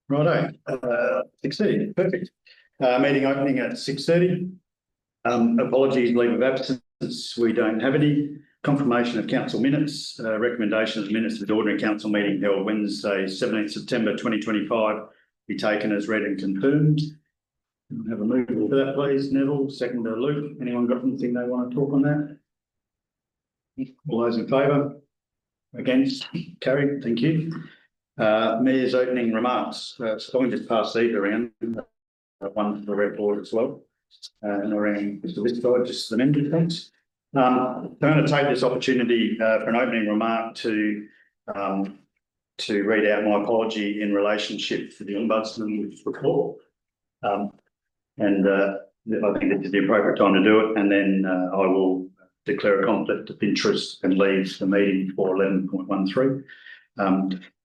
Righto, 6:30, perfect. Meeting opening at 6:30. Apologies, leave of absence. We don't have any. Confirmation of council minutes. Recommendation of the minutes of the ordinary council meeting held Wednesday, 17th September 2025 be taken as read and confirmed. Have a move for that, please. Neville, seconder Luke. Anyone got anything they want to talk on that? All those in favour? Against? Carried. Thank you. Mayor's opening remarks. So I can just pass these around. One for the red board as well. And around this side, just the members, thanks. I'm going to take this opportunity for an opening remark to read out my apology in relationship to the Ombudsman's report. I think this is the appropriate time to do it, and then I will declare a conflict of interest and leave the meeting for 11.13.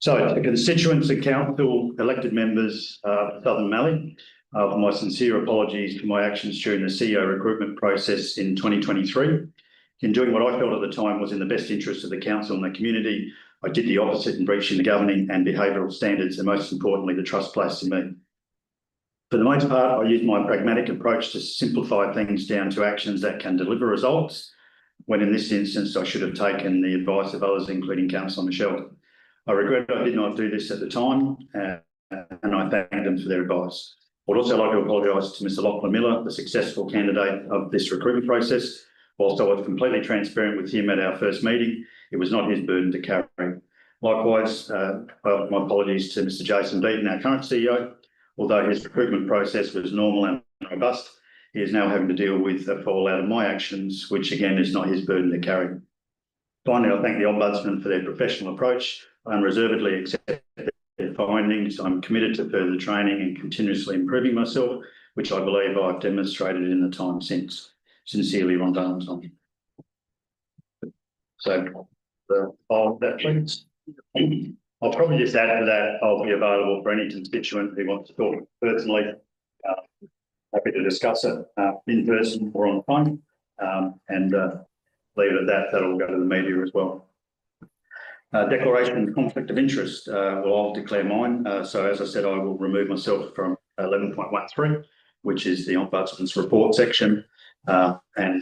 So the constituents and council elected members of Southern Mallee, my sincere apologies for my actions during the CEO recruitment process in 2023. In doing what I felt at the time was in the best interest of the council and the community, I did the opposite in breaching the governing and behavioural standards, and most importantly, the trust placed in me. For the most part, I used my pragmatic approach to simplify things down to actions that can deliver results, when in this instance I should have taken the advice of others, including Councillor Michelle. I regret I did not do this at the time, and I thank them for their advice. I would also like to apologise to Mr Lachlan Miller, the successful candidate of this recruitment process. Whilst I was completely transparent with him at our first meeting, it was not his burden to carry. Likewise, my apologies to Mr Jason Beaton, our current CEO. Although his recruitment process was normal and robust, he is now having to deal with the fallout of my actions, which again is not his burden to carry. Finally, I thank the Ombudsman for their professional approach. I unreservedly accept their findings. I'm committed to further training and continuously improving myself, which I believe I've demonstrated in the time since. Sincerely, Ron Valentine. So, that please. I'll probably just add to that, I'll be available for any constituent who wants to talk personally. Happy to discuss it in person or on the phone, and leave it at that. That'll go to the media as well. Declaration of conflict of interest. Well, I'll declare mine. So as I said, I will remove myself from 11.13, which is the Ombudsman's report section, and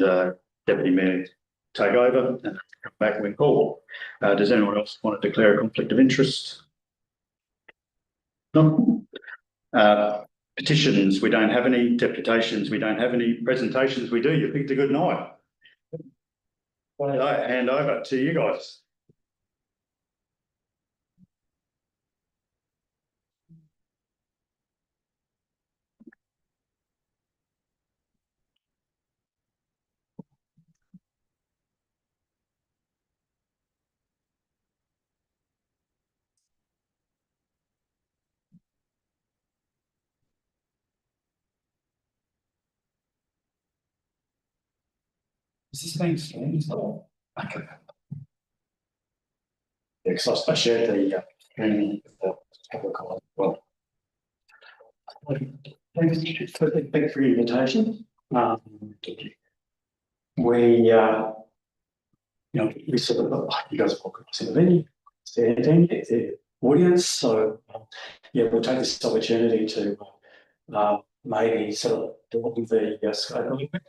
Deputy Mayor take over and come back when called. Does anyone else want to declare a conflict of interest? No. Petitions, we don't have any. Deputations, we don't have any. Presentations, we do. You picked a good night. I hand over to you guys. Is this being streamed? Okay. Yeah, because I shared the streaming with the public as well. Thanks for the invitation. We sort of, you guys have all got to see the venue, see the audience. So, we'll take this opportunity to maybe sort of broaden the scope a little bit.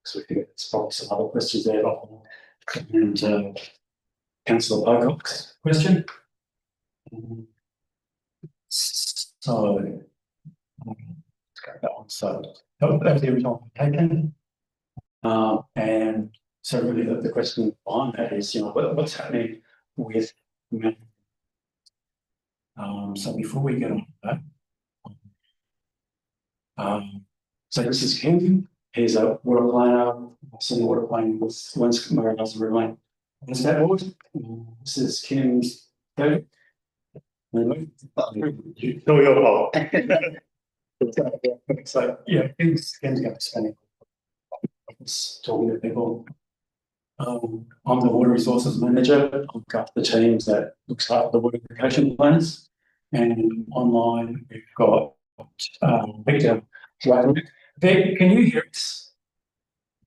So we think there's probably some other questions there. And Councillor Pocock's question. So let's go back on. So that was the original taken. And so really the question behind that is, what's happening with so before we get on that, so this is King. He's a water planer, senior water plane with Wenscombe Murray doesn't remain on the stat board. This is Kim's go. Still your fault. So Kim's going to be spending talking to people. I'm the water resources manager. I've got the teams that looks after the water irrigation plans, and online we've got Victor. Vic, can you hear us?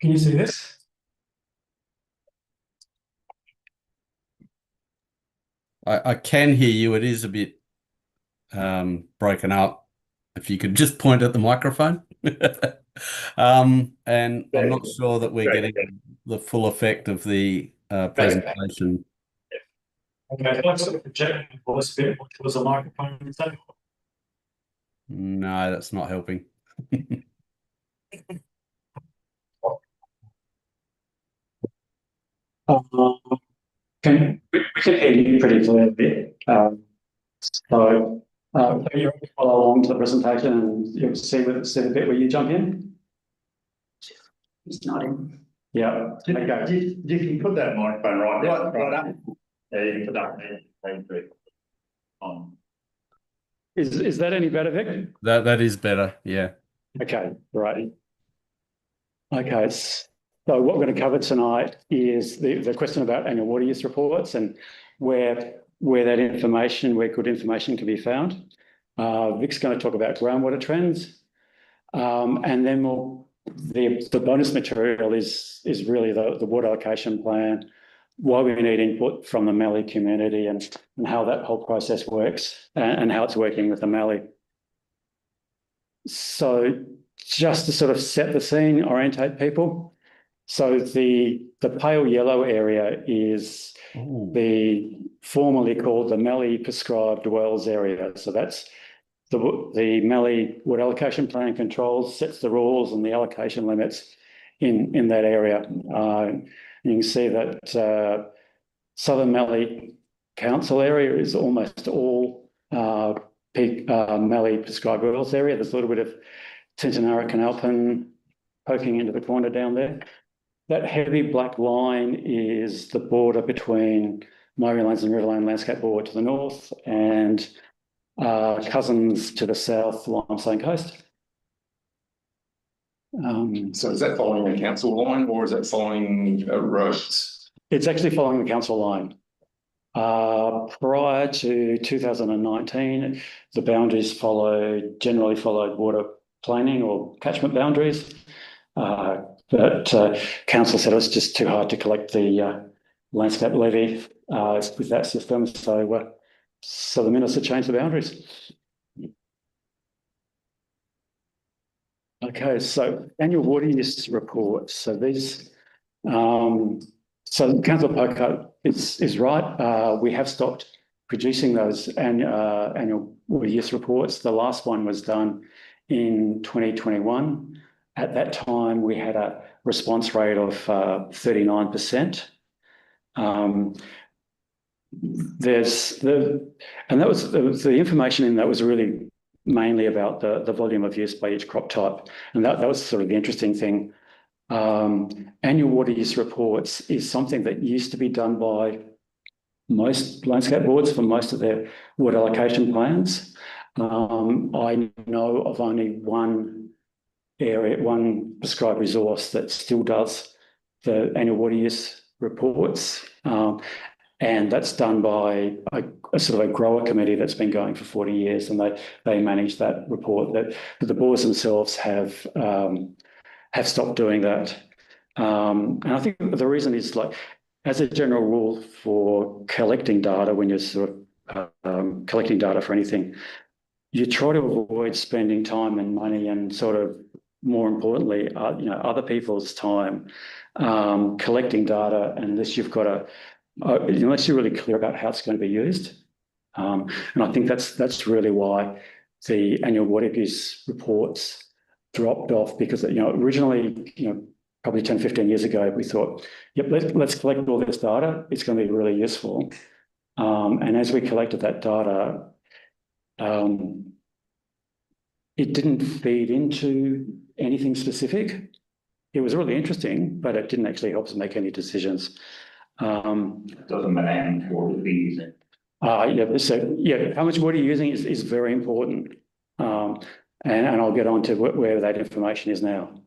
Can you see this? I can hear you. It is a bit broken up. If you could just point at the microphone. And I'm not sure that we're getting the full effect of the presentation. Okay, if I sort of project my voice a bit towards the microphone, is that? No, that's not helping. We can hear you pretty clearly. So you're able to follow along to the presentation and you'll see the bit where you jump in. It's not in. Yeah. Okay. You can put that microphone right there. Right up. Yeah, you can put that there. On. Is that any better, Vic? That is better, yeah. Okay, right. Okay, so what we're going to cover tonight is the question about annual water use reports and where that information, where good information can be found. Vic's going to talk about groundwater trends, and then the bonus material is really the water allocation plan, why we need input from the Mallee community and how that whole process works and how it's working with the Mallee. So just to sort of set the scene, orientate people. So the pale yellow area is the formerly called the Mallee prescribed wells area. So that's the Mallee water allocation plan controls, sets the rules and the allocation limits in that area. You can see that Southern Mallee Council area is almost all Mallee prescribed wells area. There's a little bit of Tintinarra Canalpin poking into the corner down there. That heavy black line is the border between Murraylands and Riverland Landscape Board to the north and Cousins to the south, Limestone Coast. So is that following the council line or is that following roads? It's actually following the council line. Prior to 2019, the boundaries generally followed water planning or catchment boundaries. But council said it was just too hard to collect the landscape levy with that system. So the minister changed the boundaries. Okay, so annual water use reports. So these, so Councillor Pocock is right. We have stopped producing those annual water use reports. The last one was done in 2021. At that time, we had a response rate of 39%. And that was the information in that was really mainly about the volume of use by each crop type. And that was sort of the interesting thing. Annual water use reports is something that used to be done by most landscape boards for most of their water allocation plans. I know of only one prescribed resource that still does the annual water use reports. And that's done by a sort of a grower committee that's been going for 40 years, and they manage that report. But the boards themselves have stopped doing that. And I think the reason is, like, as a general rule for collecting data, when you're sort of collecting data for anything, you try to avoid spending time and money and sort of, more importantly, other people's time collecting data unless you've got unless you're really clear about how it's going to be used. And I think that's really why the annual water use reports dropped off, because originally, probably 10, 15 years ago, we thought, yep, let's collect all this data. It's going to be really useful. And as we collected that data, it didn't feed into anything specific. It was really interesting, but it didn't actually help us make any decisions. Doesn't matter what we're using. How much water you're using is very important. And I'll get on to where that information is now.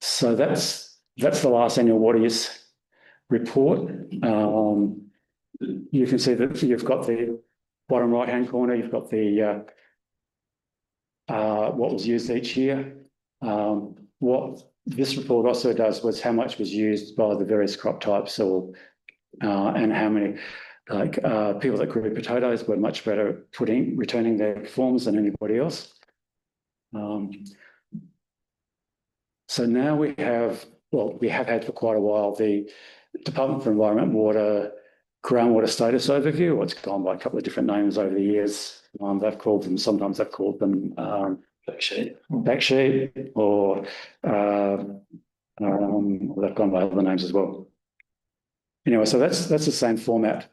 So that's the last annual water use report. You can see that you've got the bottom right-hand corner, you've got the what was used each year. What this report also does was how much was used by the various crop types, and how many. people that grew potatoes were much better at returning their forms than anybody else. So now we have had for quite a while the Department for Environment, Water, Groundwater Status Overview. It's gone by a couple of different names over the years. Sometimes they've called them back sheet, or they've gone by other names as well. Anyway, so that's the same format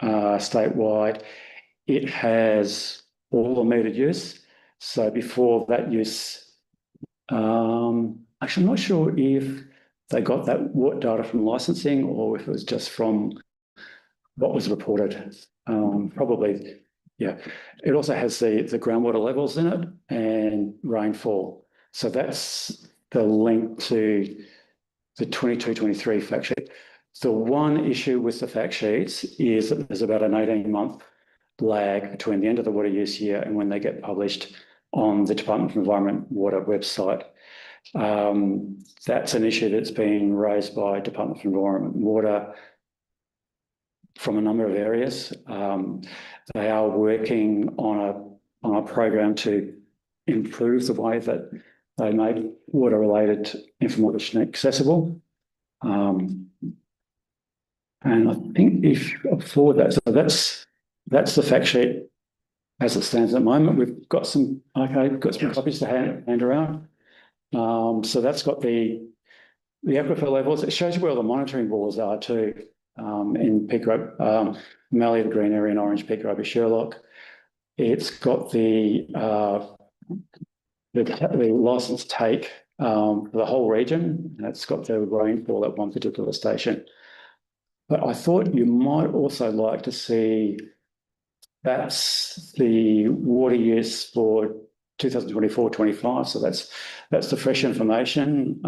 statewide. It has all the metered use. So before that use, actually, I'm not sure if they got that data from licensing or if it was just from what was reported. Probably, yeah. It also has the groundwater levels in it and rainfall. So that's the link to the 22-23 fact sheet. The one issue with the fact sheets is that there's about an 18-month lag between the end of the water use year and when they get published on the Department of Environment Water website. That's an issue that's been raised by Department of Environment Water from a number of areas. They are working on a program to improve the way that they make water-related information accessible. And I think if forward that, so that's the fact sheet as it stands at the moment. We've got some copies to hand around. So that's got the aquifer levels. It shows you where all the monitoring bores are too. In Peak Roby, Mallee, the green area, and orange Peak Roby, Sherlock. It's got the license take for the whole region, and it's got the rainfall at one particular station. But I thought you might also like to see that's the water use for 2024-25. So that's the fresh information.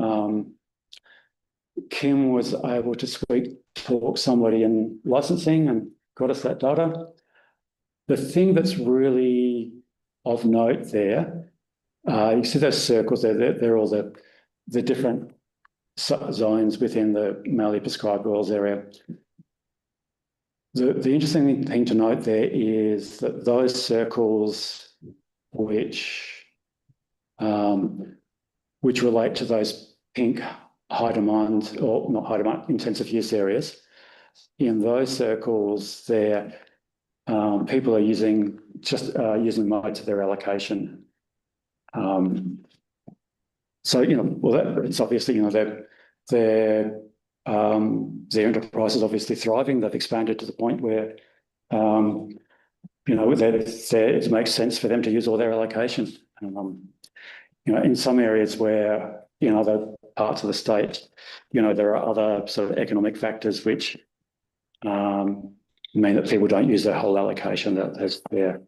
Kim was able to talk somebody in licensing and got us that data. The thing that's really of note there, you see those circles there, they're all the different zones within the Mallee prescribed oils area. The interesting thing to note there is that those circles which relate to those pink high demand, or not high demand, intensive use areas, in those circles there, people are using modes of their allocation. So, it's obviously, their enterprise is obviously thriving. They've expanded to the point where, it makes sense for them to use all their allocation. In some areas where, other parts of the state, there are other sort of economic factors which mean that people don't use their whole allocation. That's there.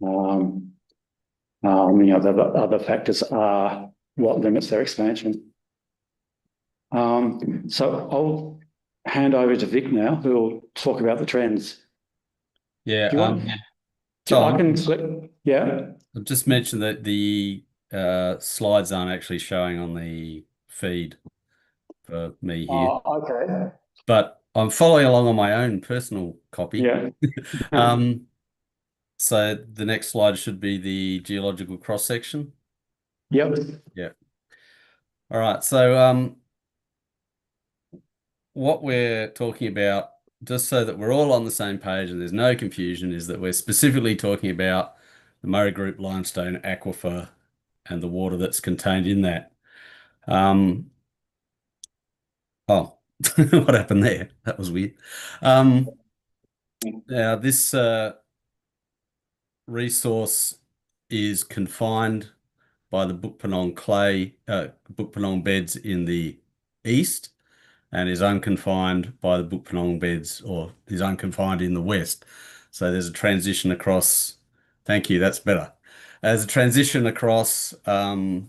The other factors are what limits their expansion. So I'll hand over to Vic now, who will talk about the trends. Yeah. Do you want? Tom, I can flip. Yeah. I've just mentioned that the slides aren't actually showing on the feed for me here, Okay. but I'm following along on my own personal copy. Yeah. So the next slide should be the geological cross section. Yep. Yeah. All right. So what we're talking about, just so that we're all on the same page and there's no confusion, is that we're specifically talking about the Murray Group limestone aquifer and the water that's contained in that. Oh, what happened there? That was weird. Now this resource is confined by the Bukpinong beds in the east, and is unconfined by the Bukpinong beds, or is unconfined in the west. So there's a transition across. Thank you. That's better. There's a transition across the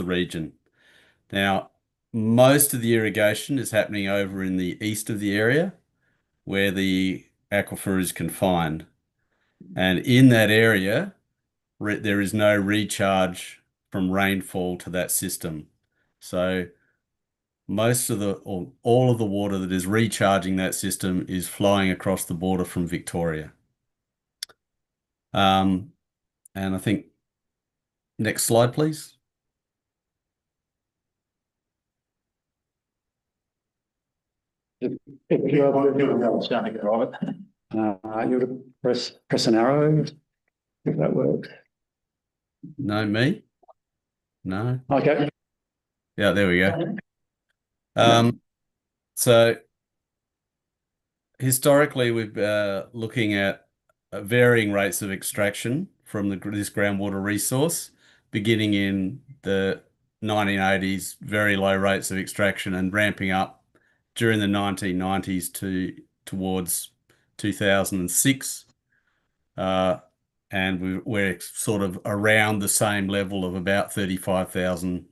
region. Now, most of the irrigation is happening over in the east of the area, where the aquifer is confined, and in that area, there is no recharge from rainfall to that system. So most of the, or all of the water that is recharging that system is flowing across the border from Victoria. And I think next slide, please. You press an arrow, if that works. No, me? No. Okay. Yeah, there we go. So historically, we've looking at varying rates of extraction from this groundwater resource, beginning in the 1980s, very low rates of extraction, and ramping up during the 1990s towards 2006. And we're sort of around the same level of about 35,000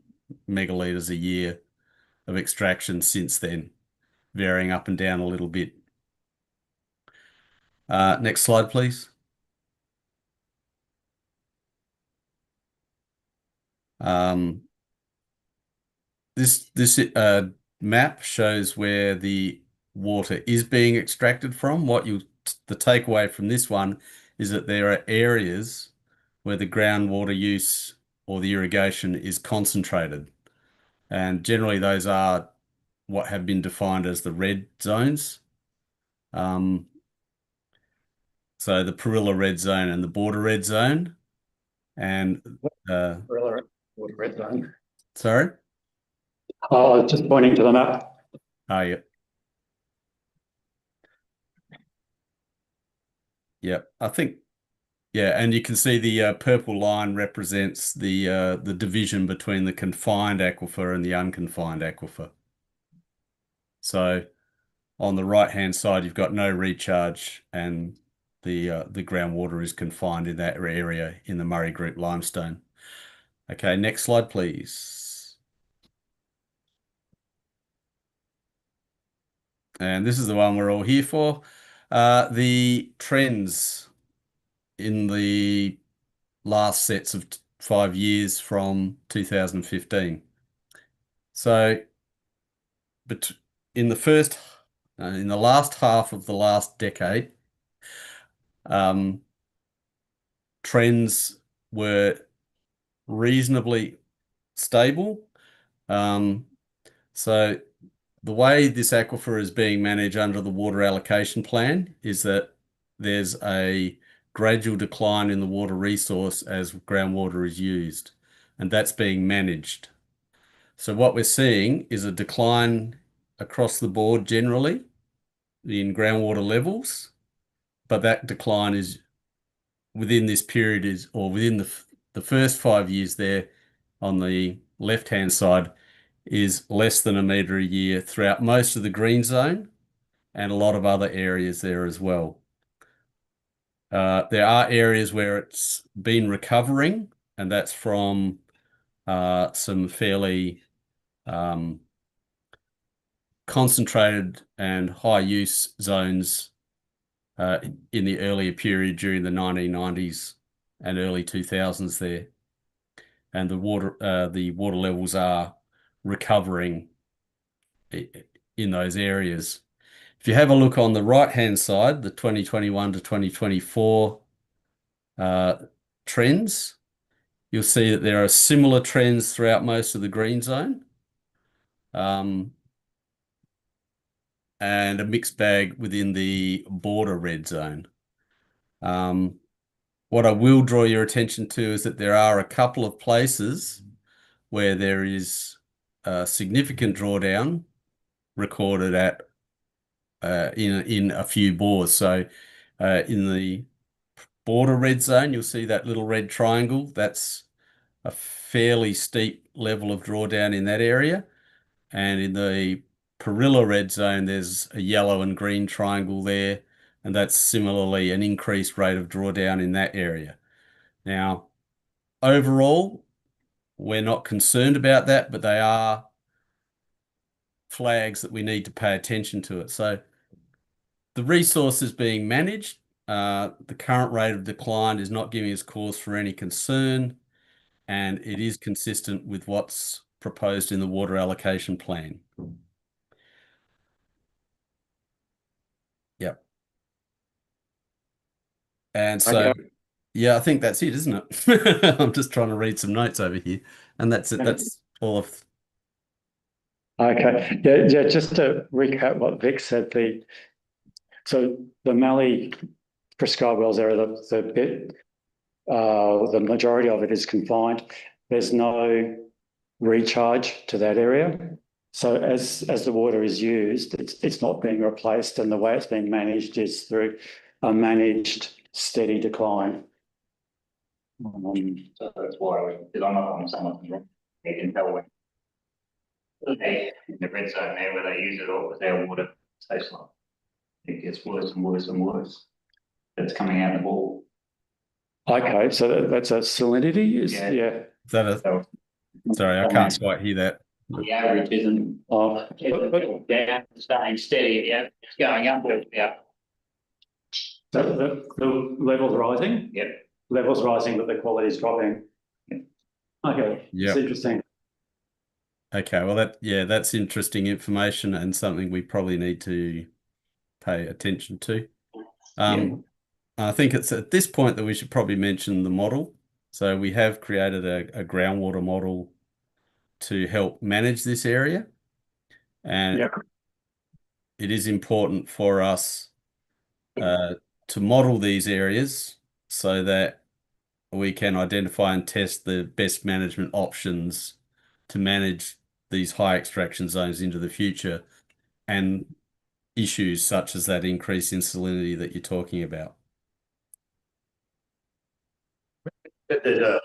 megalitres a year of extraction since then, varying up and down a little bit. Next slide, please. This map shows where the water is being extracted from. The takeaway from this one is that there are areas where the groundwater use or the irrigation is concentrated. And generally those are what have been defined as the red zones. So the Parilla red zone and the border red zone. And Parilla red zone. sorry? Oh, I was just pointing to the map. Oh, yeah. Yep, I think, yeah, and you can see the purple line represents the division between the confined aquifer and the unconfined aquifer. So on the right-hand side, you've got no recharge, and the groundwater is confined in that area in the Murray Group limestone. Okay, next slide, please. And this is the one we're all here for. The trends in the last sets of 5 years from 2015. So, but in the last half of the last decade, trends were reasonably stable. So the way this aquifer is being managed under the water allocation plan is that there's a gradual decline in the water resource as groundwater is used, and that's being managed. So what we're seeing is a decline across the board generally in groundwater levels, but that decline is within this period or within the first 5 years there on the left-hand side is less than a metre a year throughout most of the green zone and a lot of other areas there as well. There are areas where it's been recovering, and that's from some fairly concentrated and high use zones in the earlier period during the 1990s and early 2000s there. And the water levels are recovering in those areas. If you have a look on the right-hand side, the 2021 to 2024 trends, you'll see that there are similar trends throughout most of the green zone, and a mixed bag within the border red zone. What I will draw your attention to is that there are a couple of places where there is a significant drawdown recorded at in a few bores. So in the border red zone, you'll see that little red triangle. That's a fairly steep level of drawdown in that area. And in the Parilla red zone, there's a yellow and green triangle there, and that's similarly an increased rate of drawdown in that area. Now, overall, we're not concerned about that, but they are flags that we need to pay attention to it. So the resource is being managed. The current rate of decline is not giving us cause for any concern, and it is consistent with what's proposed in the water allocation plan. Yep. And so, Okay. yeah, I think that's it, isn't it? I'm just trying to read some notes over here, and that's it. That's all of. Okay, yeah, just to recap what Vic said, so the Mallee prescribed wells area, the majority of it is confined. There's no recharge to that area. So as the water is used, it's not being replaced, and the way it's being managed is through a managed steady decline. So that's why because I'm not on someone's wrong. They can tell when they in the red zone there where they use it all, but their water stays low. It gets worse and worse and worse. That's coming out of the ball. Okay, so that's a salinity, Yeah. yeah. Is that a? So Sorry, I can't quite hear that. the average isn't Oh, down, staying steady, yeah, it's going up, yeah. so the level's rising? Yep. Level's rising, but the quality is dropping. Yep. Okay, Yep. it's interesting. Okay, well that's interesting information and something we probably need to pay attention to. I think it's at this point that we should probably mention the model. So we have created a groundwater model to help manage this area. And Yep. it is important for us to model these areas so that we can identify and test the best management options to manage these high extraction zones into the future and issues such as that increase in salinity that you're talking about. There's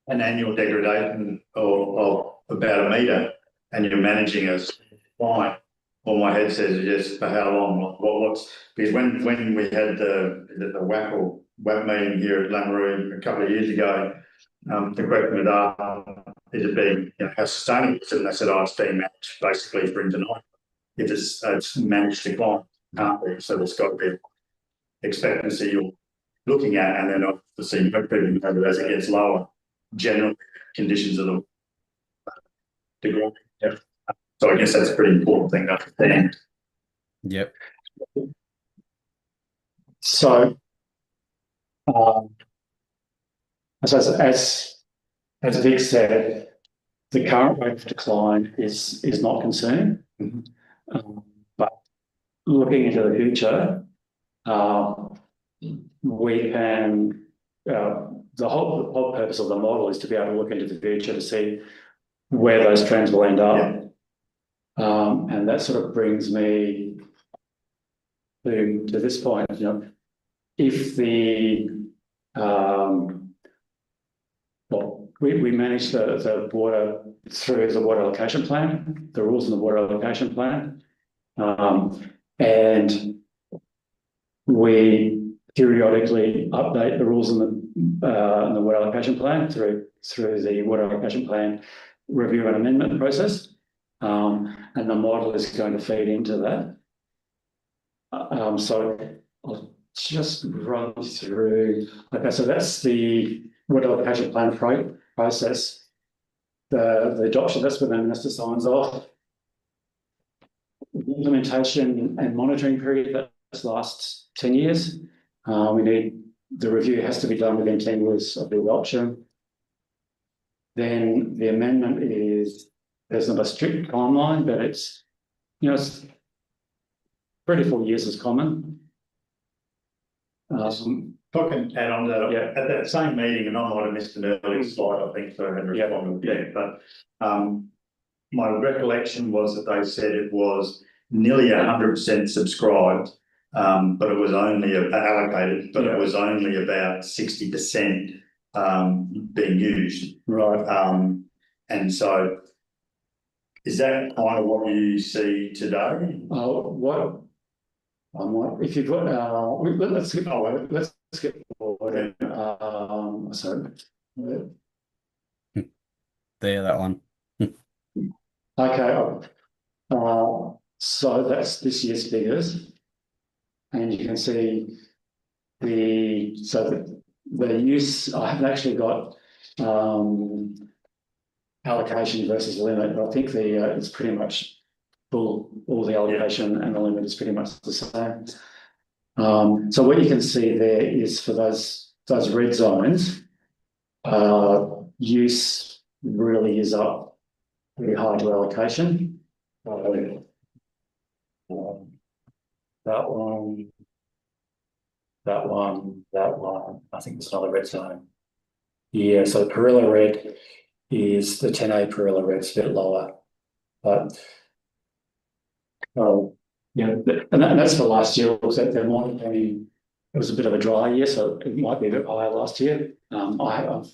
an annual degradation of about a metre, and you're managing a line. All my head says yes, for how long? What's because when we had the WAP meeting here at Lameroo a couple of years ago, the question was asked, is it being, how sustainable is it? And they said, it's being managed basically for tonight. If it's managed decline, can't be. So there's got to be expectancy you're looking at, and then obviously people know that as it gets lower, general conditions of the degree. Yep. So I guess that's a pretty important thing to understand. Yep. So, as Vic said, the current rate of decline is not concerning. But looking into the future, we can. The whole purpose of the model is to be able to look into the future to see where those trends will end up. And that sort of brings me to this point, if the we manage the water through the water allocation plan, the rules in the water allocation plan, and we periodically update the rules in the water allocation plan through the water allocation plan review and amendment process. And the model is going to feed into that. So I'll just run through. Okay, so that's the water allocation plan process. The adoption, that's when the minister signs off. The implementation and monitoring period, that lasts 10 years. The review has to be done within 10 years of the adoption. Then the amendment there's not a strict timeline, but it's 3 to 4 years is common. If I can add on to that, Yeah. at that same meeting, and I might have missed an earlier slide, I think, so I hadn't responded yet, but my recollection was that they said it was nearly 100% subscribed, but it was only allocated, but it was only about 60% being used. Right. And so is that kind of what you see today? What I might, if you've got, let's skip forward. Let's skip forward. Sorry. There, that one. Okay. So that's this year's figures, and you can see the use. I haven't actually got allocation versus limit, but I think it's pretty much full, all the allocation and the limit is pretty much the same. So what you can see there is for those red zones, use really is up very high to allocation. That one, I think there's another red zone. Yeah, so the Perilla red is the 10A Perilla red's a bit lower, but yeah, and that's for last year. Also, there might have been, it was a bit of a dry year, so it might be a bit higher last year. I've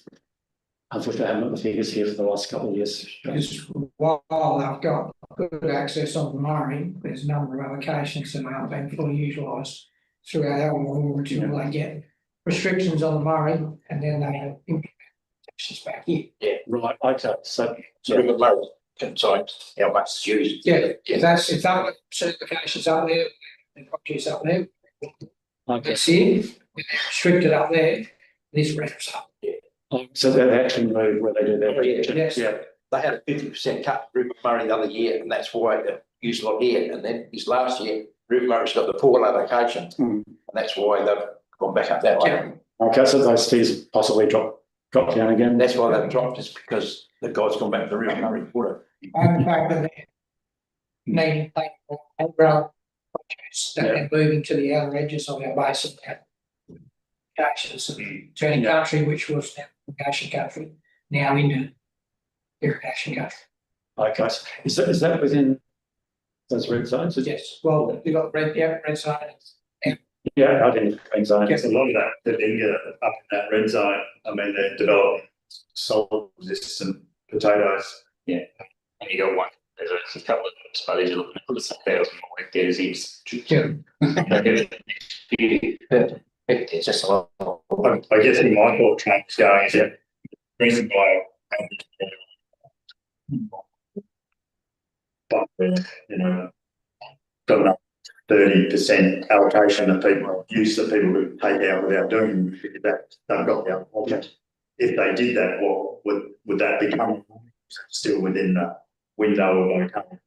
unfortunately, I haven't got the figures here for the last couple of years. Because while I've got good access on the Murray, there's a number of allocations that aren't being fully utilised throughout our law until they get restrictions on the Murray and then they have implementations back here. Yeah, right. Okay, so River Murray can decide how much is used. Yeah, if that certifications up there, the properties up there, that's it. If they're restricted up there, this rests up. so they actually move where they do their Yes. yeah. They had a 50% cut River Murray the other year, and that's why they used a lot here. And then this last year, River Murray's got the full allocation, and that's why they've gone back up that way. Okay, so those fees possibly drop down again. And that's why they've dropped, is because the guy's gone back to the River Murray water. And the fact that they're needing umbrella projects that they're moving to the outer edges of our basin. Applications, turning country, which was now irrigation country, now into irrigation country. Okay, so is that within those red zones? Yes, well, we've got red zone. Yeah, I didn't think so. Yes, a lot of that, the Dinga up in that red zone, I mean, they're developing salt resistant potatoes. And you got one, there's a couple of studies you're looking at, there's 1,000 more hectares each. It's just a lot. I guess in my thought train is going is that reason why but you know got enough 30% allocation of people use that people who take out without doing that they've got the allocation. If they did that, what would that become still within the window of okay?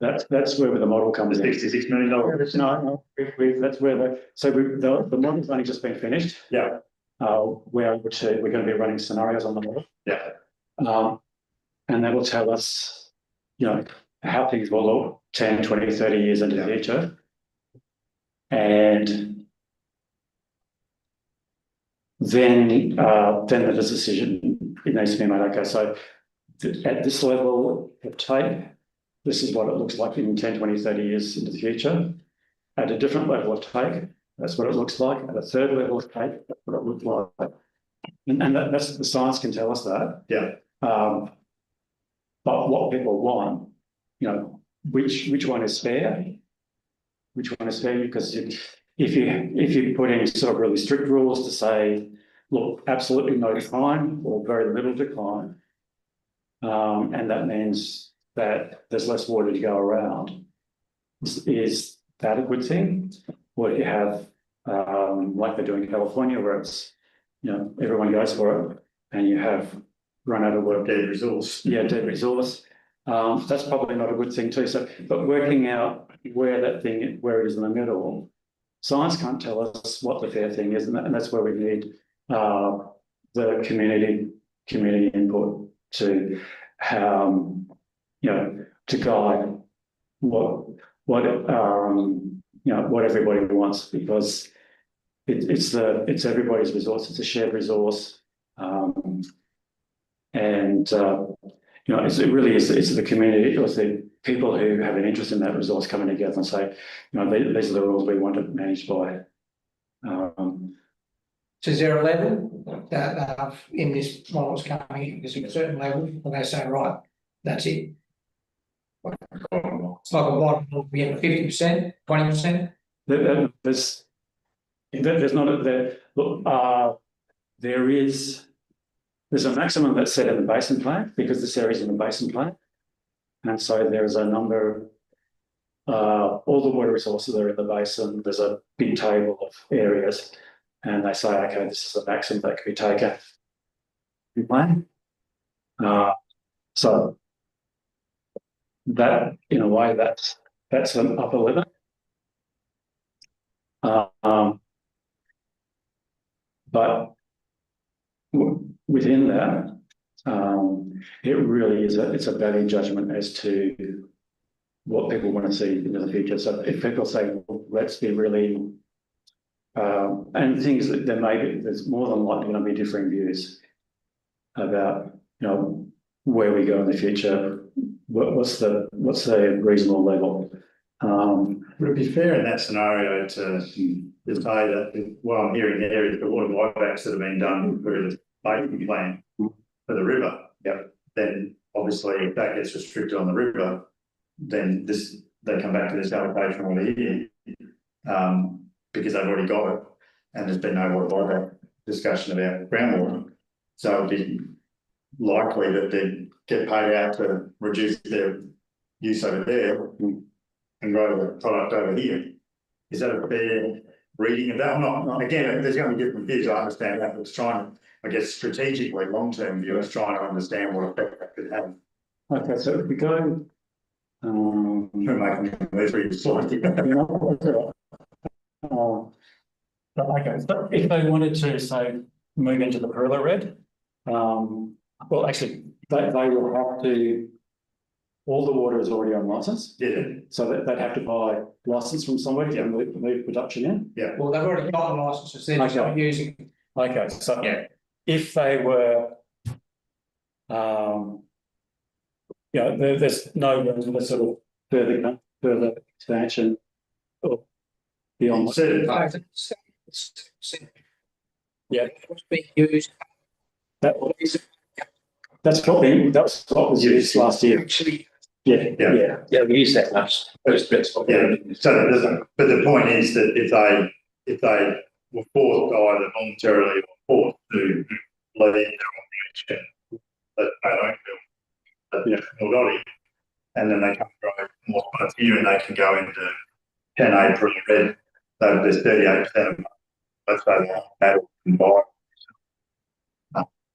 That's where the model comes in. $66 million. No, that's where the model's only just been finished. Yeah. We're going to be running scenarios on the model. Yeah. And that will tell us, how things will look 10, 20, 30 years into the future. And then there's a decision, it needs to be made. Okay, so at this level of take, this is what it looks like in 10, 20, 30 years into the future. At a different level of take, that's what it looks like. At a third level of take, that's what it looks like. And that's the science can tell us that. Yeah. But what people want, which one is fair? Which one is fair? Because if you put any sort of really strict rules to say, look, absolutely no decline or very little decline, and that means that there's less water to go around, is that a good thing? Or if you have, like they're doing in California, where it's, everyone goes for it, and you have run out of water. Dead resource. Yeah, dead resource. That's probably not a good thing too. So, but working out where it is in the middle, science can't tell us what the fair thing is, and that's where we need the community input to to guide what everybody wants, because it's everybody's resource. It's a shared resource, it really is. It's the community, it's the people who have an interest in that resource coming together and say, these are the rules we want to manage by. So is there a level that in this model's coming in, there's a certain level, and they say, right, that's it. It's like a bottom will be at 50%, 20%. There's not there's a maximum that's set in the basin plan, because this area is in the basin plan, and so there is a number. All the water resources are in the basin. There's a big table of areas, and they say, okay, this is the maximum that could be taken in plan. So that, in a way, that's an upper limit. But within that, it really is it's a value judgment as to what people want to see in the future. So if people say, well, let's be really, and things that there's more than likely going to be differing views about, where we go in the future. What's the reasonable level? Would it be fair in that scenario to say that what I'm hearing there is the water buybacks that have been done through the basin plan for the river? Yep. Then obviously if that gets restricted on the river, then they come back to this allocation over here, because they've already got it, and there's been no water buyback discussion about groundwater. So it'd be likely that they'd get paid out to reduce their use over there and grow the product over here. Is that a fair reading of that? I'm not, again, there's going to be different views, I understand that, but it's trying, I guess, strategically, long-term view, it's trying to understand what effect that could have. Okay, so if we go, okay, so if they wanted to say move into the Perilla Red, well, actually, they will have to. All the water is already on license. Yeah. So that they'd have to buy license from somewhere to move production in. Yeah. Well, they've already got the licenses, they're just not using it. Okay, so if they were, there's no room for sort of further expansion or beyond. Yeah, What's being used that's what was used last year. actually. Yeah. We use that much. Yeah, so but the point is that if they were forced either voluntarily or forced to leave their operation that they don't build already, and then they come grow more spots here and they can go into 10A Perilla Red, so there's 38% of, let's say, that environment.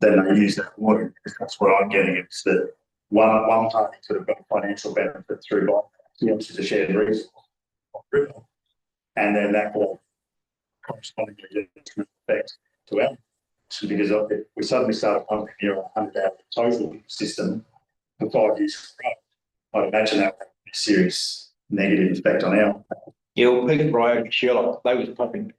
Then they use that water. That's what I'm getting. It's that one party sort of got financial benefit through buying, which is a shared resource, and then that will correspondingly effect to our, because if we suddenly start pumping near 100 out of the total system for 5 years, I'd imagine that would be a serious negative effect on our. Yeah, well, Peterborough and Sherlock, they was pumping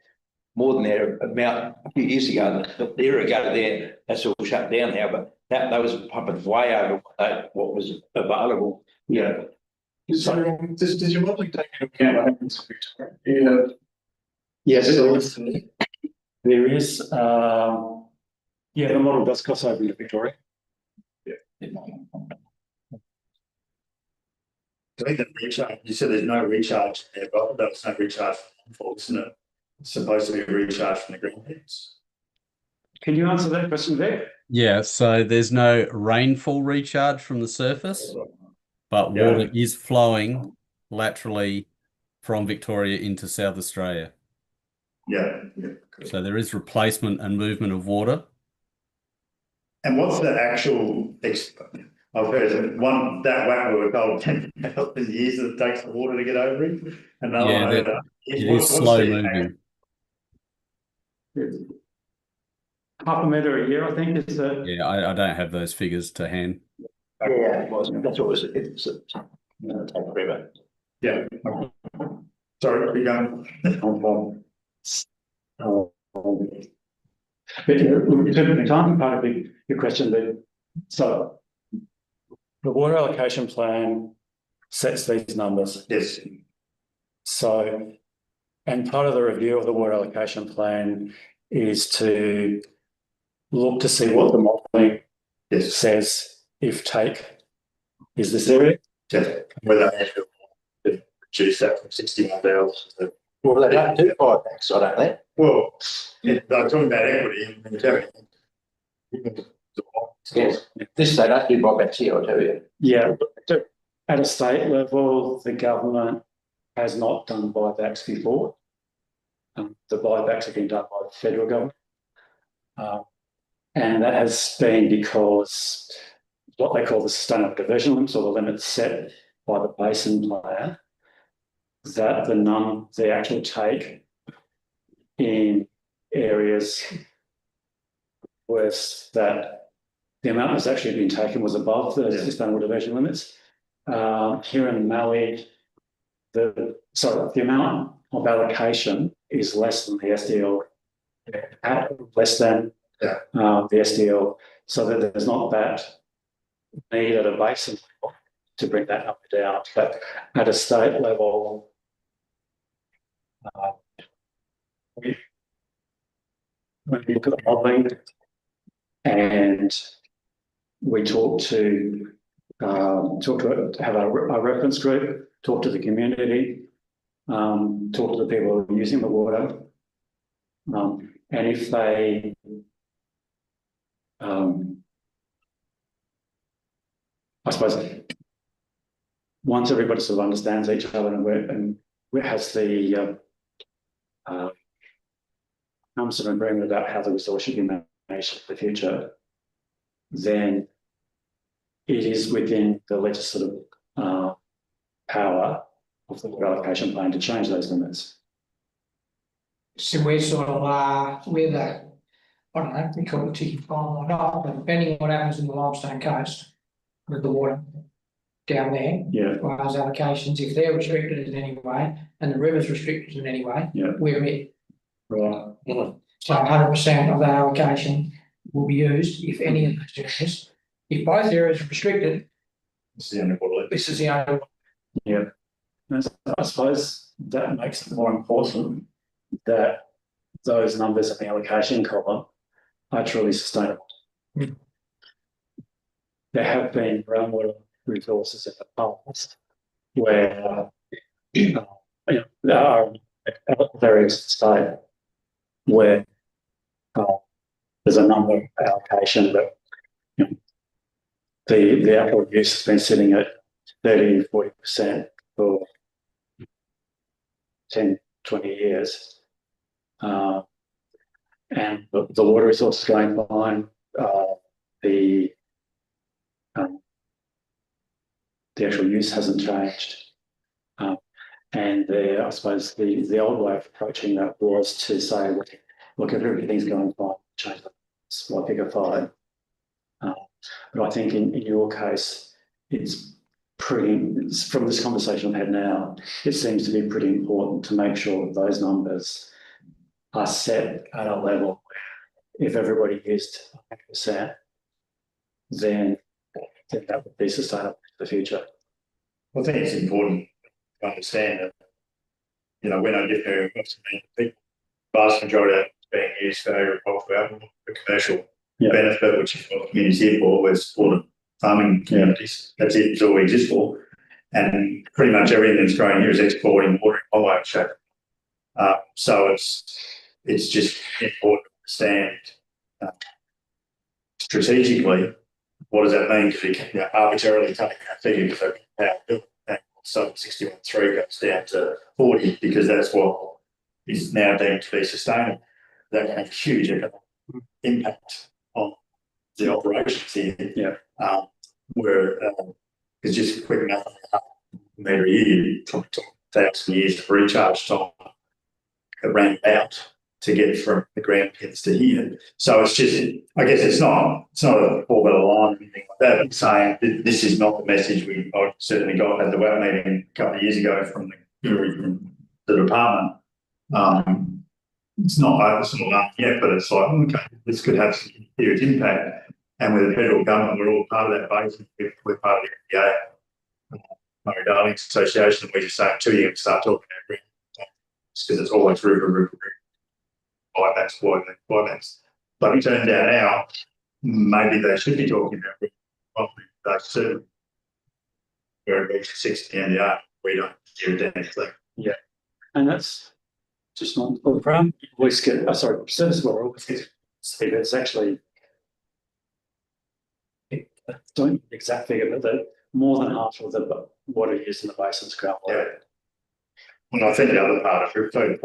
more than their amount a few years ago. The irrigator there, that's all shut down now, but they was pumping way over what was available. So does your modelling take into account what happens in Victoria? Yes, there is. The model does cross over into Victoria. I think the recharge, you said there's no recharge there, but there was no recharge for, isn't it? It's supposed to be a recharge from the greenhouse. Can you answer that question, Vic? Yeah, so there's no rainfall recharge from the surface, but water is flowing laterally from Victoria into South Australia. Yeah. So there is replacement and movement of water. And what's the actual, I've heard that whack we were told 10,000 years that it takes the water to get over it. Another one over. It is slow moving. Half a metre a year, I think, is the. Yeah, I don't have those figures to hand. Yeah, it was. That's what it was. It's take forever. Yeah. Sorry, keep going. But to time part of your question, that so the water allocation plan sets these numbers. Yes. So, and part of the review of the water allocation plan is to look to see what the modelling says if take is this area. Yeah. Whether they have to reduce that from 61,000 to. Well, they don't do buybacks, I don't think. Well, they're talking about equity and everything. Yes, this they don't do buybacks here, I tell you. Yeah, but at a state level, the government has not done buybacks before. The buybacks have been done by the federal government. And that has been because what they call the sustainable diversion limits, or the limits set by the basin plan, that the actual take in areas worse, that the amount that's actually been taken was above the sustainable diversion limits. Here in Maui, the amount of allocation is less than the SDL, less than the SDL, so that there's not that need at a basin level to bring that number down. But at a state level, when we look at the modelling and we have a reference group, talk to the community, talk to the people who are using the water, and if they I suppose once everybody sort of understands each other and has the comes to an agreement about how the resource should be managed in the future, then it is within the legislative power of the water allocation plan to change those limits. So we're sort of, with that, I don't know, we call it ticking time or not, but depending on what happens in the limestone coast with the water down there, Yeah, as far as allocations, if they're restricted in any way and the river's restricted in any way, yeah, we're it. right. So 100% of the allocation will be used if any of those areas, if both areas are restricted, This is the only water. this is the only one. Yeah, and I suppose that makes it more important that those numbers in the allocation column are truly sustainable. Mm. There have been groundwater resources in the past where there are areas of the state where there's a number of allocation that the actual use has been sitting at 30-40% for 10, 20 years. And the water resource is going fine. The actual use hasn't changed. And I suppose the old way of approaching that was to say, look, if everything's going fine, change the spot figure 5. But I think in your case, from this conversation I've had now, it seems to be pretty important to make sure that those numbers are set at a level where if everybody used 100%, then that would be sustainable for the future. I think it's important to understand that, we're no different. The vast majority of it is being used for agricultural, for commercial benefit, which is what the community's here for. We're supporting farming communities. That's it. It's all we exist for. And pretty much everything that's growing here is exporting water in one way or shape. So it's just important to understand strategically what does that mean, because we can arbitrarily take that figure because so 61.3 goes down to 40 because that's what is now deemed to be sustainable. That can have a huge economic impact on the operations here. Yeah. Where it's just quick enough metre a year, 1,000 years to recharge time around about to get from the ground pits to here. So it's just, I guess it's not a four-letter line or anything like that. It's saying this is not the message I certainly got at the WAP meeting a couple of years ago from the department. It's not done yet, but it's like, okay, this could have some huge impact. And with the federal government, we're all part of that base. We're part of the FBA, Murray Darling Association. We just say 2 years start talking about because it's always river. Buybacks. But it turns out now, maybe they should be talking about those two. Where it reaches 6 at the end of the year, we don't hear it anything. Yeah. And that's just not the program. Always get, service water always gets speed. It's actually, I don't know the exact figure, but more than half of the water used in the basin is groundwater. Yeah. Well, I think the other part of it, the other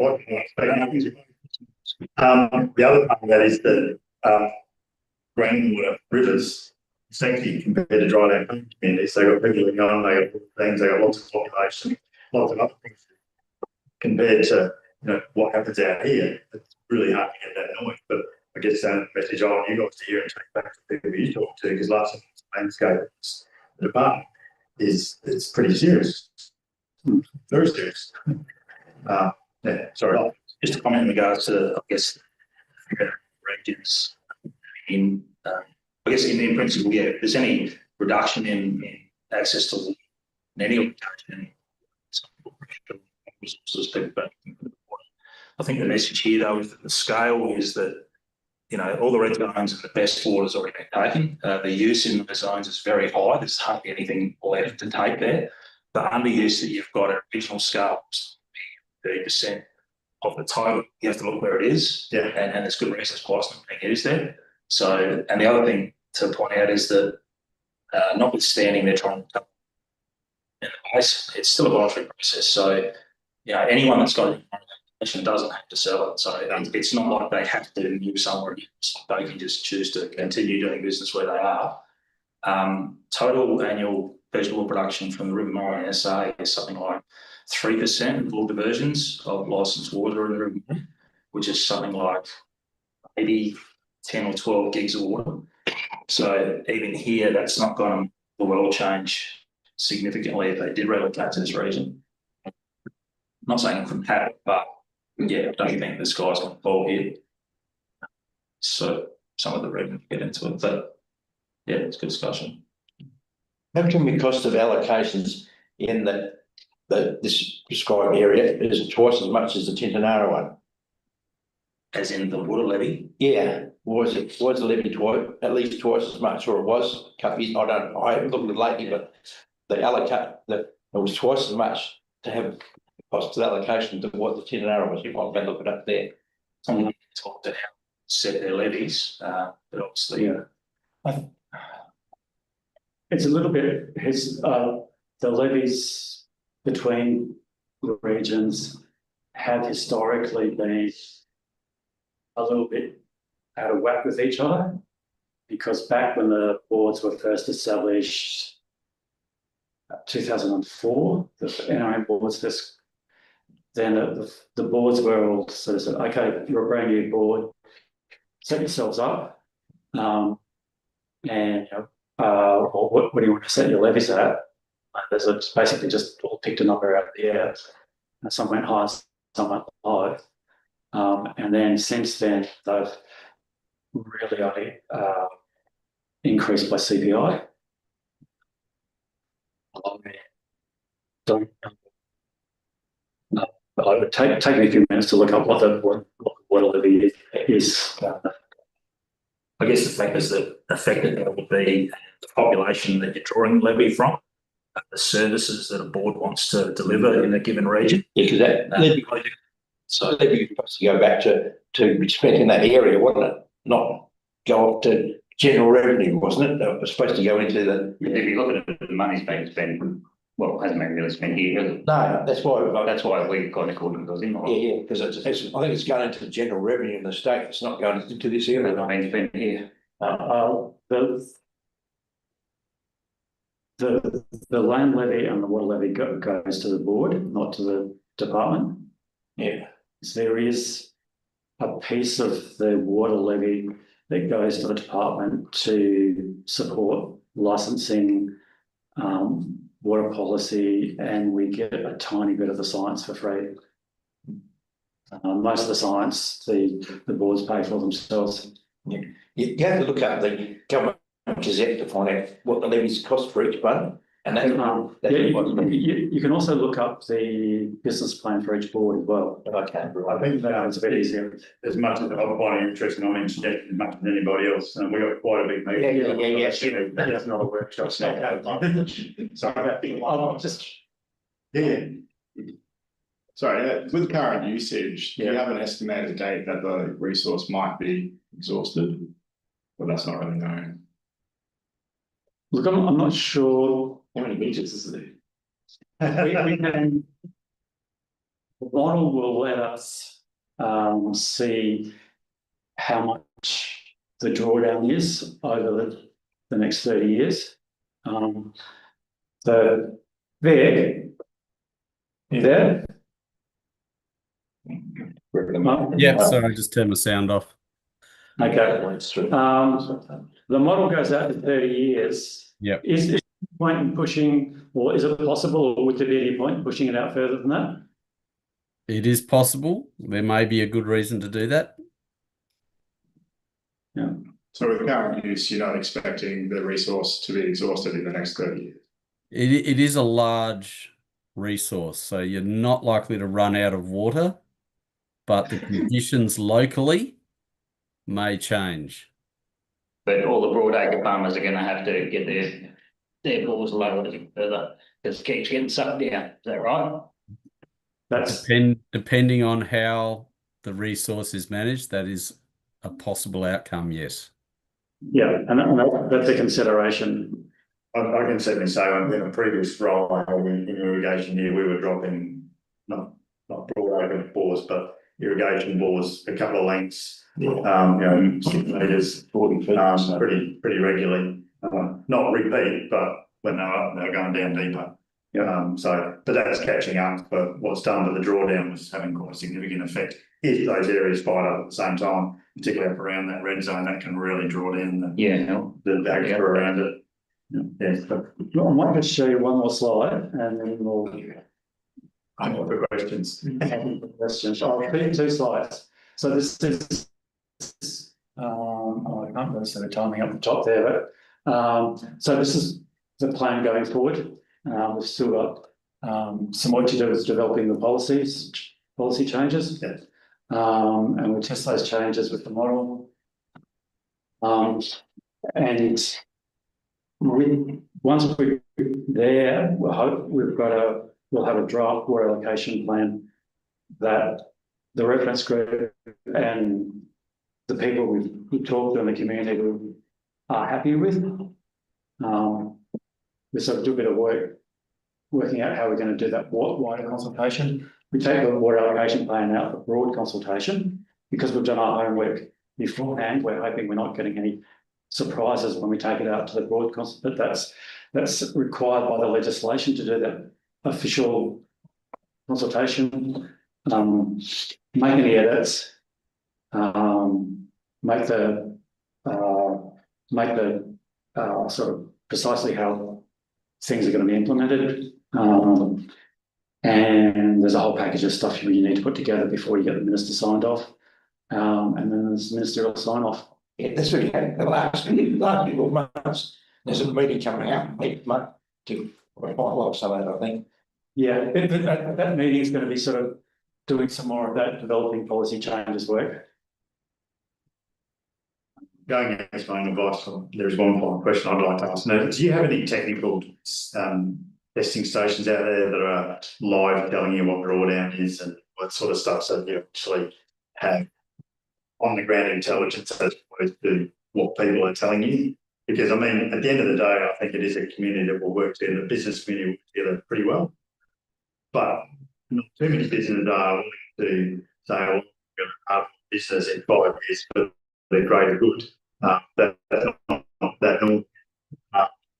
part of that is that groundwater rivers Sanctuary compared to dryland communities. They got people going on, they got things, they got lots of population, lots of other things. Compared to what happens out here, it's really hard to get that noise. But I guess that message I want you guys to hear and take back to people you talk to, because last time landscape the department it's pretty serious, very serious. Yeah, sorry. Just a comment in regards to, I guess, regions in, I guess in principle, yeah, if there's any reduction in access to water in any location, resources, people don't. I think the message here though is that the scale is that, all the red zones and the best water is already been taken. The use in the zones is very high. There's hardly anything left to take there. The underuse that you've got at regional scale is 30% of the total. You have to look where it is. Yeah. And there's good reasons why it's not being used there. So, and the other thing to point out is that notwithstanding they're trying to in the base, it's still a voluntary process. So, anyone that's got information doesn't have to sell it. So it's not like they have to move somewhere. They can just choose to continue doing business where they are. Total annual vegetable production from the River Murray SA is something like 3% of all diversions of licensed water in the River Murray, which is something like maybe 10 or 12 gigs of water. So even here, that's not going to the world change significantly if they did relocate to this region. I'm not saying it couldn't happen, but yeah, I don't think the sky's going to fall here. So some of the reading get into it, but yeah, it's a good discussion. How can the cost of allocations in this prescribed area is twice as much as the Tintinara one? As in the water levy? Yeah, was the levy at least twice as much, or it was a couple of years, I haven't looked at it lately, but it was twice as much to have cost of allocation to what the Tintinara was. You might look it up there. Someone talked to how set their levies, but obviously. Yeah. It's a little bit, the levies between the regions have historically been a little bit out of whack with each other, because back when the boards were first established, 2004, the NRM boards, then the boards were all sort of said, okay, you're a brand new board, set yourselves up, and what do you want to set your levies at? There's basically just all picked a number out of the air. Some went high, some went low. And then since then, they've really only increased by CPI. It would take me a few minutes to look up what the water levy is. I guess the factors that affected that would be the population that you're drawing the levy from, the services that a board wants to deliver in a given region. Yeah, because that levy was supposed to go back to be spent in that area, wasn't it? Not go up to general revenue, wasn't it? It was supposed to go into the. If you look at it, the money's been spent. Well, it hasn't been really spent here, has it? No, that's why We've got according to those in. Yeah, because I think it's going into the general revenue in the state. It's not going into this area. Not been spent here. The land levy and the water levy goes to the board, not to the department. Yeah. So there is a piece of the water levy that goes to the department to support licensing, water policy, and we get a tiny bit of the science for free. Most of the science, the boards pay for themselves. Yeah. You have to look up the government gazette to find out what the levies cost for each one. And that's you can also look up the business plan for each board as well. Okay. I think It's a bit easier. as much as I'm finding interesting, I'm interested as much as anybody else, and we got quite a big meeting. Yeah. That's not a workshop. It's not sorry. I'll just. Yeah. Sorry, with current usage, do you have an estimated date that the resource might be exhausted? Well, that's not really known. Look, I'm not sure. How many meters is it? We can. The model will let us see how much the drawdown is over the next 30 years. So, Vic, you there? Yeah, sorry, I just turned my sound off. Okay. The model goes out to 30 years. Yep. Is there any point in pushing, or is it possible, or would there be any point in pushing it out further than that? It is possible. There may be a good reason to do that. So with current use, you're not expecting the resource to be exhausted in the next 30 years? It is a large resource, so you're not likely to run out of water, but the conditions locally may change. But all the broadacre farmers are gonna have to get their bores lowered further, because it keeps getting sucked down, is that right? That's Depending on how the resource is managed, that is a possible outcome, yes. yeah, and that's a consideration. I can certainly say in a previous role in irrigation here, we were dropping not broadacre bores, but irrigation bores a couple of lengths, 6 metres, 40 feet, pretty regularly. Not repeat, but when they're going down deeper. But that's catching up. But what's done to the drawdown was having quite a significant effect. If those areas fired up at the same time, particularly up around that red zone, that can really draw down the aquifer around it. Yes, but I might just show you one more slide, and then we'll. I have questions. Questions. I'll repeat 2 slides. So this is, I can't really see the timing up the top there, but so this is the plan going forward. We've still got some work to do with developing the policy changes. Yes. And we'll test those changes with the model. And once we're there, we'll have a draft water allocation plan that the reference group and the people we've talked to in the community are happy with. We sort of do a bit of work working out how we're going to do that wider consultation. We take the water allocation plan out for broad consultation because we've done our homework beforehand. We're hoping we're not getting any surprises when we take it out to the broad but that's required by the legislation to do that official consultation, make any edits, make the sort of precisely how things are going to be implemented, and there's a whole package of stuff you need to put together before you get the minister signed off, and then there's ministerial sign off. Yeah, this really had the last few months. There's a meeting coming out next month to quite a lot of some of that, I think. Yeah, that meeting is going to be sort of doing some more of that developing policy changes work. Going against my own advice, there's one final question I'd like to ask. Now, do you have any technical testing stations out there that are live telling you what drawdown is and what sort of stuff, so you actually have on the ground intelligence as opposed to what people are telling you? Because I mean, at the end of the day, I think it is a community that will work together, the business community will work together pretty well. But not too many businesses are willing to say, oh, we're going to have business in 5 years for the greater good. That's not that normal.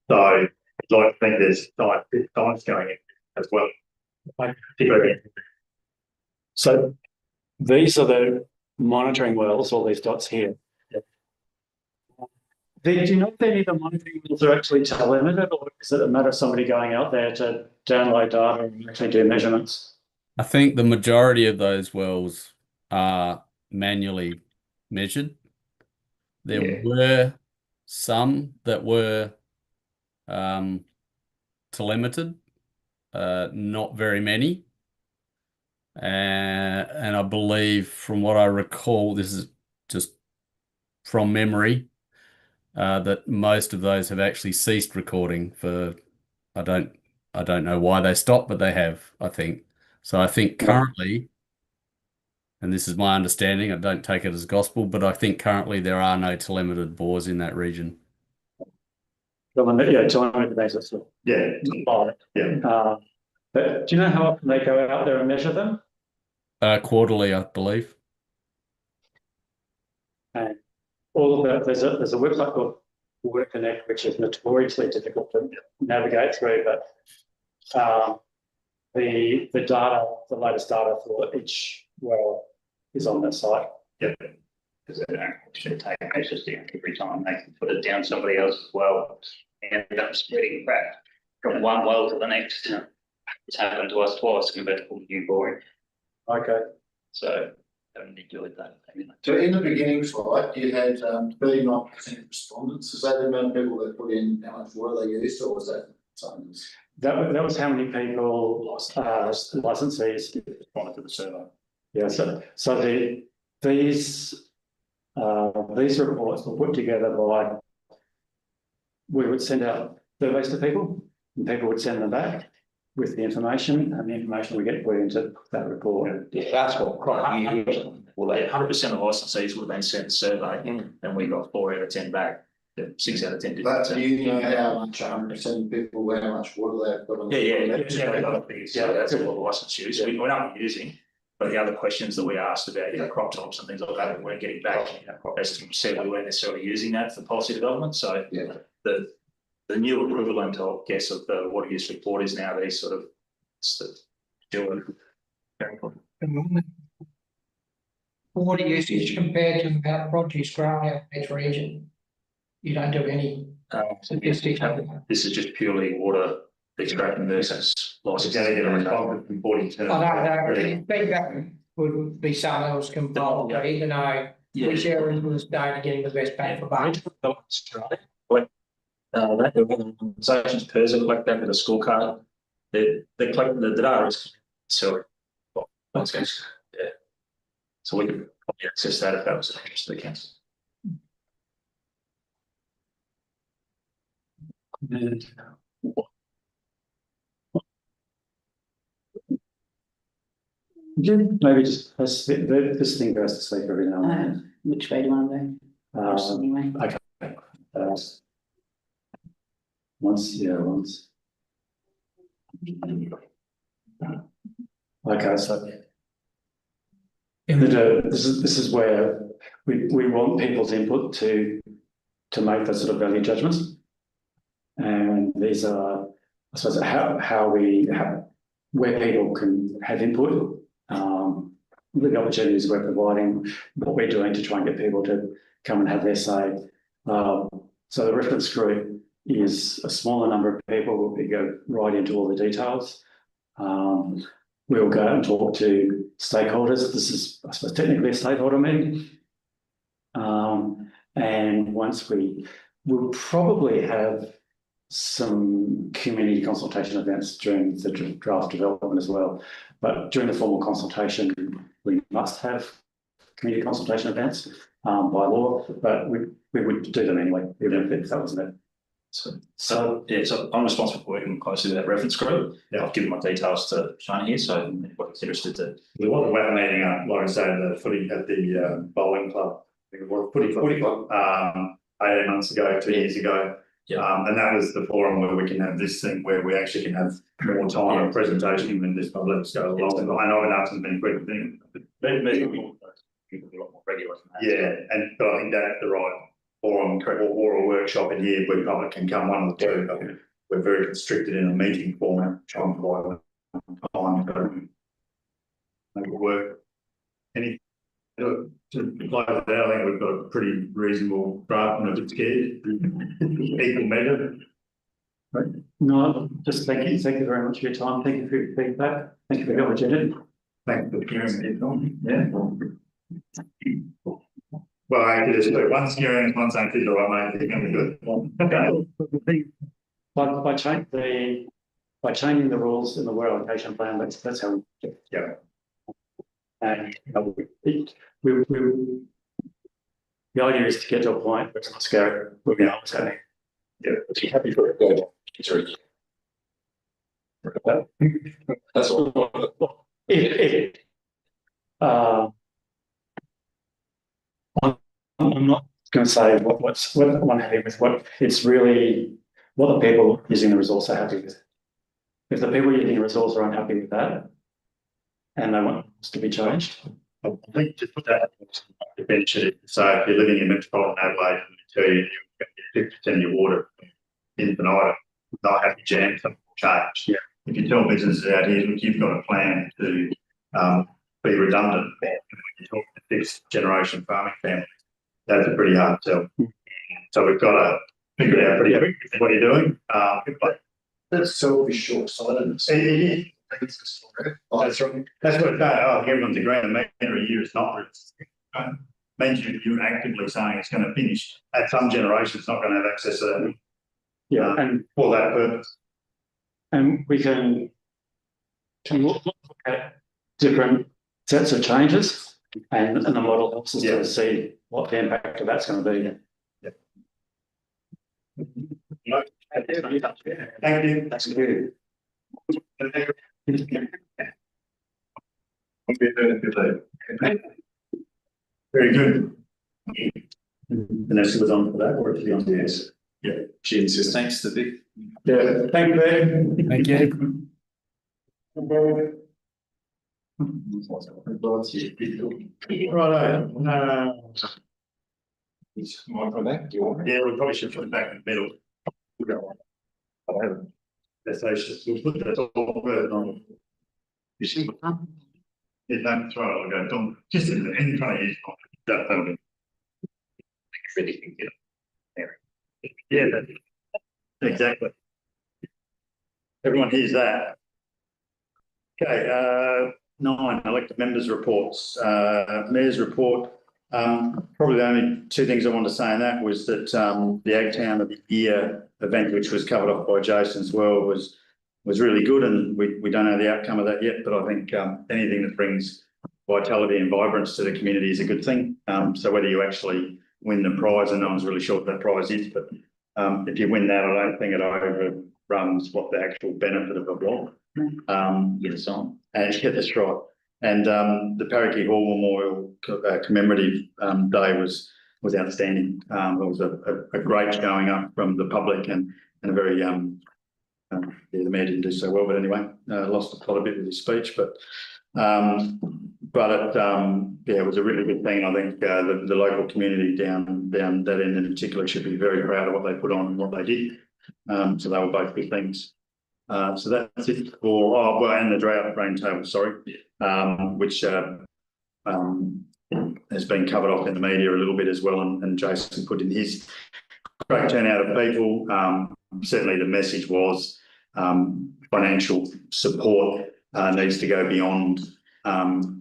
So I'd like to think there's science going in as well. So these are the monitoring wells, all these dots here. Do you know if any of the monitoring wells are actually telemetred, or is it a matter of somebody going out there to download data and actually do measurements? I think the majority of those wells are manually measured. There were some that were telemetered, not very many. And I believe, from what I recall, this is just from memory, that most of those have actually ceased recording for, I don't know why they stopped, but they have, I think. So I think currently, and this is my understanding, I don't take it as gospel, but I think currently there are no telemetered bores in that region. Telemetered basis. Yeah. But do you know how often they go out there and measure them? Quarterly, I believe. And all of that, there's a website called Water Connect, which is notoriously difficult to navigate through, but the data, the latest data for each well is on that site. Because they don't actually take access down every time, they can put it down somebody else as well, and end up spreading crap from one well to the next. It's happened to us twice in Vertical New Boring, Okay. so haven't enjoyed that. So in the beginning slide, you had 39% respondents. Is that the amount of people that put in how much water they used, or was that something else? That was how many people licensees Responded to the survey. Yeah, so these reports were put together by, we would send out surveys to people, and people would send them back with the information, and the information we get put into that report. Yeah, that's what quite usual. Well, Yeah, they, 100% of licensees would have been sent a survey, and we got 4 out of 10 back. 6 out of 10 didn't. But do you know how much 100% of people, how much water they've got on? So that's all the license use. We're not using, but the other questions that we asked about, crop tops and things like that, we weren't getting back. As Tim said, we weren't necessarily using that for policy development, so Yeah. the new equivalent, I guess, of the water use report is now these sort of Water usage compared to the amount of produce grown out in each region. You don't do any statistics. This is just purely water extraction versus license. You're going to get a response from 42. I don't know, feedback would be something else compulsory, but even though which areas of the state are getting the best bang for buck. The organisations PIRSA collect that with a scorecard. They collect the data is so yeah. So we could probably access that if that was of interest to the council. Maybe just this thing goes to sleep every now and then. Which way do you want to go? Anyway. Okay. Once. Okay, so this is where we want people's input to make those sort of value judgments, and these are, I suppose, where people can have input. The opportunities we're providing, what we're doing to try and get people to come and have their say. So the reference group is a smaller number of people. We go right into all the details. We'll go and talk to stakeholders. This is, I suppose, technically a stakeholder meeting. And once we'll probably have some community consultation events during the draft development as well. But during the formal consultation, we must have community consultation events by law, but we would do them anyway, even if that wasn't it. So I'm responsible for working closely with that reference group. I've given my details to Shane here, so anyone's interested to. We want the weather meeting up, like I say, the footy at the bowling club. I think it was footy club. 18 months ago, 2 years ago. And that was the forum where we can have this thing where we actually can have more time of presentation when this public go along. And I know enough has been a quick thing. Maybe we can be a lot more regular than that. Yeah, but I think that's the right forum or a workshop in here where public can come, one or two. But we're very constricted in a meeting format, trying to provide time to make it work. To close it out, I think we've got a pretty reasonable draft and a bit scared. Equal measure. Right. No, just thank you very much for your time. Thank you for your feedback. Thank you for the opportunity. Thanks for hearing it. Yeah. Well, I actually just do one's hearing and one's actually the right mate. It's going to be good. Okay. By changing the rules in the water allocation plan, that's how we and the idea is to get to a point where it's not scary. We'll be honest, having. Yeah, be happy for it. Good. That's all. I'm not going to say what I'm happy with. What it's really what the people using the resource are happy with. If the people using the resource are unhappy with that, and they want it to be changed, I think just put that eventually. So if you're living in metropolitan Adelaide, and tell you you're going to get 50% of your water infinitum, not have to jam something change. Yeah. If you tell businesses out here, look, you've got a plan to be redundant, and when you talk to fixed generation farming families, that's a pretty hard sell. So we've got to figure it out pretty quick what you're doing. But That's selfish short-sightedness. it is. That's right. That's what it's about. Oh, everyone's agreeing a metre a year is not. Means you're actively saying it's going to finish. At some generation, it's not going to have access to that. Yeah, and For that purpose. we can look at different sets of changes, and the model helps us to see what the impact of that's going to be. Thank you. That's good. Very good. Vanessa was on for that, or is she on? Yes. Yeah, she insists. Thanks to Vic. Yeah, thank you, Ben. Thank you. Righto, Is Michael back? Do you want me? yeah, we probably should put it back in the middle. That's how we'll put that all burden on. You see, yeah, don't throw it, I'll go, don't, just in front of you. That'll be. Really can get it. Yeah, exactly. Everyone hears that. Okay, 9, elected members' reports. Mayor's report. Probably the only two things I wanted to say in that was that the Ag Town of the Year event, which was covered off by Jason as well, was really good, and we don't know the outcome of that yet, but I think anything that brings vitality and vibrance to the community is a good thing. So whether you actually win the prize, and no one's really sure what that prize is, but if you win that, I don't think it overruns what the actual benefit of a block. Yes, on. And yeah, that's right. And the Parakeet Hall Memorial commemorative day was outstanding. It was a great showing up from the public, and a very yeah, the mayor didn't do so well, but anyway, lost quite a bit with his speech, but yeah, it was a really good thing. I think the local community down that end in particular should be very proud of what they put on and what they did. So they were both good things. So that's it for, and the drought rain table, sorry, which has been covered off in the media a little bit as well, and Jason put in his great turnout of people. Certainly the message was financial support needs to go beyond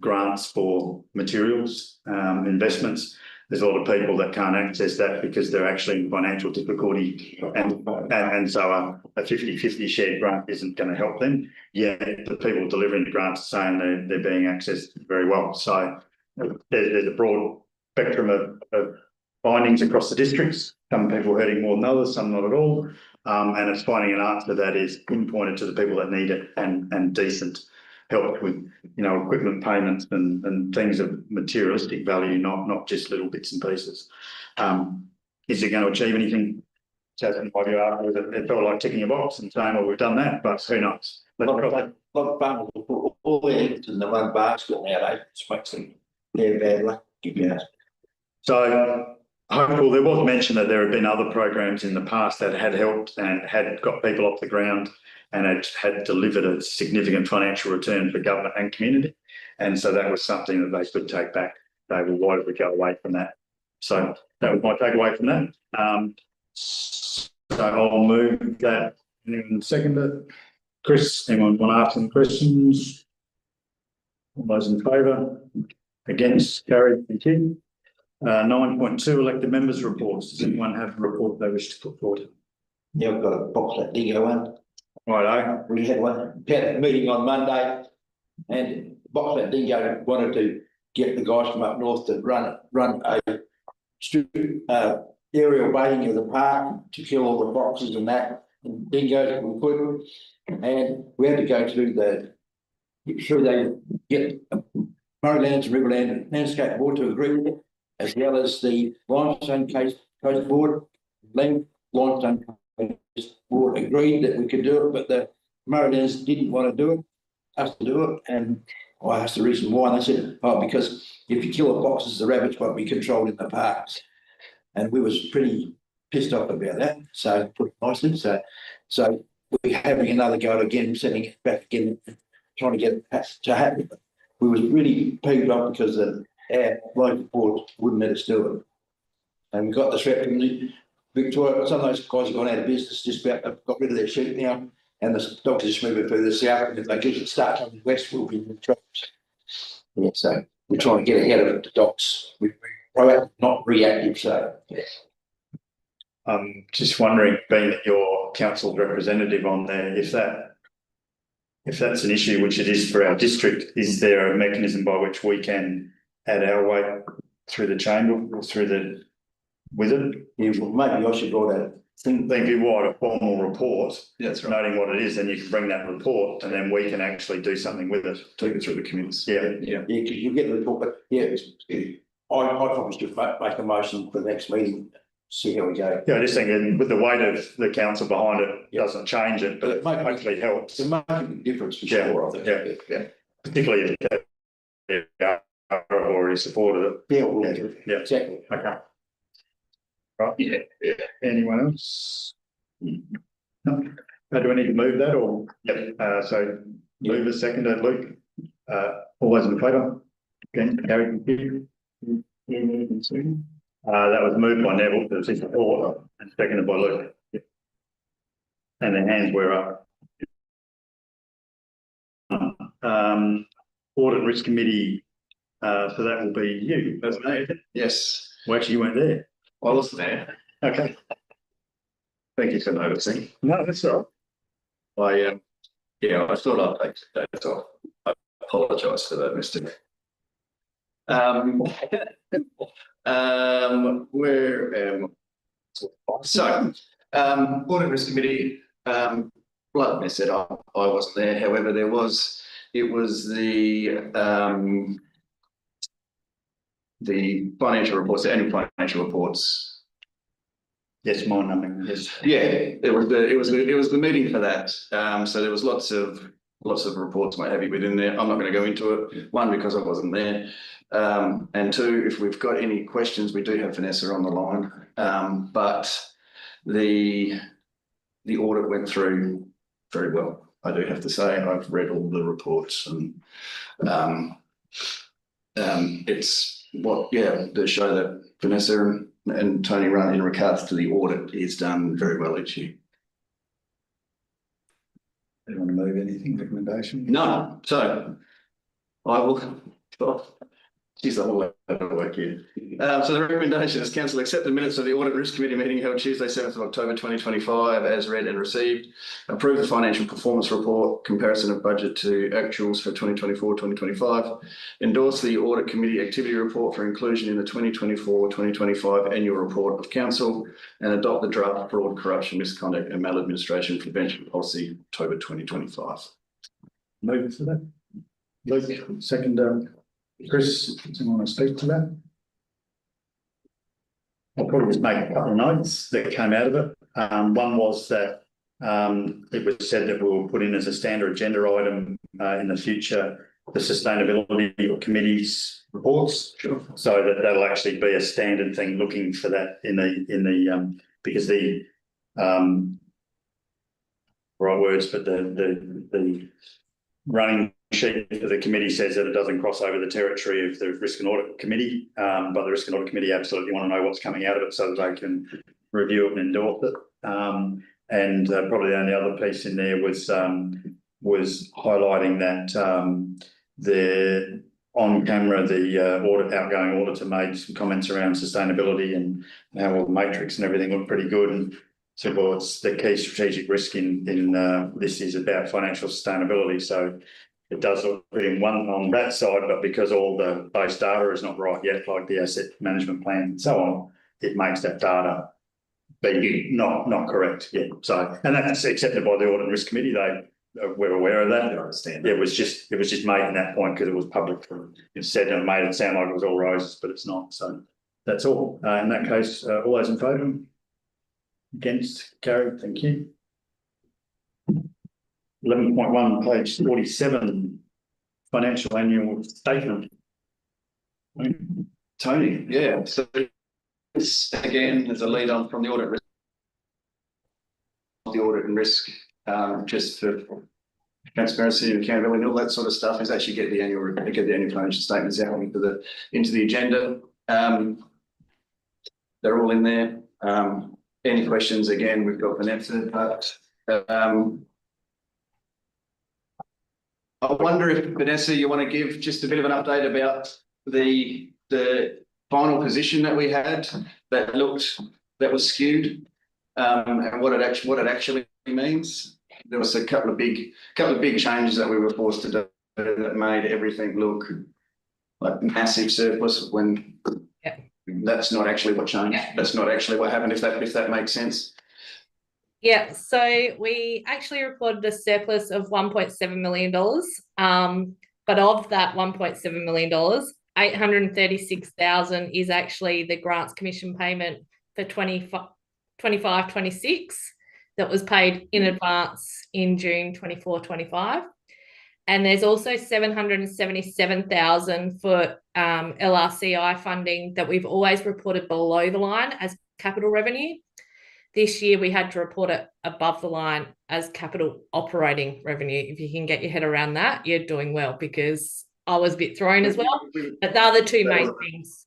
grants for materials, investments. There's a lot of people that can't access that because they're actually in financial difficulty, and so a 50-50 shared grant isn't going to help them. Yeah, the people delivering the grants are saying they're being accessed very well. So there's a broad spectrum of findings across the districts. Some people hurting more than others, some not at all. And it's finding an answer that is pinpointed to the people that need it, and decent help with, equipment payments and things of materialistic value, not just little bits and pieces. Is it going to achieve anything? Jason, might be afterwards, it felt like ticking a box and saying, well, we've done that, but who knows? A lot of farmers will put all their eggs in the one basket nowadays, which makes them their bad luck. So hopeful. There was mention that there had been other programs in the past that had helped and had got people off the ground, and had delivered a significant financial return for government and community. And so that was something that they could take back. They were, why did we go away from that? So that was my takeaway from that. So I'll move that. Anyone second it? Chris, anyone want to ask some questions? All those in favour? Against? Carried. Thank you. 9.2 elected members' reports. Does anyone have a report they wish to put forward? Yeah, I've got a box that Dingo one. Righto. We had a meeting on Monday, and Boxlet Dingo wanted to get the guys from up north to run a aerial baiting of the park to kill all the foxes and that, and dingoes we couldn't, and we had to go through they get Murraylands and Riverland Landscape Board to agree with it, as well as the Limestone Coast Board. Limestone Board agreed that we could do it, but the Murraylands didn't want to do it, us to do it, and I asked the reason why, and they said, because if you kill the foxes, the rabbits won't be controlled in the parks. And we was pretty pissed off about that, so put it nicely, so we're having another go again, sending it back again, trying to get it to happen. We was really peeved off because our local board wouldn't let us do it. And we got the threat from the Victoria, some of those guys have gone out of business, just about got rid of their sheep now, and the dogs are just moving further south, and if they just start coming west, we'll be in trouble. Yeah, so we're trying to get ahead of the dogs. We're proactive, not reactive, so yeah. I'm just wondering, being that your council representative on there, if that's an issue, which it is for our district, is there a mechanism by which we can add our weight through the chamber or through the, with it? Yeah, well, maybe I should write a thing. Then give what a formal report, That's noting what it is, then you can bring that report and then we can actually do something with it. Take it through the committees. Yeah, Yeah, because you get the report, but yeah, I probably should make a motion for the next meeting, see how we go. yeah, I just think that with the weight of the council behind it, doesn't change it, but it hopefully helps. It's a making difference for Yeah, sure, I think. yeah. Particularly if they already supported it. Yeah, well, Yeah. exactly. Okay. Right, yeah. Anyone else? No. Do we need to move that or? Yep. So move a second, Luke. All those in favour? Again, Gary, that was moved by Neville, but it's support, and seconded by Luke. Yep. And the hands were up. Audit and Risk Committee, so that will be you. That's me. Yes, Well, actually, you weren't there. I wasn't there. Okay. Thank you for noticing. No, that's all right. I thought I'd take the days off. I apologise for that, Mr. Audit Risk Committee, like I said, I wasn't there. However, it was the financial reports, the annual financial reports. Yes, mine, I mean, yes. Yeah, it was the meeting for that. So there was lots of reports, what have you, within there. I'm not going to go into it. One, because I wasn't there. And two, if we've got any questions, we do have Vanessa on the line. But the audit went through very well. I do have to say, I've read all the reports and it's the show that Vanessa and Tony run in regards to the audit is done very well each year. Do you want to move anything, recommendation? No, so I will. Geez, the whole lot of work here. So the recommendation is council accept the minutes of the Audit and Risk Committee meeting held Tuesday, 7th of October 2025 as read and received. Approve the financial performance report, comparison of budget to actuals for 2024-2025. Endorse the Audit Committee activity report for inclusion in the 2024-2025 annual report of council and adopt the draft fraud, corruption, misconduct and maladministration prevention policy October 2025. Move for that. Luke, second, Chris, do you want to speak to that? I'll probably just make a couple of notes that came out of it. One was that it was said that we will put in as a standard agenda item in the future the sustainability committee's reports. Sure. So that'll actually be a standard thing, looking for that in the because the right words, but the running sheet for the committee says that it doesn't cross over the territory of the Risk and Audit Committee, but the Risk and Audit Committee absolutely want to know what's coming out of it so that they can review it and endorse it. And probably the only other piece in there was highlighting that the on camera, the outgoing auditor made some comments around sustainability and how all the matrix and everything looked pretty good, and said, well, it's the key strategic risk in this is about financial sustainability. So it does look good in one on that side, but because all the base data is not right yet, like the asset management plan and so on, it makes that data be not correct yet. So, and that's accepted by the Audit and Risk Committee. They were aware of that. I understand. It was just making that point because it was public. It said and it made it sound like it was all roses, but it's not. So that's all. In that case, all those in favour? Against? Carried. Thank you. 11.1, page 47, financial annual statement. Tony, yeah. So this again is a lead on from the Audit Risk and risk, just for transparency and accountability and all that sort of stuff, is actually get the annual financial statements out into the agenda. They're all in there. Any questions, again, we've got Vanessa, but I wonder if, Vanessa, you want to give just a bit of an update about the final position that we had that was skewed, and what it actually means. There was a couple of big changes that we were forced to do that made everything look like massive surplus when that's not actually what changed. That's not actually what happened, if that makes sense. Yeah, so we actually reported a surplus of $1.7 million. But of that $1.7 million, $836,000 is actually the grants commission payment for 25-26 that was paid in advance in June 24-25. And there's also $777,000 for LRCI funding that we've always reported below the line as capital revenue. This year, we had to report it above the line as capital operating revenue. If you can get your head around that, you're doing well, because I was a bit thrown as well. But they're the two main things.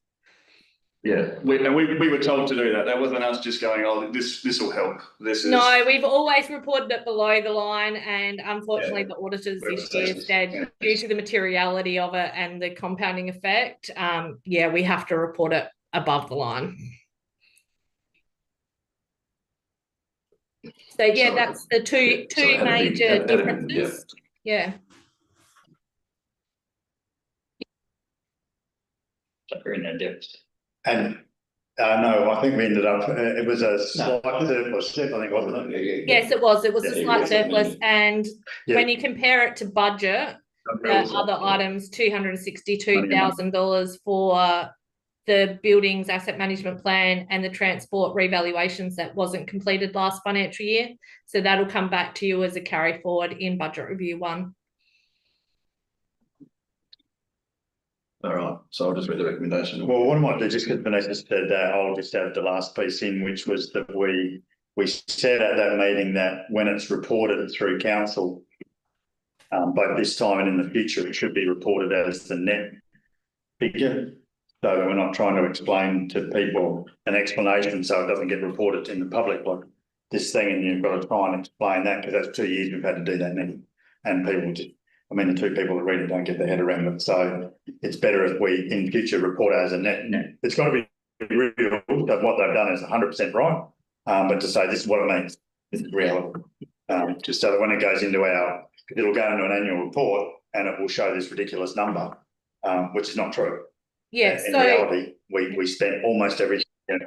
Yeah, we were told to do that. That wasn't us just going, oh, this will help. No, we've always reported it below the line, and unfortunately the auditors this year said due to the materiality of it and the compounding effect, we have to report it above the line. So that's the two major differences. Yeah. So we're in a deficit. And no, I think we ended up, it was a slight surplus, I think, wasn't it? Yes, it was. It was a slight surplus. And when you compare it to budget, the other items, $262,000 for the buildings asset management plan and the transport revaluations that wasn't completed last financial year. So that'll come back to you as a carry forward in budget review 1. All right, so I'll just read the recommendation. Well, what I might do, just because Vanessa said that, I'll just add the last piece in, which was that we said at that meeting that when it's reported through council, both this time and in the future, it should be reported as the net figure. So we're not trying to explain to people an explanation so it doesn't get reported in the public like this thing, and you've got to try and explain that, because that's 2 years we've had to do that now. And people just, I mean, the two people that read it don't get their head around it. So it's better if we in future report it as a net. It's got to be real that what they've done is 100% right. But to say this is what it means, this is reality. Just so that when it goes into it'll go into an annual report and it will show this ridiculous number, which is not true. Yeah, in reality, we spent almost everything. Yeah,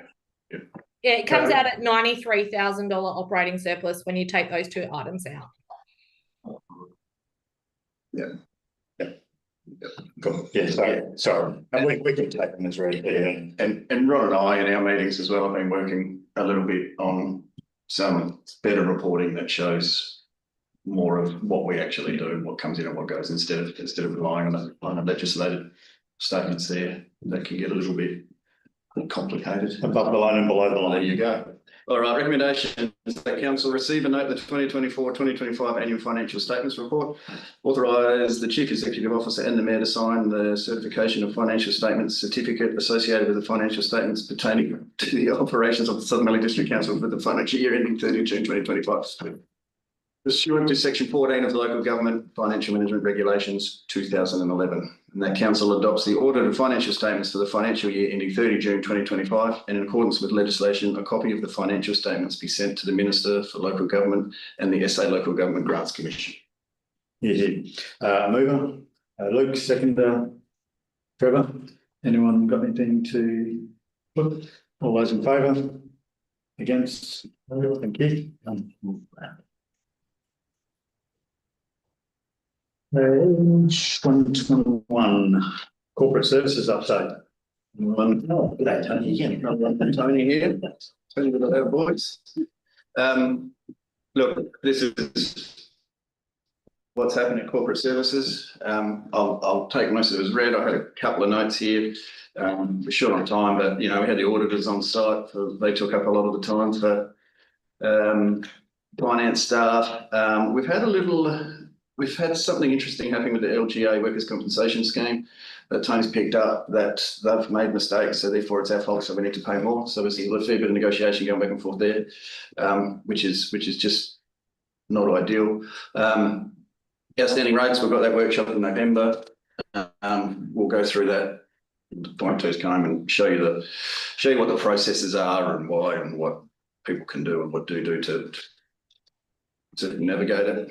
it comes out at $93,000 operating surplus when you take those two items out. Yeah. Cool. Yeah, sorry. And we can take them as read. Yeah. And Ron and I in our meetings as well have been working a little bit on some better reporting that shows more of what we actually do, what comes in and what goes, instead of relying on the legislated statements there that can get a little bit complicated. Above the line and below the line. There you go. All right, recommendation is that council receive and note the 2024-2025 annual financial statements report. Authorise the Chief Executive Officer and the Mayor to sign the certification of financial statements certificate associated with the financial statements pertaining to the operations of the Southern Valley District Council for the financial year ending 30 June 2025. Pursuant to Section 14 of the Local Government Financial Management Regulations 2011, and that council adopts the audited financial statements for the financial year ending 30 June 2025, and in accordance with legislation, a copy of the financial statements be sent to the Minister for Local Government and the SA Local Government Grants Commission. Mover, Luke, seconder, Trevor. Anyone got anything to put? All those in favour? Against? Thank you. 121, corporate services update. Oh, good day, Tony. Again, Tony here. Tony with our voice. Look, this is what's happening at corporate services. I'll take most of it as read. I had a couple of notes here. We're short on time, but we had the auditors on site. They took up a lot of the time for finance staff. We've had something interesting happening with the LGA workers' compensation scheme that Tony's picked up, that they've made mistakes, so therefore it's our fault, so we need to pay more. So there's a fair bit of negotiation going back and forth there, which is just not ideal. Outstanding rates, we've got that workshop in November. We'll go through that, fine tooth comb, and show you what the processes are and why and what people can do and what do to navigate it.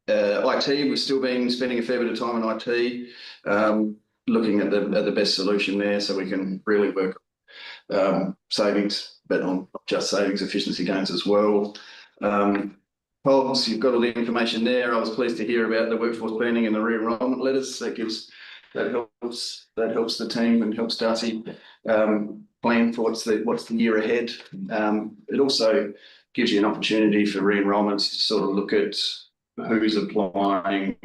IT, we've still been spending a fair bit of time in IT, looking at the best solution there, so we can really work savings, but on not just savings, efficiency gains as well. Pogs, you've got all the information there. I was pleased to hear about the workforce planning and the re-enrollment letters. That helps the team and helps Darcy plan for what's the year ahead. It also gives you an opportunity for re-enrollments to sort of look at who's applying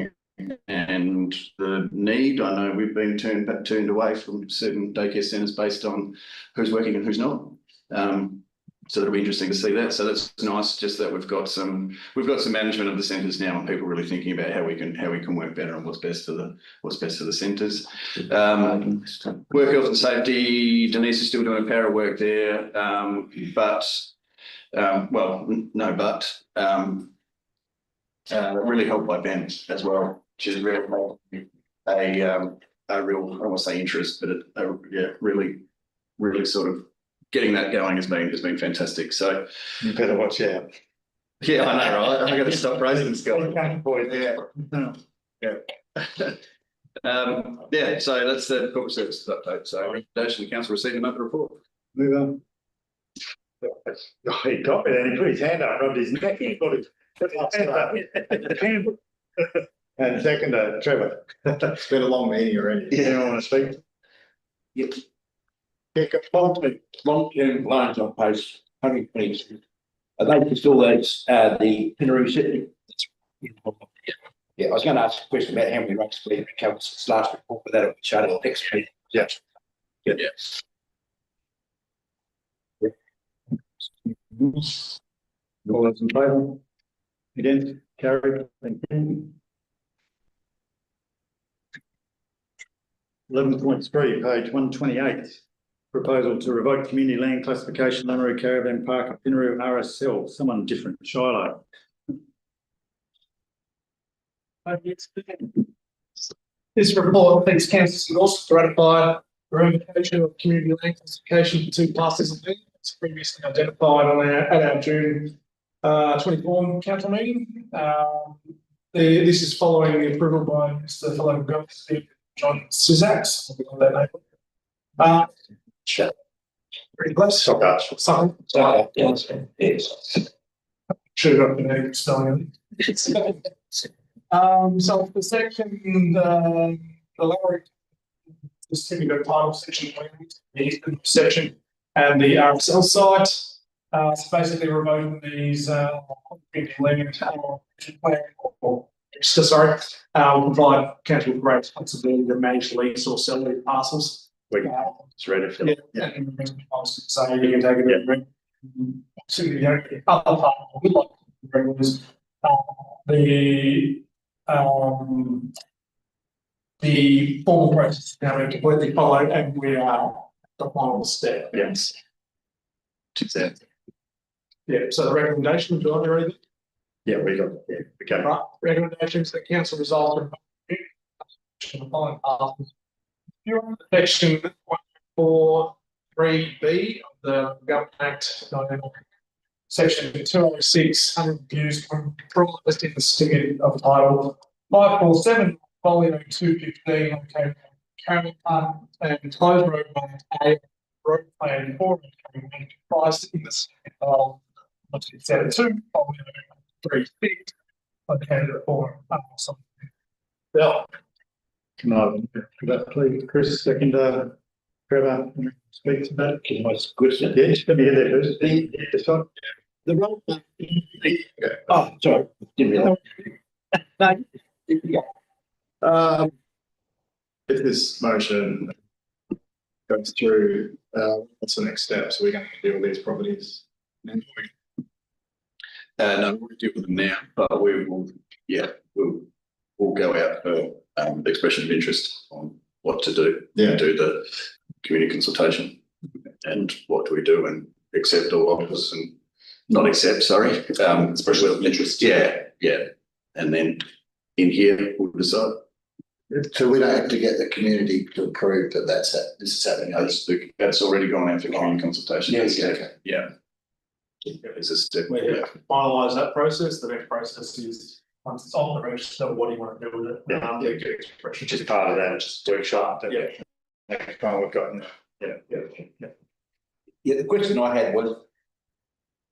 and the need. I know we've been turned away from certain daycare centres based on who's working and who's not. So it'll be interesting to see that. So that's nice, just that we've got some management of the centres now, and people really thinking about how we can work better and what's best for the centres. Work health and safety, Denise is still doing a pair of work there, really helped by Ben as well, which is really a real, I don't want to say interest, but really sort of getting that going has been fantastic. So You better watch out. yeah, I know, right? I got to stop raising the sky. Yeah. So that's the corporate services update. So recommendation the council received another report. Move on. Oh, he got me then. He put his hand up, rubbed his neck. He put his hand up. And second, Trevor. It's been a long meeting already. Yeah, I want to speak. Yep. Long-term loans on page 126. They just all those, the Pinaroo City. Yeah, I was going to ask a question about how many rates we have recovered since last report, but that'll be shut in next week. Yeah. All those in favour? Against? Carried. Thank you. 11.3, page 128. Proposal to revoke community land classification, Lanaroo Caravan Park at Pinaroo RSL. Someone different, Shiloh. This report thanks council also to ratify the revocation of community land classification for 2 parcels of land as previously identified at our June 24 council meeting. This is following the approval by Mr. Fellow Governor John Sysax. Pretty close. Sorry. Yes. Should have got the name spelling. So for section, the lower certificate title section, the eastern section, and the RSL site. So basically revoking these land plan or sorry, will provide council with great flexibility to manage lease or sell their parcels. It's ready for Yeah. And I was saying you can take it. Simply, the other part I would like to bring was the formal process now being completely followed, and we are the final step. Yes. Exactly. Yeah. So the recommendation, do you want to read it? Yeah, we got it. Yeah. Okay. Right. Recommendations that council resolves in the following parcels. Section 143B of the Government Act, Section 206, used control listed in the certificate of title 547, folio 215, located Carolyn Park and closed road A, road plan 4, comprised in the certificate of 72, folio 36, located at 4. Yeah. Can I, could that please, Chris, second, Trevor, speak to that? Can I ask a question? Yeah, just let me hear that first. This one. The road. Oh, sorry, didn't realise. No, If this motion goes through, what's the next step? So we're going to deal with these properties. No, we'll deal with them now, but we will, we'll go out for expression of interest on what to do. Do the community consultation and what do we do and accept all offers and not accept, sorry. Expression of interest. Yeah. And then in here, we'll decide. So we don't have to get the community to approve that this is happening. That's already gone out for community consultation. Yes, okay. Yeah. It's a step. We finalise that process. The next process is once it's on the register, what do you want to do with it? Get expression. Which is part of that, just workshop. Next time we've got, Yeah, the question I had was,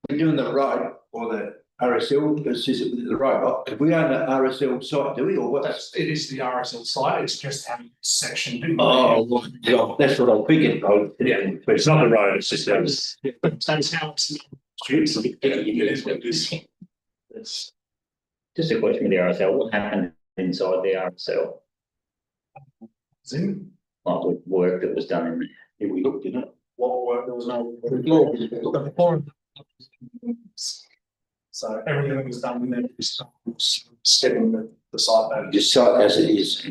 we're doing the road or the RSL, is it the road? If we own the RSL site, do we, or what? It is the RSL site. It's just how it's sectioned. Oh, yeah, that's what I figured. Yeah, but it's not the road, it's just those. That's how it's. It's just a question with the RSL. What happened inside the RSL? Zoom. Like the work that was done in there? Yeah, we looked, didn't it? What work? There was no. So everything that was done in there is stepping the site back. Just site as it is.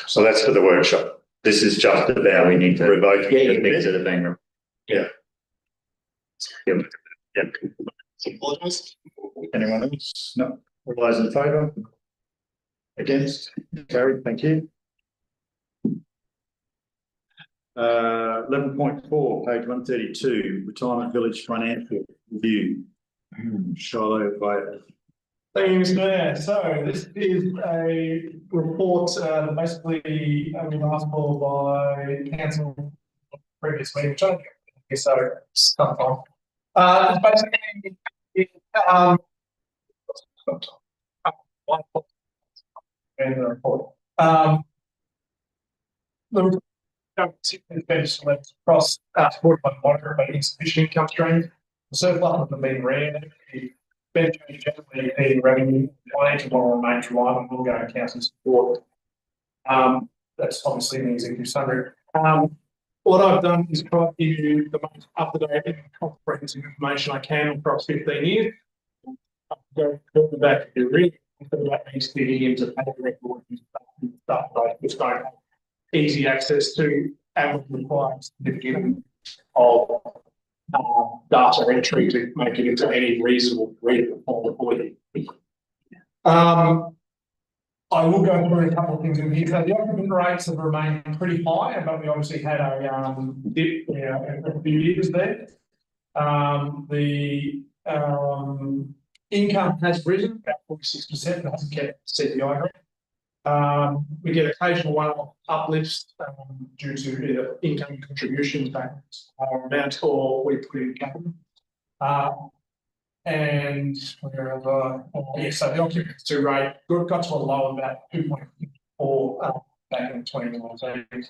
So that's for the workshop. This is just about We need to revoking. the things that have been. Anyone else? No. All those in favour? Against? Carried, thank you. 11.4, page 132, Retirement Village Financial Review. Shiloh Vale. Thanks, Mayor. So this is a report basically asked for by council previous meeting, which I guess so stuff on. Basically, and the report. The across supported by moderate but insufficient income stream. The surplus has been rare. Benefit generally needing revenue, financial model remains reliant on ongoing council support. That's obviously the executive summary. What I've done is try to give you the most up-to-date and comprehensive information I can across 15 years. I'll go back to the really that means digging into paper records and stuff like which don't have easy access to and require significant of data entry to make it into any reasonable reporting. I will go through a couple of things in here. So the occupancy rates have remained pretty high, but we obviously had a dip a few years there. The income has risen about 46%, but hasn't kept CPI rate. We get occasional one-off uplifts due to either income contributions amount or we put in capital. And wherever, so the occupancy rate got to a low of about 2.4 back in 2019.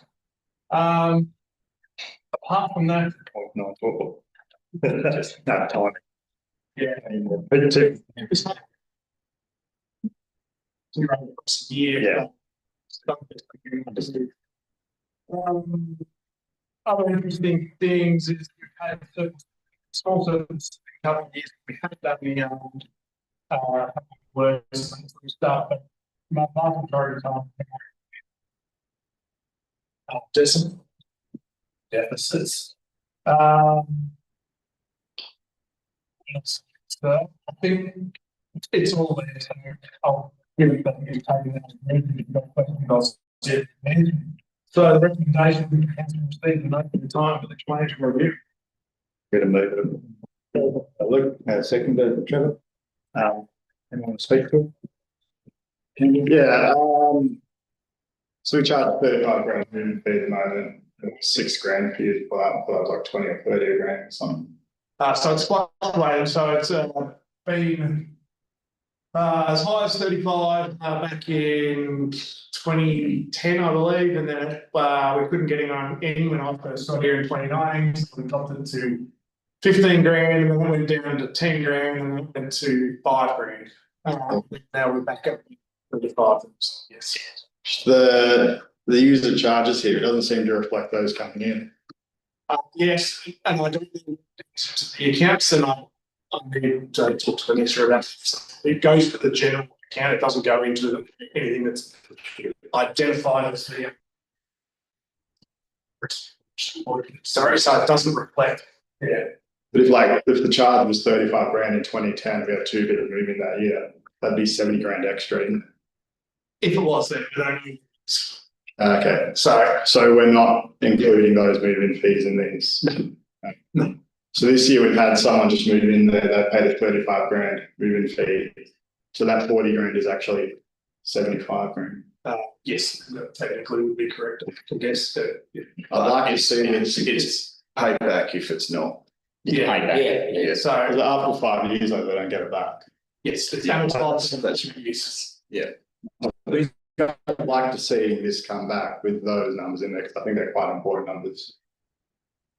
Apart from that, 0.94. Just that time. Yeah. Year. Other interesting things is we've had small service a couple of years. We haven't done any works and stuff, but my vast majority of time deficits. So I think it's all there. So I'll give it back to you. So the recommendation we can receive the note of the time for the explanation review. Going to move it. Luke, second, Trevor. Anyone want to speak to it? Yeah. So we charge 35 grand room fee at the moment, and 6 grand for you for that, but like 20 or 30 grand or something. So it's fluctuated. So it's been as high as 35 back in 2010, I believe, and then we couldn't get in when I first got here in 2019. So we dropped it to 15 grand, and then we went down to 10 grand, and then went to 5 grand. Now we're back up to 35. Yes. The user charges here, it doesn't seem to reflect those coming in. Yes, and I don't think the accounts, and I need to talk to Vanessa about it. It goes to the general account, it doesn't go into anything that's identified as the. Sorry, so it doesn't reflect, yeah. But if the charge was 35 grand in 2010, we had 2 bit of movement that year, that'd be 70 grand extra, isn't it? If it was, then it only. Okay, so we're not including those moving fees and things. No. So this year we've had someone just move in there, they paid a 35 grand moving fee. So that 40 grand is actually 75 grand. Yes, that technically would be correct, I guess. Yeah. I'd like to see it's paid back if it's not. Yeah. So, After 5 years, like, they don't get it back. yes, it's amortized, that's uses. I'd like to see this come back with those numbers in there, because I think they're quite important numbers.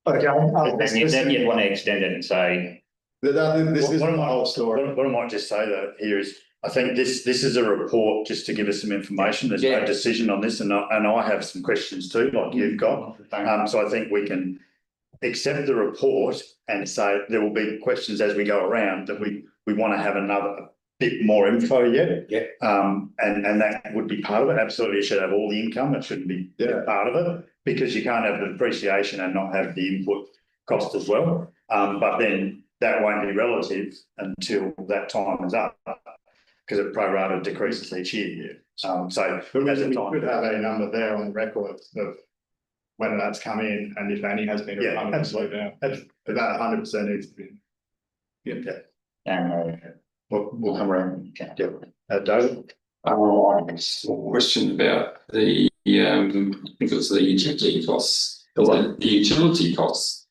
Okay. Then you'd want to extend it and say, This isn't the whole story. What I might just say though here is, I think this is a report just to give us some information. There's no decision on this, and I have some questions too, like you've got. So I think we can accept the report and say there will be questions as we go around that we want to have another bit more info yet. And that would be part of it. Absolutely, you should have all the income. It shouldn't be part of it, because you can't have the depreciation and not have the input cost as well. But then that won't be relative until that time is up, because it pro rata decreases each year. So But as a we time, could have a number there on the record of when that's come in, and if any has been refunded, absolutely down. About 100% needs to be. and we'll come around. David? Question about the, I think it was the utility costs, the utility costs.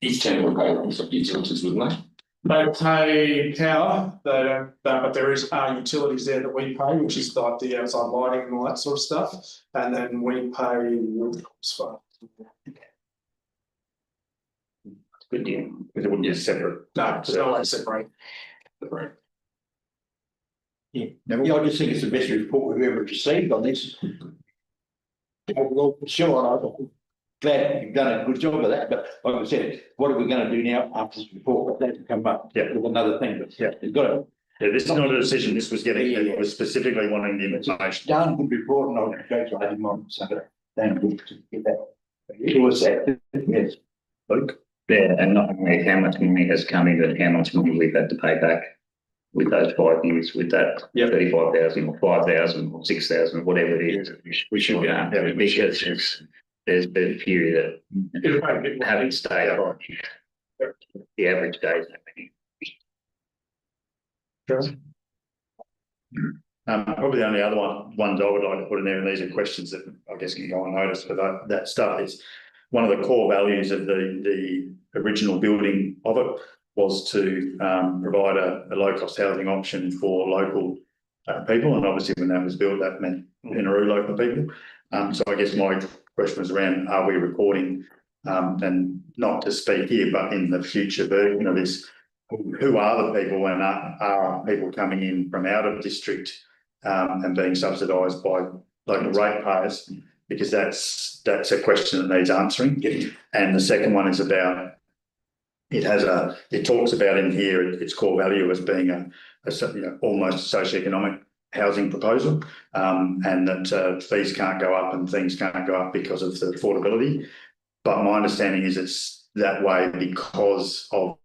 Each town will pay on some utilities, wouldn't they? They pay power, they don't, but there is utilities there that we pay, which is like the outside lighting and all that sort of stuff. And then we pay water costs for. good deal. Because it wouldn't be separate. No, it's not like separate. Yeah, I just think it's the best report we've ever received on this. Well, sure, I'm glad you've done a good job of that, but like I said, what are we going to do now after this report? That come up with another thing, but it's got to. Yeah, this is not a decision. This was getting, it was specifically wanting the information. Done good report, and I'll go to him on Sunday. Damn good to get that. It was that, yes. Luke? Yeah, and not only how much money has come in, but how much money we've had to pay back with those 5 years, with that 35,000 or 5,000 or 6,000, whatever it is. We should be because there's been a period that haven't stayed on. The average days. Probably the only other ones I would like to put in there, and these are questions that I guess can go unnoticed for that stuff, is one of the core values of the original building of it was to provide a low-cost housing option for local people, and obviously when that was built, that meant Pinaroo local people. So I guess my question was around, are we recording, and not to speak here, but in the future version of this, who are the people, and are people coming in from out of district and being subsidised by local ratepayers? Because that's a question that needs answering. And the second one is about, it talks about in here its core value as being a almost socioeconomic housing proposal, and that fees can't go up and things can't go up because of the affordability. But my understanding is it's that way because of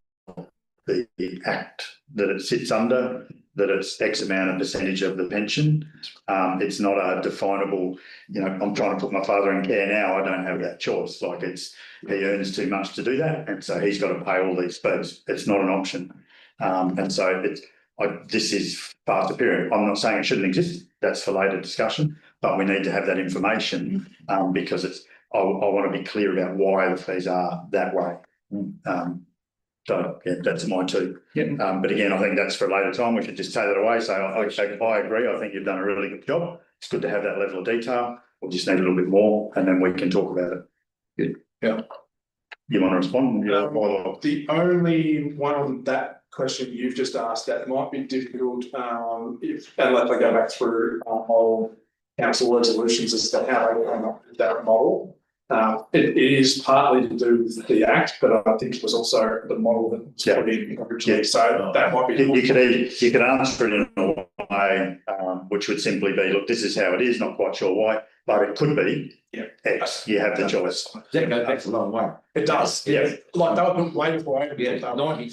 the act that it sits under, that it's X amount of percentage of the pension. It's not a definable, I'm trying to put my father in care now, I don't have that choice. Like he earns too much to do that, and so he's got to pay all these fees. It's not an option. And so this is far superior. I'm not saying it shouldn't exist, that's for later discussion, but we need to have that information because I want to be clear about why the fees are that way. So yeah, that's my two. But again, I think that's for a later time. We should just take that away. So I agree. I think you've done a really good job. It's good to have that level of detail. We'll just need a little bit more, and then we can talk about it. Good. Yeah. You want to respond? The only one on that question you've just asked that might be difficult unless I go back through whole council resolutions as to how they come up with that model. It is partly to do with the act, but I think it was also the model that was put in originally, so that might be. You could answer it in a way, which would simply be, look, this is how it is, not quite sure why, but it could be X, you have the choice. That goes back a long way. It does, yeah, like they were built way before. Yeah, 90.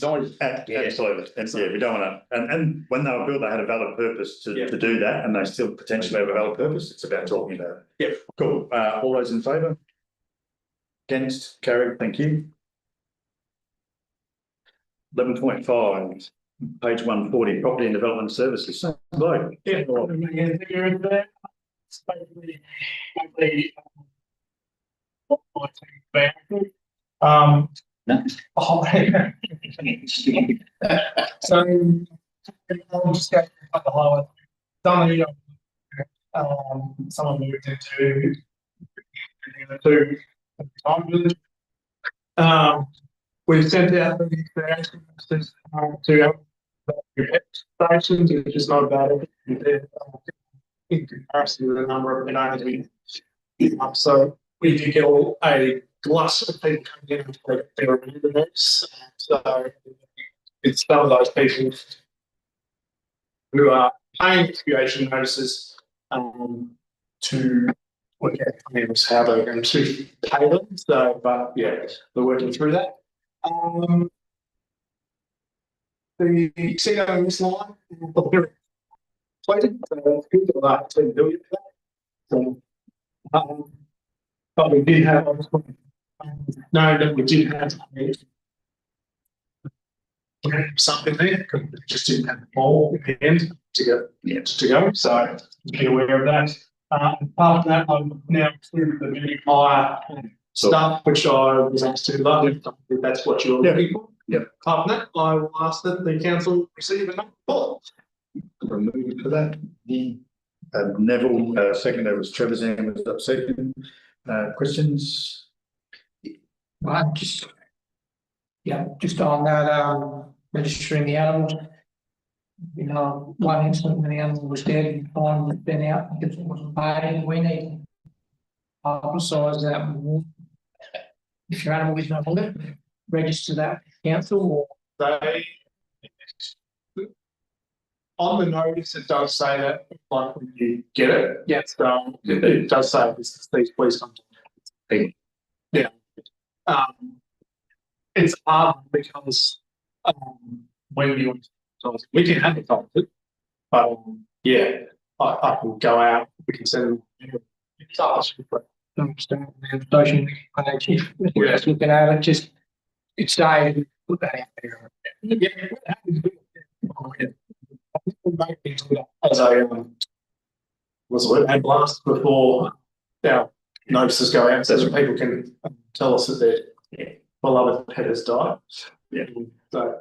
Absolutely, and we don't want to, and when they were built, they had a valid purpose to do that, and they still potentially have a valid purpose, it's about talking about it. Yeah. Cool, all those in favour? Against, carried, thank you. 11.5, page 140, property and development services. Hello. Yeah. It's basically, so I'll just go a couple of highlights. Someone moved into time village. We've sent out the creation to stations, which is not bad in comparison to the number of owners we up. So we did get a glut of people coming in to take their notes. So it's some of those people who are paying creation notices to work out how they're going to pay them. So, but yeah, we're working through that. The see on this line, plated, so good about 10 billion. So, but we did have no, that we did have something there because we just didn't have the ball in the end to go. So be aware of that. Apart from that, I'm now through the new hire stuff, which I was asked to love. If that's what you're looking for. Yep. Apart from that, I will ask that the council receive a number 4. Remove for that. Neville, second, there was Trevor's hand was up second. Questions? Just on that, registering the animals. You know, one incident when the animal was dead and the fine was been out because it wasn't paid. We need to publicise that more. If your animal is no longer, register that council or they. On the notice, it does say that, like when you get it, so it does say this, these please come to. Yeah. It's hard because when you we can advertise it, but I can go out, we can send them. Understand the invitation, just looking at it, just it's saying put that out there. As I was a word blast before our notices go out, so that people can tell us that their beloved pet has died. Yeah. So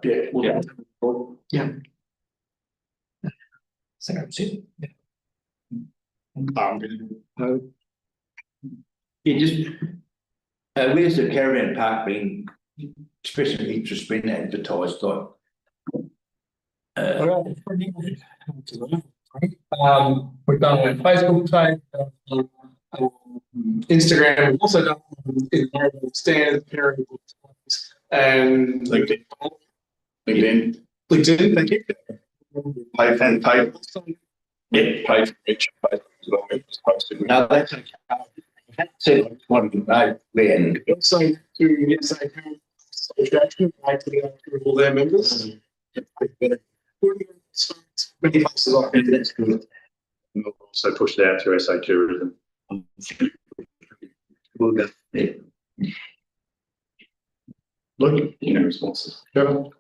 So that's it. Where's the caravan park being expressing interest being advertised like? We've done a Facebook page, Instagram. We've also done standard and LinkedIn. LinkedIn, thank you. Paid and paid. Yeah, paid for each page as well. It was posted. No, that's okay. Said one to know when. Also to the association, all their members. Many places like that. That's good. And we'll also push it out to SA Tourism. Look, responses. The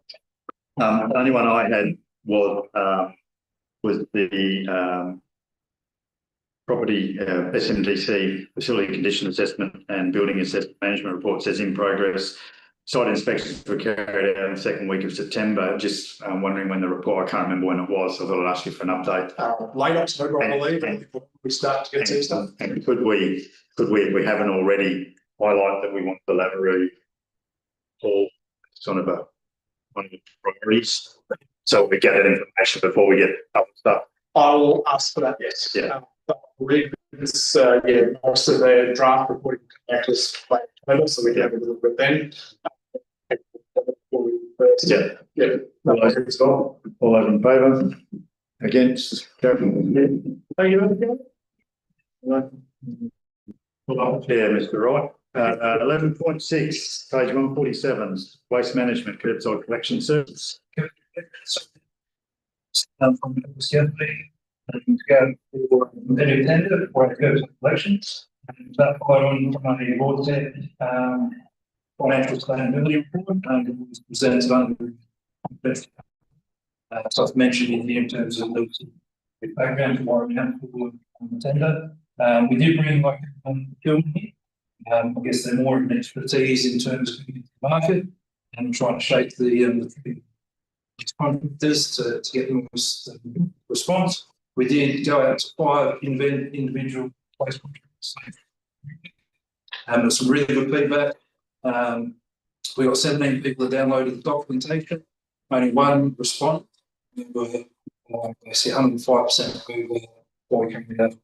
only one I had was the property SMDC facility condition assessment and building assessment management report says in progress. Site inspections were carried out in the second week of September. Just wondering when the report, I can't remember when it was, so I thought I'd ask you for an update. Late October, I believe, we start to get some stuff. And could we, if we haven't already, highlight that we want the Laveroo or one of the priorities, so we get that information before we get other stuff. I will ask for that, yes. Yeah. Read It's, most of their draft reporting back to us by October, so we can have a little bit then. Yeah. All those in favour? Against? Carried. Thank you. Yeah, Mr. Wright. 11.6, page 147, waste management curbside collection service. From yesterday, and go for competitive tender for curbside collections. And that followed on from the board said, financial sustainability report, and it was presented under. So I've mentioned in terms of the background to why we have on the tender. We did bring like Kilman here. I guess they're more of an expertise in terms of the market and trying to shape the contractors to get the most response. We did go out to 5 individual place contractors. There's some really good feedback. We got 17 people that downloaded the documentation. Only one responded. We were, I see 105% over what we currently have.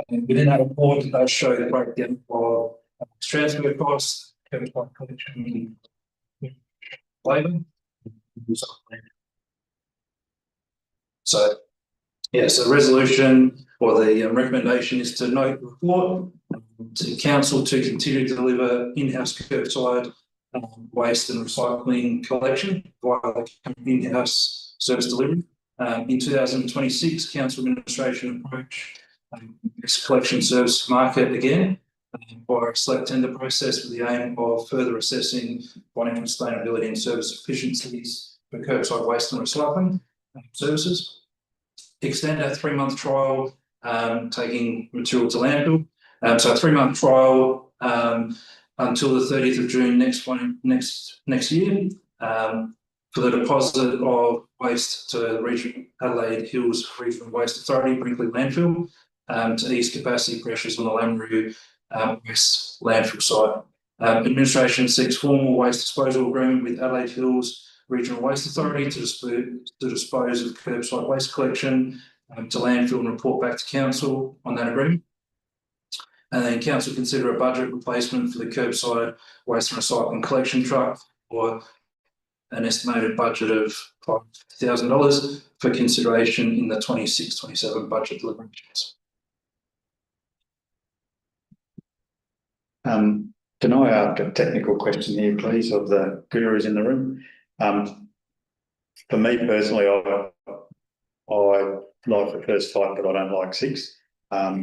And within that report, it does show the breakdown of transfer costs, curbside collection, labour. So, yeah, so resolution or the recommendation is to note the report to council to continue to deliver in-house curbside waste and recycling collection via the in-house service delivery. In 2026, council administration approach this collection service market again via a select tender process with the aim of further assessing financial sustainability and service efficiencies for curbside waste and recycling services. Extend our 3-month trial taking material to landfill. So a 3-month trial until the 30th of June next year for the deposit of waste to the region Adelaide Hills Regional Waste Authority, Brinkley Landfill, to ease capacity pressures on the Lameroo West landfill site. Administration seeks formal waste disposal agreement with Adelaide Hills Regional Waste Authority to dispose of curbside waste collection to landfill and report back to council on that agreement. And then council consider a budget replacement for the curbside waste and recycling collection truck or an estimated budget of $5,000 for consideration in the 26-27 budget deliberations. Can I ask a technical question here, please, of the gurus in the room? For me personally, I like the first 5, but I don't like 6,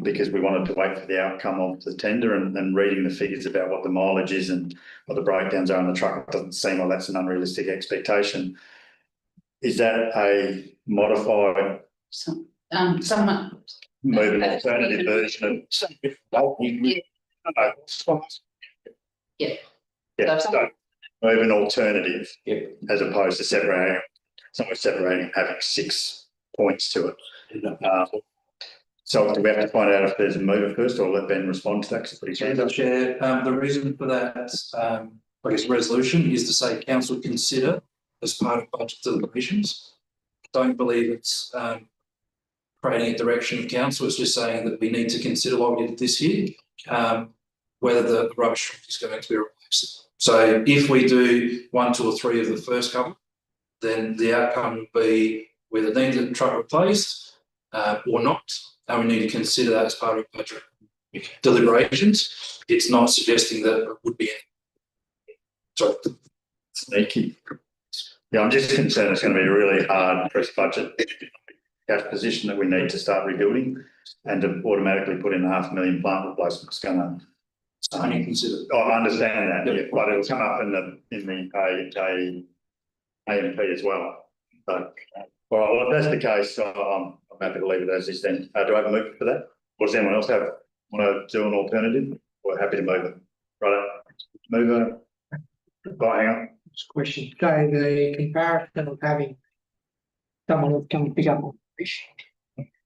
because we wanted to wait for the outcome of the tender and reading the figures about what the mileage is and what the breakdowns are on the truck. It doesn't seem like that's an unrealistic expectation. Is that a modified? Someone. Move an alternative version of. Yeah. Yeah, so move an alternative as opposed to separating, having 6 points to it. So do we have to find out if there's a mover first, or let Ben respond to that? Chair, the reason for that, I guess, resolution is to say council consider as part of budget deliberations. Don't believe it's creating a direction of council. It's just saying that we need to consider, like we did this year, whether the rubbish truck is going to be replaced. So if we do 1, 2 or 3 of the first couple, then the outcome will be whether they need the truck replaced or not. And we need to consider that as part of budget deliberations. It's not suggesting that it would be. Sorry. Sneaky. Yeah, I'm just concerned it's going to be a really hard press budget cash position that we need to start rebuilding, and to automatically put in $500,000 plant replacement is going to. I understand that, yeah, but it'll come up in the AMP as well. So, well, if that's the case, I'm happy to leave it as is then. Do I have a move for that? Or does anyone else want to do an alternative? We're happy to move it. Right, move it. Oh, hang on. Question. So the comparison of having someone who can pick up on fish,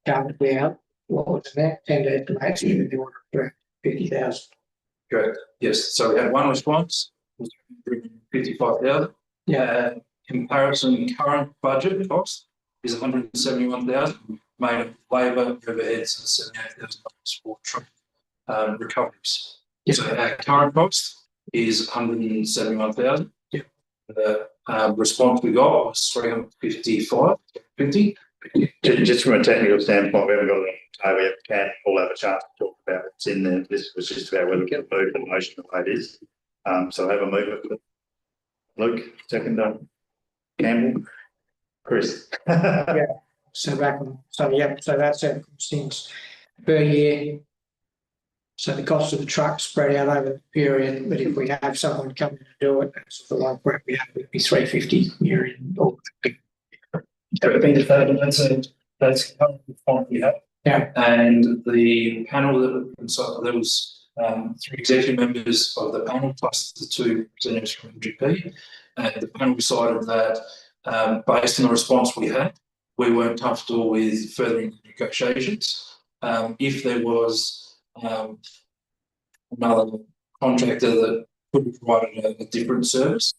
down the warehouse, what was that tender estimation in the order of 50,000? Correct. Yes. So we had one response, 55,000. Yeah. Comparison current budget cost is 171,000. made up of labour, overheads and $78,000 for truck recoveries. So our current cost is $171,000. The response we got was 355.50. Just from a technical standpoint, we haven't got it on the table yet. We can all have a chance to talk about what's in there. This was just about whether we can move the motion the way it is. So have a move it. Luke, second, Campbell, Chris. Yeah. So back on, so yeah, so that's it, things per year. So the cost of the truck spread out over the period, but if we have someone come in and do it, that's the one where we have, it would be 350 a year in all. That would be the third, that's the response we have. Yeah. And the panel there was 3 executive members of the panel plus the 2 representatives from MGP, and the panel decided that based on the response we had, we weren't comfortable with furthering negotiations. If there was another contractor that could have provided a different service,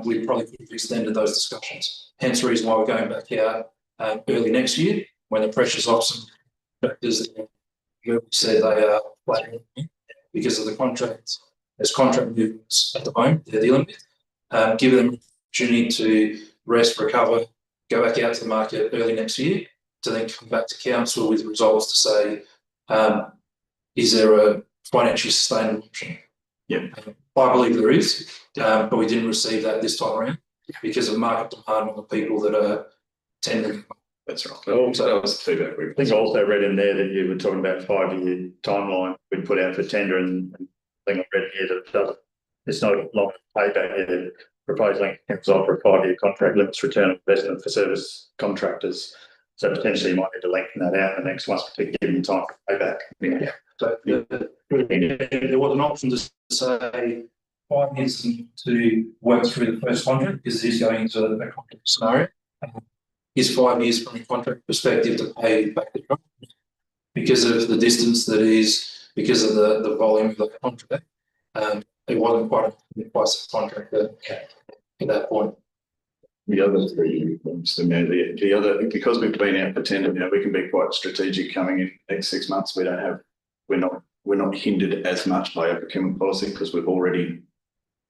we probably could have extended those discussions. Hence the reason why we're going back out early next year when the pressure's off some contractors that said they are flat because of the contract. There's contract movements at the moment they're dealing with. Give them an opportunity to rest, recover, go back out to the market early next year to then come back to council with results to say, is there a financially sustainable option? Yeah. I believe there is, but we didn't receive that this time around because of market demand on the people that are tendering. That's right. Also, that was the feedback. I think I also read in there that you were talking about 5-year timeline we'd put out for tender, and I think I read here that it doesn't. It's not long payback. You're proposing to offer a 5-year contract, limits return on investment for service contractors. So potentially you might need to lengthen that out in the next one to give them time for payback. Yeah. So there was an option to say 5 years to work through the first contract because it is going into a contract scenario. Is 5 years from a contract perspective to pay back the truck because of the distance that is, because of the volume of the contract. It wasn't quite a price of contract at that point. The other 3 points, the other, because we've been out for tender, we can be quite strategic coming in the next 6 months. We're not hindered as much by our procurement policy because we've already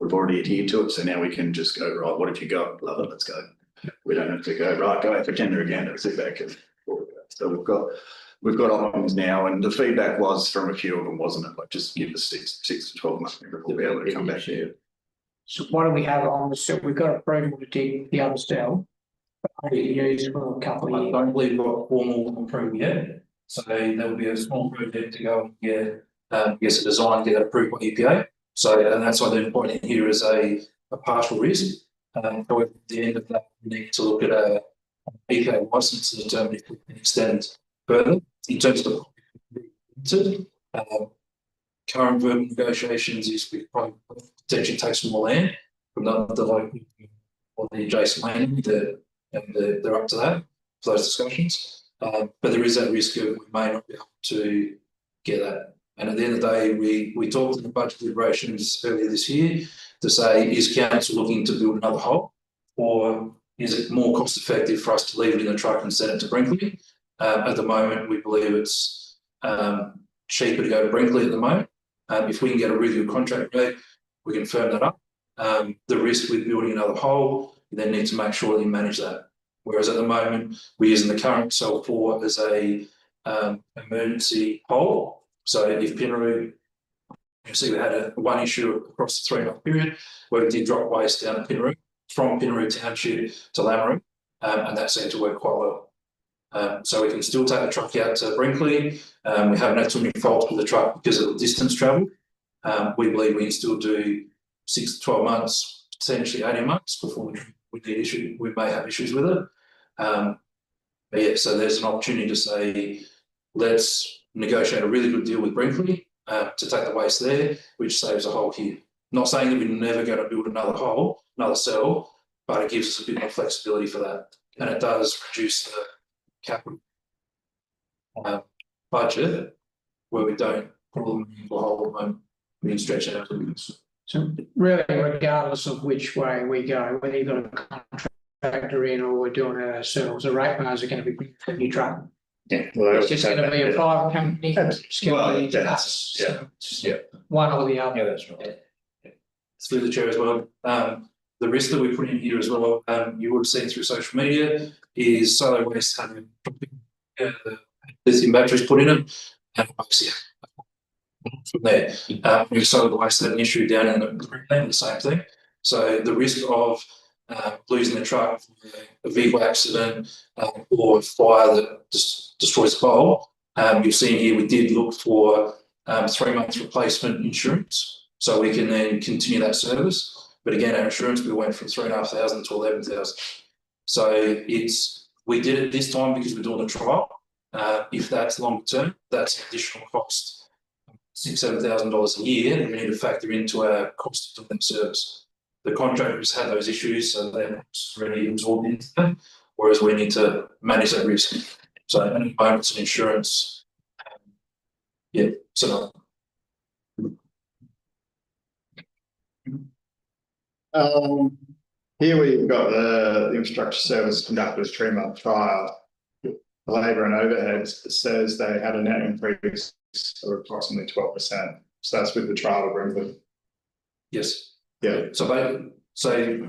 adhered to it. So now we can just go, right, what if you go? Love it, let's go. We don't have to go, right, go out for tender again and sit back and so we've got options now, and the feedback was from a few of them, wasn't it? Like just give us 6 to 12 months, we'll be able to come back here. So what do we have on the cell? We've got approval to dig the other cell. Use for a couple of I years. don't believe we've got formal approval yet. So there will be a small project to go and get a design, get that approved by EPA. So, and that's why they're pointing here as a partial risk. However, at the end of that, we need to look at a EPA license to determine if we can extend further in terms of the current verbal negotiations is we probably potentially take some more land from the local or the adjacent land, and they're up to that for those discussions. But there is that risk of we may not be able to get that. And at the end of the day, we talked in the budget deliberations earlier this year to say, is council looking to build another hole, or is it more cost effective for us to leave it in the truck and send it to Brinkley? At the moment, we believe it's cheaper to go to Brinkley at the moment. If we can get a really good contract rate, we can firm that up. The risk with building another hole, you then need to make sure that you manage that. Whereas at the moment, we're using the current cell 4 as a emergency hole. So if Pinaroo, you see we had one issue across the 3-month period where we did drop waste down to Pinaroo, from Pinaroo Township to Lameroo, and that seemed to work quite well. So we can still take the truck out to Brinkley. We haven't had too many faults with the truck because of the distance travel. We believe we can still do 6 to 12 months, potentially 18 months before we may have issues with it. But yeah, so there's an opportunity to say, let's negotiate a really good deal with Brinkley to take the waste there, which saves a hole here. Not saying that we're never going to build another hole, another cell, but it gives us a bit more flexibility for that. And it does reduce the capital budget where we don't put them into a hole at the moment. We can stretch it out a bit. So really, regardless of which way we go, whether you've got a contract contractor in or we're doing it ourselves, the ratepayers are going to be bringing the new truck. Yeah. Well, It's just going to be a private company. It's going to be Well, us. yeah, So it's yeah. one or the other. Yeah, that's right. Through the chair as well, the risk that we put in here as well, you would have seen through social media is Solo Waste having the lithium batteries put in it, and obviously from there, we Solo Waste had an issue down in the same thing. So the risk of losing the truck, a vehicle accident, or fire that destroys the bowl. You've seen here we did look for 3 months replacement insurance, so we can then continue that service. But again, our insurance bill went from 3,500 to 11,000. So we did it this time because we're doing a trial. If that's long term, that's an additional cost, $6,000-7,000 a year, and we need to factor into our cost of doing the service. The contractors had those issues, so they're really absorbed into them, whereas we need to manage that risk. So at the moment, it's an insurance. So. Here we've got the infrastructure service conducted a 3-month trial. Labour and overheads, it says they had a net increase of approximately 12%. So that's with the trial of Brimley. Yes. Yeah. So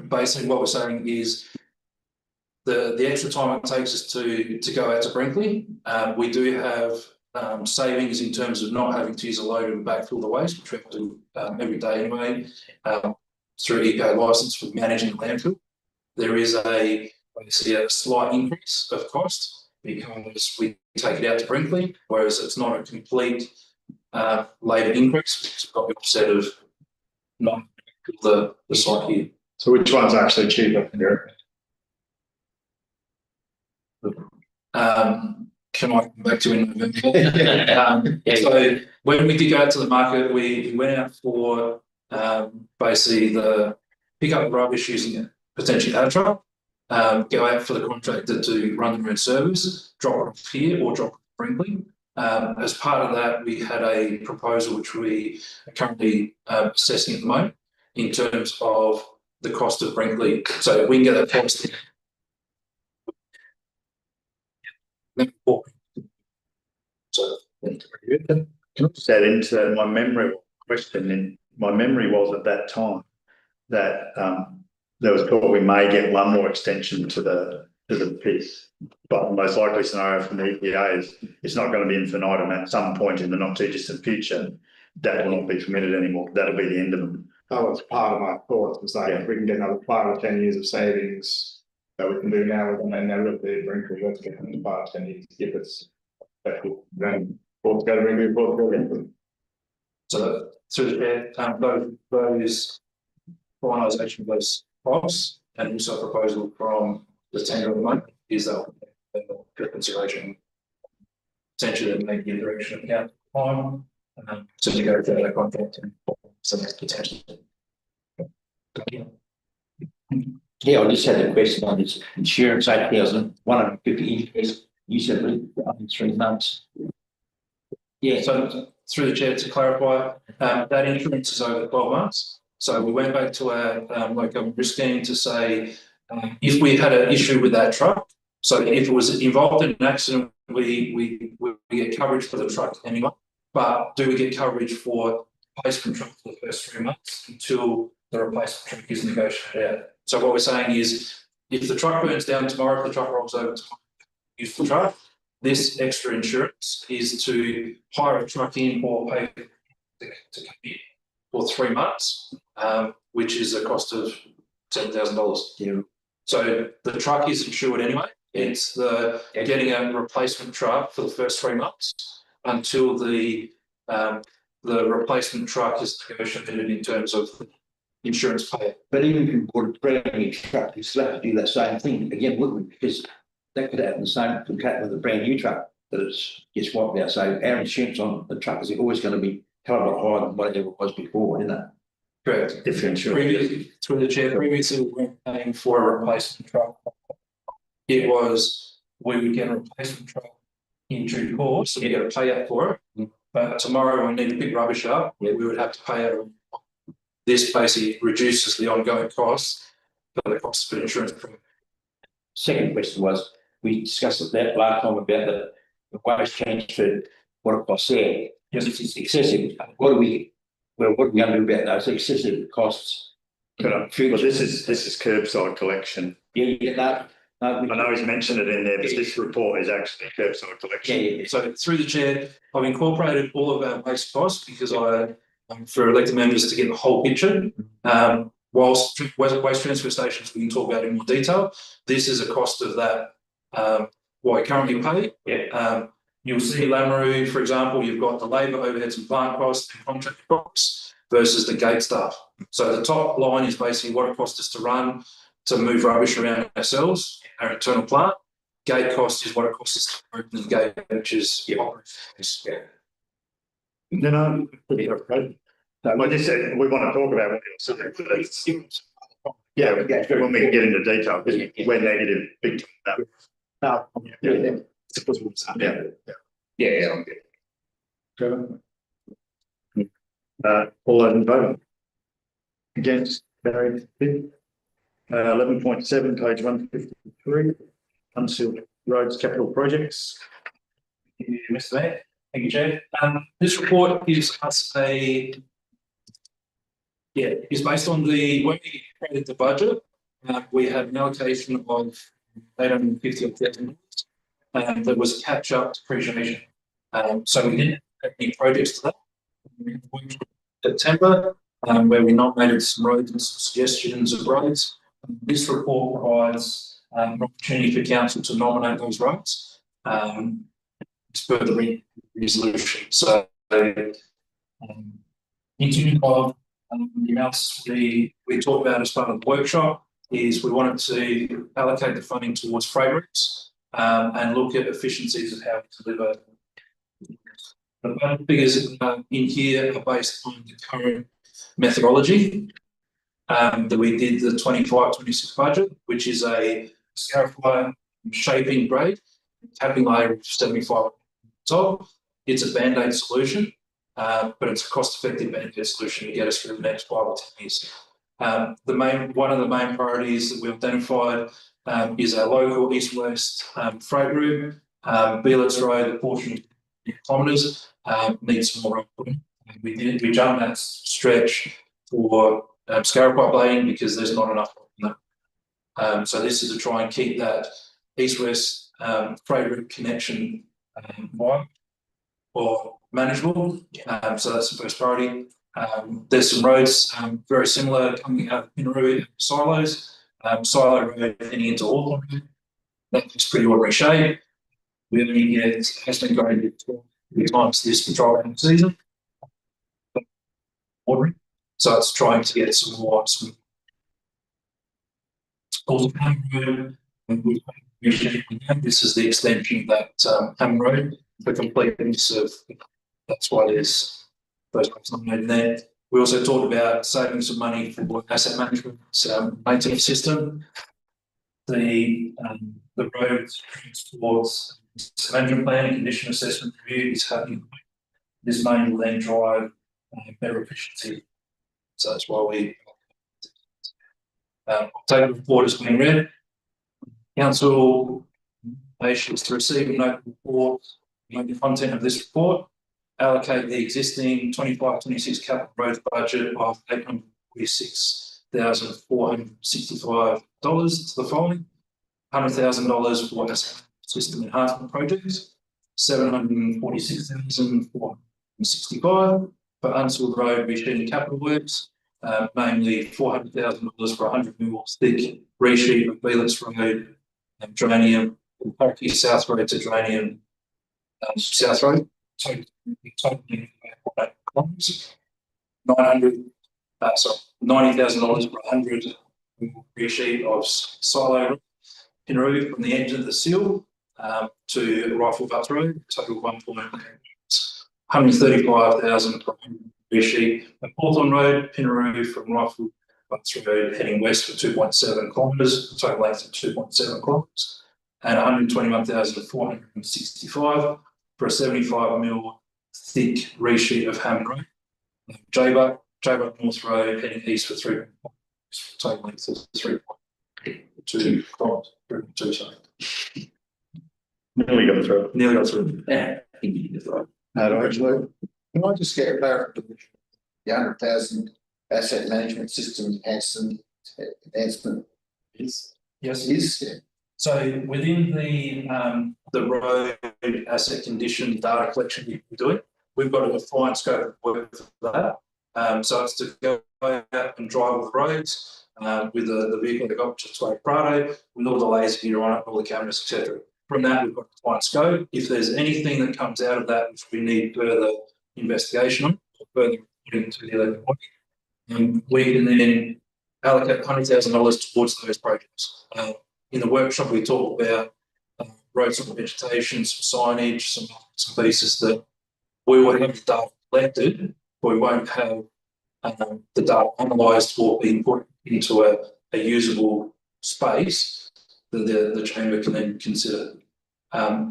basically what we're saying is the extra time it takes us to go out to Brinkley, we do have savings in terms of not having to use a loader to backfill the waste, which we have to do every day anyway, through EPA licence for managing the landfill. There is obviously a slight increase of cost because we take it out to Brinkley, whereas it's not a complete labour increase because we've got the offset of not the site here. So which one's actually cheaper? Can I come back to in November? So when we did go out to the market, we went out for basically the pick up rubbish using potentially our truck, go out for the contractor to run their own service, drop it off here or drop it off Brinkley. As part of that, we had a proposal which we are currently assessing at the moment in terms of the cost of Brinkley. So we can get that price. So can I just add into my memory question? And my memory was at that time that there was thought we may get one more extension to the piece, but the most likely scenario from the EPA is it's not going to be infinitum. At some point in the not too distant future, that will not be permitted anymore. That'll be the end of them. That was part of my thoughts, was like, if we can get another 5 or 10 years of savings that we can do now, and then never be Brinkley, let's get another 5 or 10 years to give us that will then both together and both together. So through the those finalisation of those costs and also a proposal from the tender at the moment is that for consideration potentially that may be in the direction of account time to negotiate that contract and so that's potentially. Yeah, I just had a question on this insurance, 8,150 increase. You said 3 months. Yeah, so through the chair to clarify, that insurance is over 12 months. So we went back to our local risk scheme to say if we had an issue with that truck, so if it was involved in an accident, we get coverage for the truck anyway. But do we get coverage for replacement truck for the first 3 months until the replacement truck is negotiated out? So what we're saying is, if the truck burns down tomorrow, if the truck rolls over to use the truck, this extra insurance is to hire a truck in or pay to come in for 3 months, which is a cost of $7,000. Yeah. So the truck is insured anyway. It's the getting a replacement truck for the first 3 months until the replacement truck is negotiated in terms of insurance pay. But even if you bought a brand new truck, you still have to do that same thing again, wouldn't we? Because that could happen the same could happen with a brand new truck that gets wiped out. So our insurance on the truck is always going to be hell of a lot higher than whatever it was before, isn't it? Correct. If insurance. Previously, through the chair, previously we weren't paying for a replacement truck. It was we would get a replacement truck in due course, so we get a payout for it. But tomorrow we need to pick rubbish up, we would have to pay out. This basically reduces the ongoing costs for the cost of insurance. second question was, we discussed that last time about the waste transfer, what it costs there. Yes. If it's excessive, what are we going to do about those excessive costs? Well, this is curbside collection. Yeah, I know he's mentioned it in there, but this report is actually curbside collection. yeah. So through the chair, I've incorporated all of our waste costs because for elected members to get the whole picture. Whilst waste transfer stations we can talk about in more detail, this is a cost of that, what we currently pay. Yeah. You'll see Lameroo, for example, you've got the labour overheads and plant costs and contract costs versus the gate staff. So the top line is basically what it costs us to move rubbish around ourselves, our internal plant. Gate cost is what it costs us to open the gate, which is No. I just said we want to talk about what you're saying. Yeah, when we get into detail, because we're negative big time. No. Yeah. I'm good. Trevor? All those in favour? Against? Carried. 11.7, page 153, unsealed roads capital projects. Thank you, Mr. Mayor. Thank you, Chair. This report gives us is based on when we created the budget. We had an allocation of $850,000 that was catch-up depreciation. So we didn't have any projects to that. We worked in September, where we nominated some roads and some suggestions of roads. This report provides an opportunity for council to nominate those roads. It's per the resolution. So, in terms of the amounts we talked about as part of the workshop, is we wanted to allocate the funding towards freight routes and look at efficiencies of how we deliver. The figures in here are based on the current methodology that we did the 25-26 budget, which is a scarifier shaping grade, capping layer of 75 top. It's a band-aid solution, but it's a cost-effective band-aid solution to get us through the next 5 or 10 years. One of the main priorities that we've identified is our local east-west freight route. Beelitz Road, a portion of kilometres, needs some more road putting. We jumped that stretch for scarifier blading because there's not enough of that. So this is to try and keep that east-west freight route connection wide or manageable. So that's the first priority. There's some roads very similar coming out of Pinaroo silos. Silo Road heading into Auckland Road. That's pretty ordinary shape. We only get has been graded 3 times this patrol season. Ordinary. So it's trying to get some more. This is the extension of that Hammond Road, the completeness of that's why there's those ones nominated there. We also talked about saving some money for asset management maintenance system. The road towards management plan and condition assessment review is happening. This money will then drive better efficiency. So that's why we take the report as being read. Council is to receive a note report, the content of this report, allocate the existing 25-26 capital road budget of $846,465 to the following: $100,000 for system enhancement projects, $746,465 for unsealed road machine capital works, namely $400,000 for 100 mil thick resheet of Beelitz Road and Dranium, Parky South Road to Dranium South Road. Total $90,000 for 100 resheet of silo Pinaroo from the edge of the seal to Rifle Butts Road. Total $135,000 for resheet of Hawthorn Road, Pinaroo from Rifle Butts Road heading west for 2.7 kilometres, total length of 2.7 kilometres, and $121,465 for a 75 mil thick resheet of Hammond Road. Jaybuck North Road heading east for 3, total length of 3. to prompt, sorry. Nearly got through it. Nearly got through. Yeah. Can I just get a clarification? The 100,000 asset management system enhancement Yes. Yes. is, So within the road asset condition data collection you've been doing, we've got a defined scope of work for that. So it's to go out and drive all the roads with the vehicle that got to Toyota Prado, with all the laser gear on it, all the cameras, etc. From that, we've got a defined scope. If there's anything that comes out of that which we need further investigation on, or further reporting to the elected body, we can then allocate $100,000 towards those projects. In the workshop, we talk about roads and vegetation, some signage, some pieces that we will have the data collected, but we won't have the data analysed or being put into a usable space that the chamber can then consider.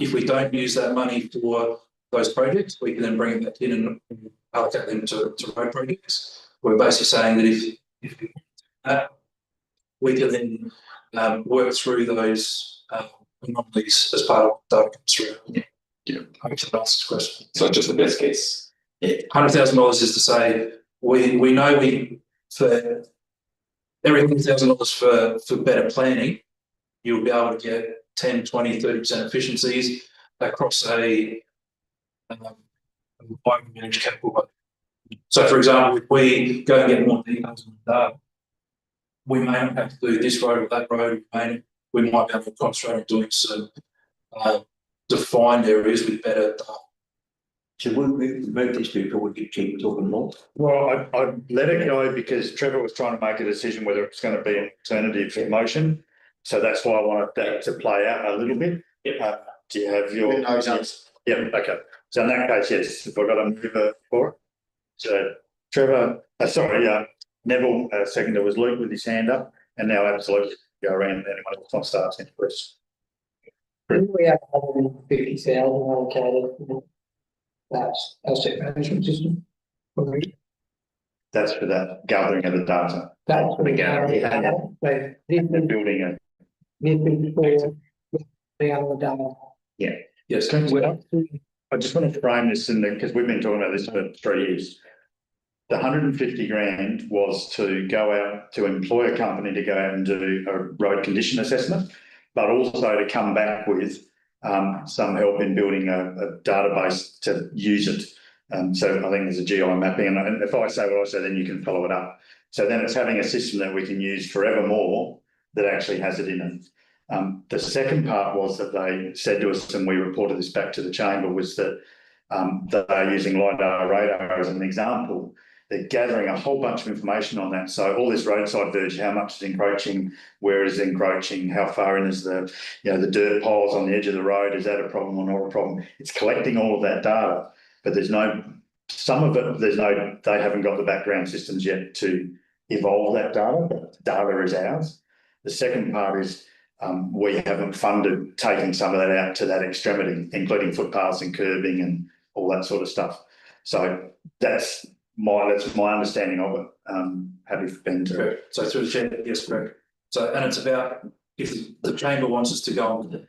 If we don't use that money for those projects, we can then bring it back in and allocate them to road projects. We're basically saying that if we we can then work through those anomalies as part of data comes through. Yeah. I hope that answers the question. So just the best case. $100,000 is to say we know for every $100,000 for better planning, you'll be able to get 10, 20, 30% efficiencies across a wide managed capital budget. So, for example, if we go and get more details on the data, we may not have to do this road or that road. We might be able to concentrate on doing some defined areas with better data. Should we move this before we keep talking more? Well, I let it go because Trevor was trying to make a decision whether it's going to be an alternative motion. So that's why I wanted that to play out a little bit. Do you have your? Yes. Yeah, okay. So in that case, yes, if I've got a mover for it. So Trevor, Neville, seconder was Luke with his hand up, and now absolutely go around and anyone else wants to ask any questions. We have 150,000 allocated for that asset management system. That's for that gathering of the data. That's for the gathering. So this The building a is for the other data. Yeah. Yes. I just want to frame this because we've been talking about this for 3 years. The 150 grand was to go out to employ a company to go out and do a road condition assessment, but also to come back with some help in building a database to use it. So I think there's a GI mapping, and if I say what I say, then you can follow it up. So then it's having a system that we can use forevermore that actually has it in it. The second part was that they said to us, and we reported this back to the chamber, was that they're using LiDAR radar as an example. They're gathering a whole bunch of information on that. So all this roadside verge, how much is encroaching, where is it encroaching, how far in is the dirt piles on the edge of the road, is that a problem or not a problem? It's collecting all of that data, but they haven't got the background systems yet to evolve that data, but the data is ours. The second part is we haven't funded taking some of that out to that extremity, including footpaths and curbing and all that sort of stuff. So that's my understanding of it. Happy for Ben to. So through the chair, yes, correct. So, and it's about if the chamber wants us to go and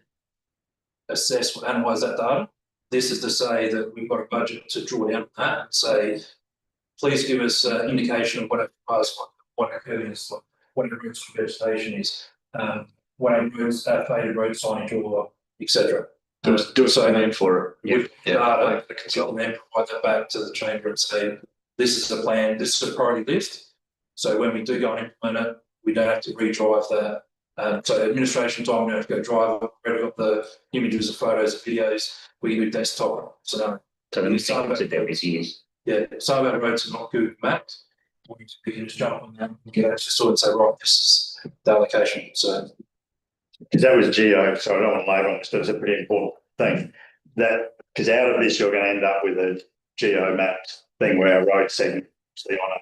assess or analyse that data, this is to say that we've got a budget to draw down that and say, please give us an indication of what our curbing is like, what our roads for vegetation is, what our roads, faded road signage or etc. Do a sign for it. With data, the consultant then provide that back to the chamber and say, this is the plan, this is a priority list. So when we do go and implement it, we don't have to redrive that. So administration time, we don't have to go drive it. We've got the images, the photos, the videos. We do desktop. So some of it is yeah, some of our roads are not good mapped. We can just jump on them and get it to sort and say, right, this is the allocation. So because that was geo, so I don't want to labour on this, but it's a pretty important thing. That because out of this, you're going to end up with a geo mapped thing where our road segment on a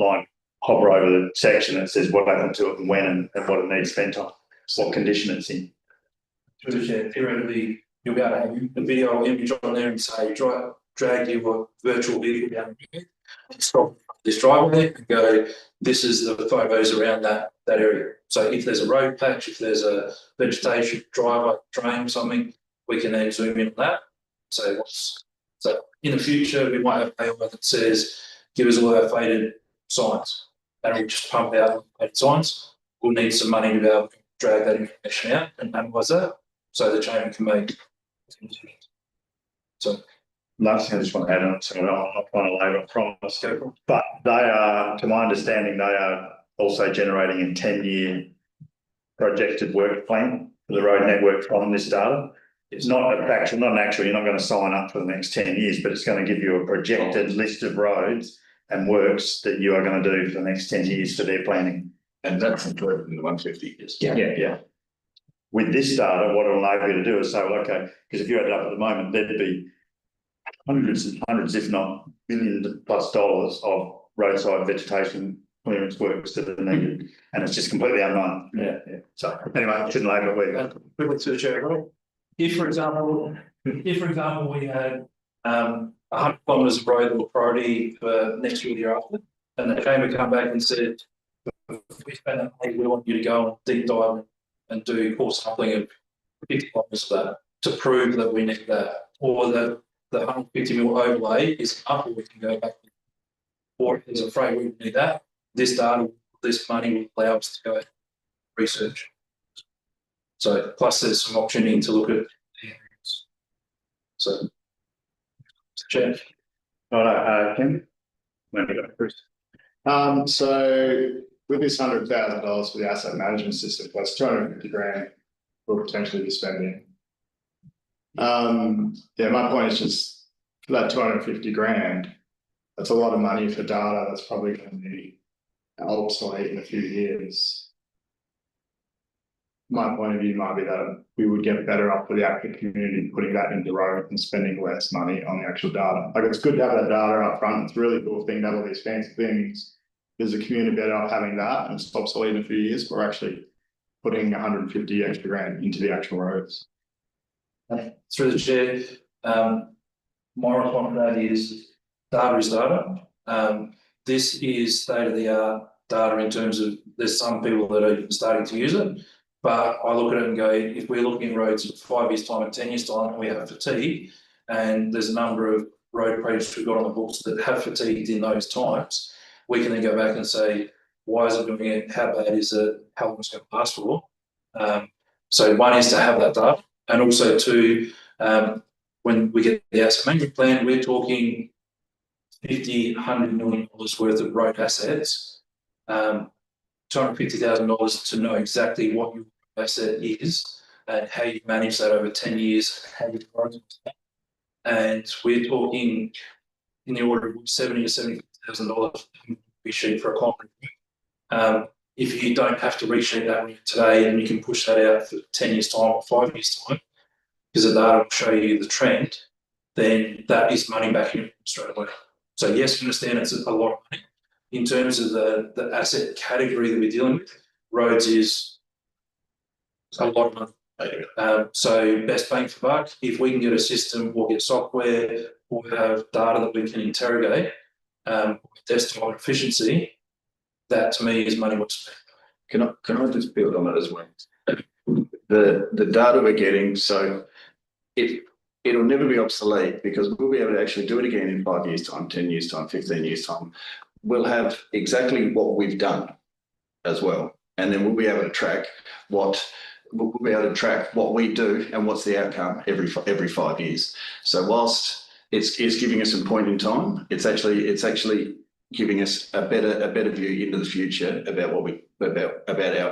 line hover over the section that says what happened to it and when and what it needs spent on, what condition it's in. Theoretically, you'll be able to have a video or image on there and say, drag your virtual vehicle down and stop this driveway and go, this is the photos around that area. So if there's a road patch, if there's a vegetation, driveway, drain, something, we can then zoom in on that. So in the future, we might have AI that says, give us all our faded signs, and we'll just pump out faded signs. We'll need some money to be able to drag that information out and analyse that, so the chamber can make. So last thing I just want to add on, so I'm not trying to labour a promise, but they are, to my understanding, they are also generating a 10-year projected work plan for the road network from this data. It's not an actual, you're not going to sign up for the next 10 years, but it's going to give you a projected list of roads and works that you are going to do for the next 10 years for their planning. And that's included in the 150 years. Yeah. With this data, what it'll enable you to do is say, well, okay, because if you add it up at the moment, there'd be hundreds, if not billion plus dollars of roadside vegetation clearance works that are needed, and it's just completely unknown. Yeah. So anyway, shouldn't labour it. quickly to the chair. If, for example, we had 100 kilometres of road that were priority for next year or the year after, and the chamber come back and said, we spent that money, we want you to go and deep dive and do core sampling of 50 kilometres of that to prove that we need that, or that the 150 mil overlay is up, or we can go back, or if there's a freight we need that, this data, this money will allow us to go research. So plus there's some opportunity to look at the areas. So Chair. Kim? When we go first. So with this $100,000 for the asset management system, plus 250 grand we'll potentially be spending. My point is just for that 250 grand, that's a lot of money for data that's probably going to be obsolete in a few years. My point of view might be that we would get better off for the active community putting that into road and spending less money on the actual data. Like, it's good to have that data up front. It's a really cool thing to have all these fancy things. There's a community better off having that, and it's obsolete in a few years. We're actually putting 150 extra grand into the actual roads. Through the chair, my response to that is data is data. This is state of the art data in terms of there's some people that are starting to use it. But I look at it and go, if we're looking at roads in 5 years' time and 10 years' time, and we have fatigue, and there's a number of road projects we've got on the books that have fatigued in those times, we can then go back and say, why is it doing it? How bad is it? How long is it going to last for? So one is to have that data, and also two, when we get the asset management plan, we're talking $50, $100 million worth of road assets. $250,000 to know exactly what your asset is and how you manage that over 10 years, how you grow that. And we're talking in the order of $70,000 to $75,000 resheet for a concrete. If you don't have to resheet that today and you can push that out for 10 years' time or 5 years' time, because the data will show you the trend, then that is money back in straight away. So yes, I understand it's a lot of money. In terms of the asset category that we're dealing with, roads is a lot of money. So best bang for buck, if we can get a system or get software or have data that we can interrogate, desktop efficiency, that to me is money well spent. Can I just build on that as well? The data we're getting, so it'll never be obsolete because we'll be able to actually do it again in 5 years' time, 10 years' time, 15 years' time. We'll have exactly what we've done as well. And then we'll be able to track what we do and what's the outcome every 5 years. So whilst it's giving us a point in time, it's actually giving us a better view into the future about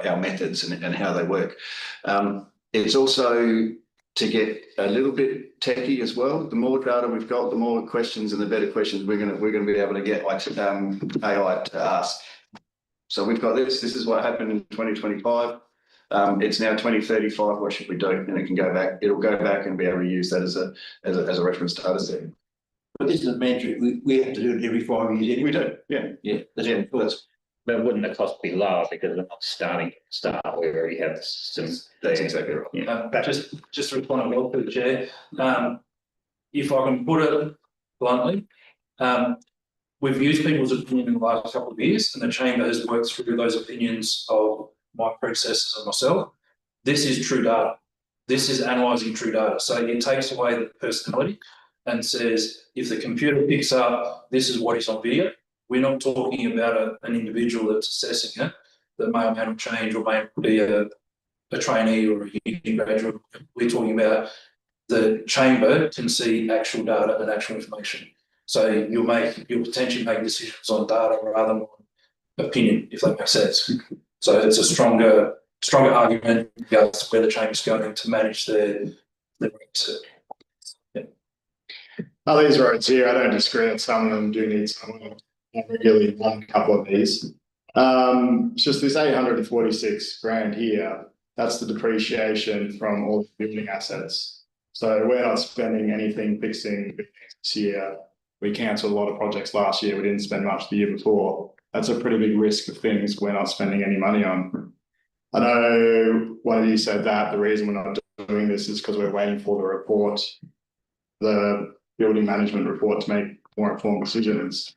our methods and how they work. It's also to get a little bit techie as well. The more data we've got, the more questions and the better questions we're going to be able to get AI to ask. So we've got this. This is what happened in 2025. It's now 2035. What should we do? And it can go back. It'll go back and be able to use that as a reference data set. But this is a metric. We have to do it every 5 years. Anyway. We do. Yeah. But wouldn't the cost be lower because we're not starting where we already have the system? That's exactly right. Yeah. Just to respond well to the chair, if I can put it bluntly, we've used people's opinion in the last couple of years, and the chamber has worked through those opinions of my predecessors and myself. This is true data. This is analysing true data. So it takes away the personality and says, if the computer picks up, this is what is on video. We're not talking about an individual that's assessing it that may or may not change or may be a trainee or a union graduate. We're talking about the chamber can see actual data and actual information. So you'll potentially make decisions on data rather than on opinion, if that makes sense. So it's a stronger argument regards to where the chamber's going to manage their roads. Yeah. Now, these roads here, I don't disagree that some of them do need some work. I regularly run a couple of these. It's just this 846 grand here, that's the depreciation from all the building assets. So we're not spending anything fixing this year. We cancelled a lot of projects last year. We didn't spend much the year before. That's a pretty big risk of things we're not spending any money on. I know one of you said that the reason we're not doing this is because we're waiting for the report, the building management report, to make more informed decisions.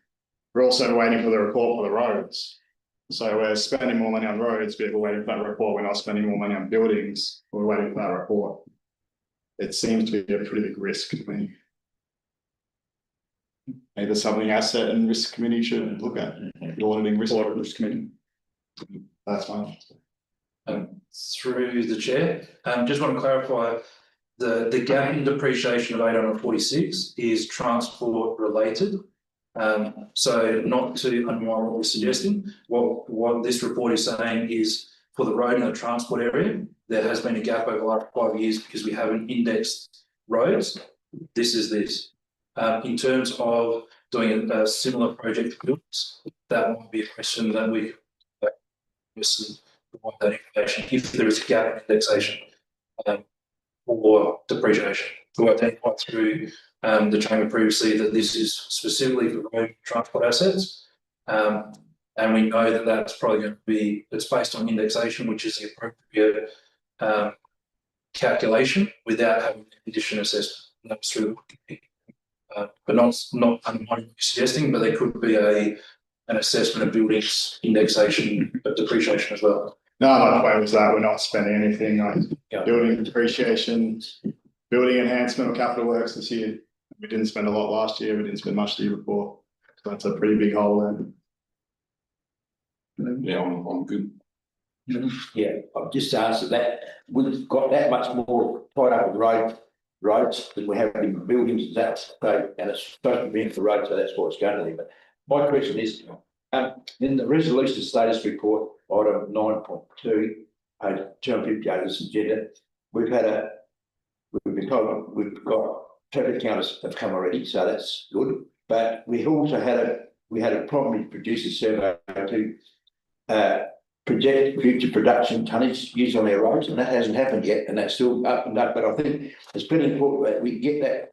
We're also waiting for the report for the roads. So we're spending more money on roads, but we're waiting for that report. We're not spending more money on buildings. We're waiting for that report. It seems to be a pretty big risk to me. Maybe something asset and risk committee should look at. The auditing risk committee. That's fine. Through the chair, just want to clarify the gap in depreciation of 846 is transport related. So not to undermine what we're suggesting, what this report is saying is for the road and the transport area, there has been a gap over the last 5 years because we haven't indexed roads. This is this. In terms of doing a similar project to buildings, that might be a question that we provide that information if there is a gap in indexation or depreciation. We identified through the chamber previously that this is specifically for road transport assets, and we know that that's probably going to be, it's based on indexation, which is the appropriate calculation without having an addition assessment. And that's through but not undermining what you're suggesting, but there could be an assessment of buildings indexation of depreciation as well. No, I'm not aware of that. We're not spending anything on building depreciation, building enhancement or capital works this year. We didn't spend a lot last year. We didn't spend much the year before. So that's a pretty big hole there. Yeah, I'm good. Yeah, I've just answered that. We've got that much more tied up with roads than we have in buildings. That's great, and it's supposed to be in for roads, so that's what it's going to be. But my question is, in the resolution status report, item 9.2, page 258 this agenda, we've been told we've got traffic counters have come already, so that's good. But we also had a property producer survey to project future production tonnage used on our roads, and that hasn't happened yet, and that's still up and up. But I think it's pretty important that we get that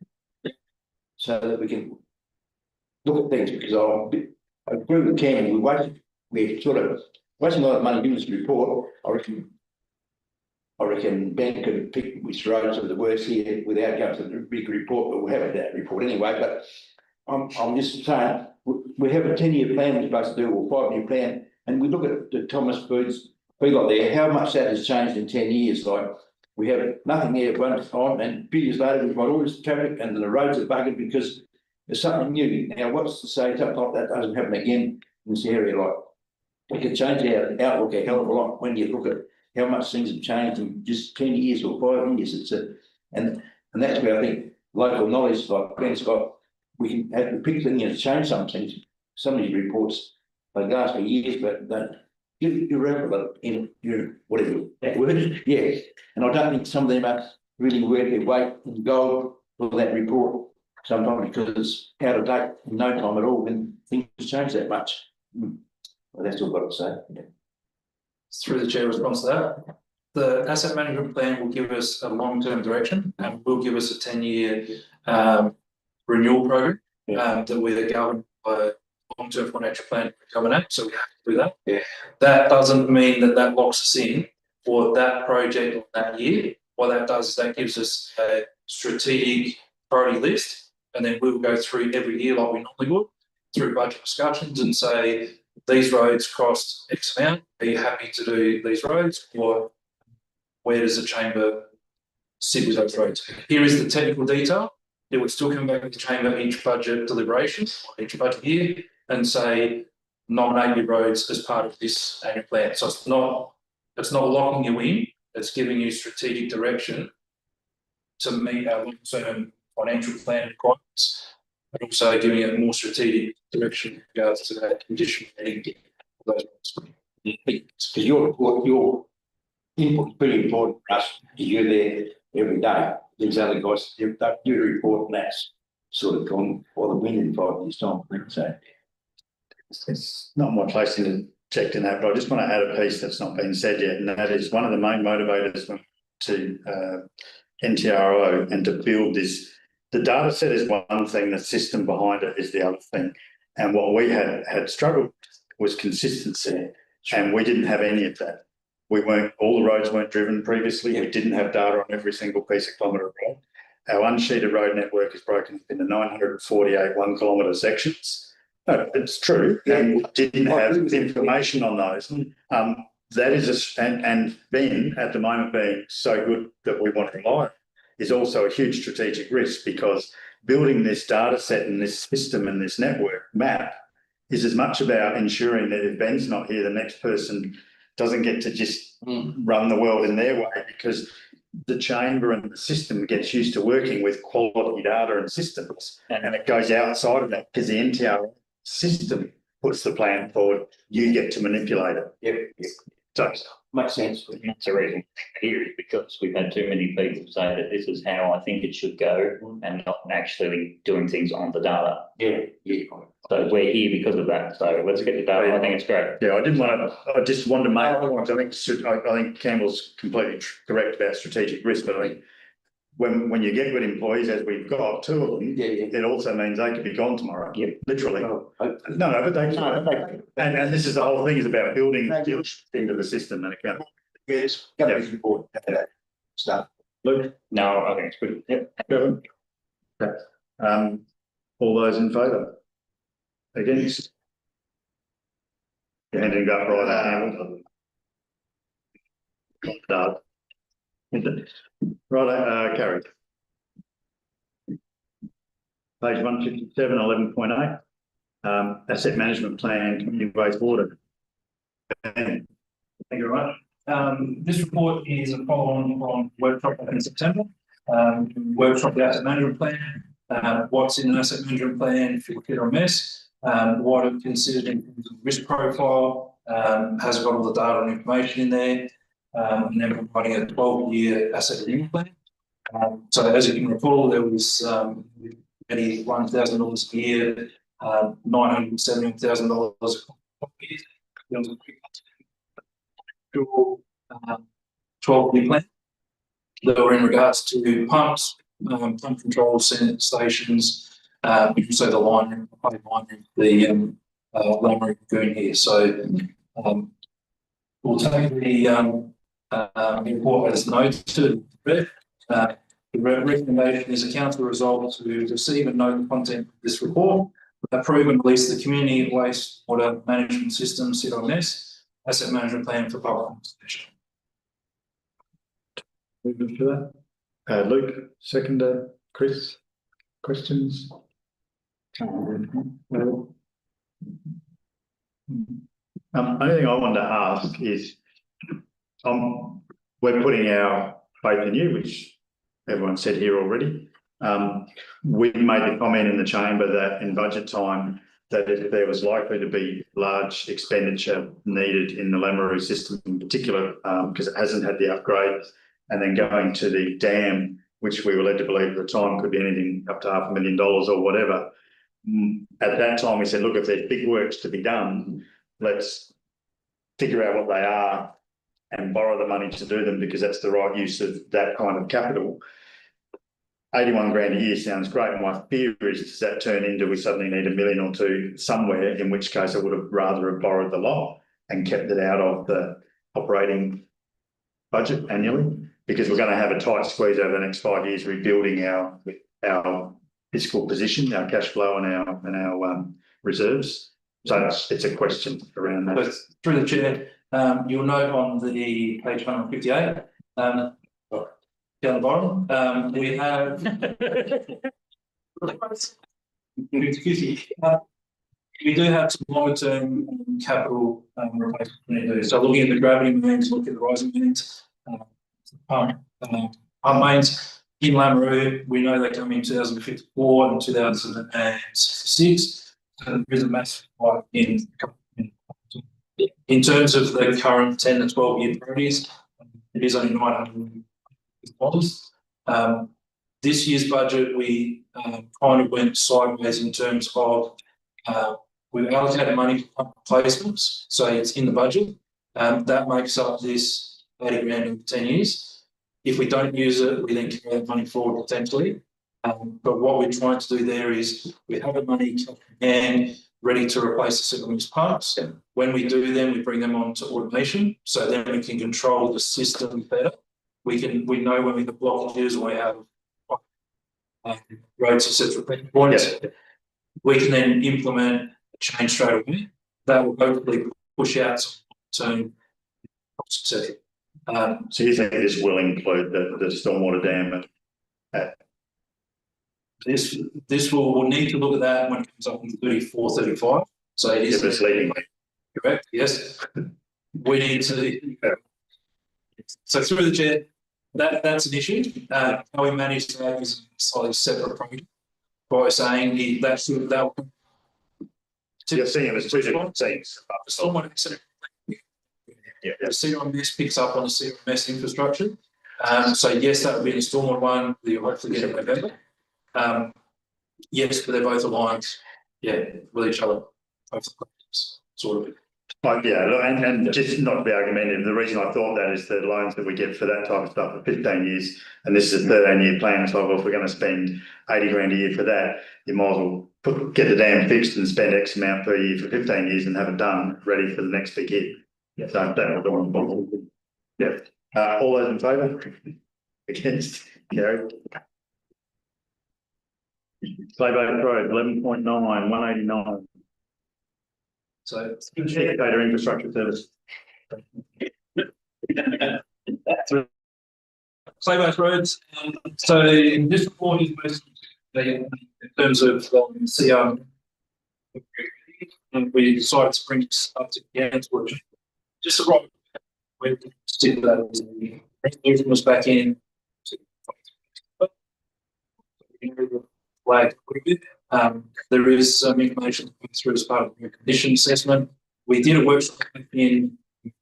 so that we can look at things, because I agree with Cameron, we're sort of wasting a lot of money doing this report. I reckon Ben could pick which roads are the worst here without going to the big report, but we'll have that report anyway. But I'm just saying, we have a 10-year plan we're supposed to do, or 5-year plan, and we look at the Thomas Foods feedlot there, how much that has changed in 10 years. Like, we have nothing there at one time, and 2 years later we've got all this traffic and the roads are buggered because there's something new. Now, what's to say something like that doesn't happen again in this area? Like, we can change our outlook a hell of a lot when you look at how much things have changed in just 10 years or 5 years. And that's where I think local knowledge, like Ben's got, we can have to pick things and change some things. Some of these reports, they last for years, but you're relevant in whatever that word. Yeah. And I don't think some of them are really worth their weight in gold for that report sometimes, because it's out of date in no time at all when things change that much. Well, that's all I've got to say. Yeah. Through the chair response to that, the asset management plan will give us a long-term direction and will give us a 10-year renewal program that we're governed by long-term financial plan coming out, so we have to do that. Yeah. That doesn't mean that locks us in for that project or that year. What that does is that gives us a strategic priority list, and then we'll go through every year like we normally would through budget discussions and say, these roads cost X amount, are you happy to do these roads? Or where does the chamber sit with those roads? Here is the technical detail. It would still come back to the chamber each budget deliberation, each budget year, and say, nominate your roads as part of this annual plan. So it's not locking you in, it's giving you strategic direction to meet our long-term financial plan requirements, but also giving it more strategic direction in regards to that condition. Because your input's pretty important for us. You're there every day. These other guys, you report, and that's sort of gone for the wind in 5 years' time. So it's not my place to interject in that, but I just want to add a piece that's not been said yet, and that is one of the main motivators to NTRO and to build this. The data set is one thing, the system behind it is the other thing. And what we had struggled was consistency, and we didn't have any of that. All the roads weren't driven previously. We didn't have data on every single piece of kilometre of road. Our unsheeted road network is broken up into 948 1-kilometre sections. No, it's true. And we didn't have information on those. That is and Ben at the moment being so good that we want to rely on is also a huge strategic risk, because building this data set and this system and this network map is as much about ensuring that if Ben's not here, the next person doesn't get to just run the world in their way, because the chamber and the system gets used to working with quality data and systems, and it goes outside of that because the NTR system puts the plan forward. You get to manipulate it. Yep. So makes sense. That's the reason here is because we've had too many people say that this is how I think it should go and not actually doing things on the data. Yeah. So we're here because of that. So let's get the data. I think it's great. yeah, I just wanted to make. I think Campbell's completely correct about strategic risk, but I think when you get good employees, as we've got two of them, it also means they could be gone tomorrow. Yeah, literally. But and this is the whole thing is about building into the system and account. Yes, it's important. Stuff. Luke, no, I think it's good. Yep. okay. All those in favour? Against? Your handing up right now. Right, carried. Page 157, 11.8. Asset management plan, community wastewater. Thank you very much. This report is a follow-on from workshop in September. Workshop the asset management plan. What's in an asset management if you hit or miss, what I've considered in terms of risk profile, has got all the data and information in there, and then providing a 12-year asset renewal plan. So as you can recall, there was any $1,000 a year, $970,000 a year. There was a quick 12-year plan. They were in regards to pumps, pump control stations, also the line, the Lamoureux Lagoon here. So we'll take the report as noted. The recommendation is a council resolve to receive and note the content of this report, approve and release the community wastewater management system (CWMS) asset management plan for public consultation. Moving to that. Luke, seconder. Chris, questions? Only thing I wanted to ask is, we're putting our faith in you, which everyone said here already. We made the comment in the chamber that in budget time, that if there was likely to be large expenditure needed in the Lamoureux system in particular, because it hasn't had the upgrades, and then going to the dam, which we were led to believe at the time could be anything up to $500,000 or whatever. At that time, we said, look, if there's big works to be done, let's figure out what they are and borrow the money to do them, because that's the right use of that kind of capital. 81 grand a year sounds great. And my fear is, does that turn into we suddenly need $1 million or $2 million somewhere, in which case I would have rather have borrowed the lot and kept it out of the operating budget annually, because we're going to have a tight squeeze over the next 5 years rebuilding our fiscal position, our cash flow and our reserves. So it's a question around that. So through the chair, you'll note on the page 158, down the bottom, we have. We do have some longer term capital replacement we need to do. So looking at the gravity mains, looking at the rising mains, our mains in Lameroo, we know they come in 2054 and 2066. There is a massive spike in terms of the current 10 to 12 year priorities. It is only $900. This year's budget, we kind of went sideways in terms of we've allocated money for pump replacements, so it's in the budget. That makes up this 80 grand in 10 years. If we don't use it, we then carry that money forward potentially. But what we're trying to do there is we have the money and ready to replace the single-use pumps. When we do them, we bring them on to automation, so then we can control the system better. We know when we have blockages or we have roads, etc. points. We can then implement a change straight away. That will hopefully push out some costs, etc. So you think this will include the stormwater dam? This will need to look at that when it comes up in 34, 35. So it is leading. Correct. Yes. We need to. So through the chair, that's an issue. How we manage that is a slightly separate project. By saying that you're seeing it as two different things. The CRMS picks up on the CRMS infrastructure. So yes, that would be the stormwater one that you'll hopefully get in November. Yes, but they're both aligned, with each other. Sort of. And just not to be argumentative, the reason I thought that is the loans that we get for that type of stuff for 15 years, and this is a 13-year plan. So if we're going to spend 80 grand a year for that, you might as well get the dam fixed and spend X amount per year for 15 years and have it done, ready for the next big hit. So that all those in favour? Against? Carried. Claybank Road, 11.9, 189. So data infrastructure service. Claybank roads. So this report is mostly in terms of CR. And we decided to bring this up to council. Just the right way to stick that. Resolution was back in. Flag a little bit. There is some information through as part of the condition assessment. We did a workshop in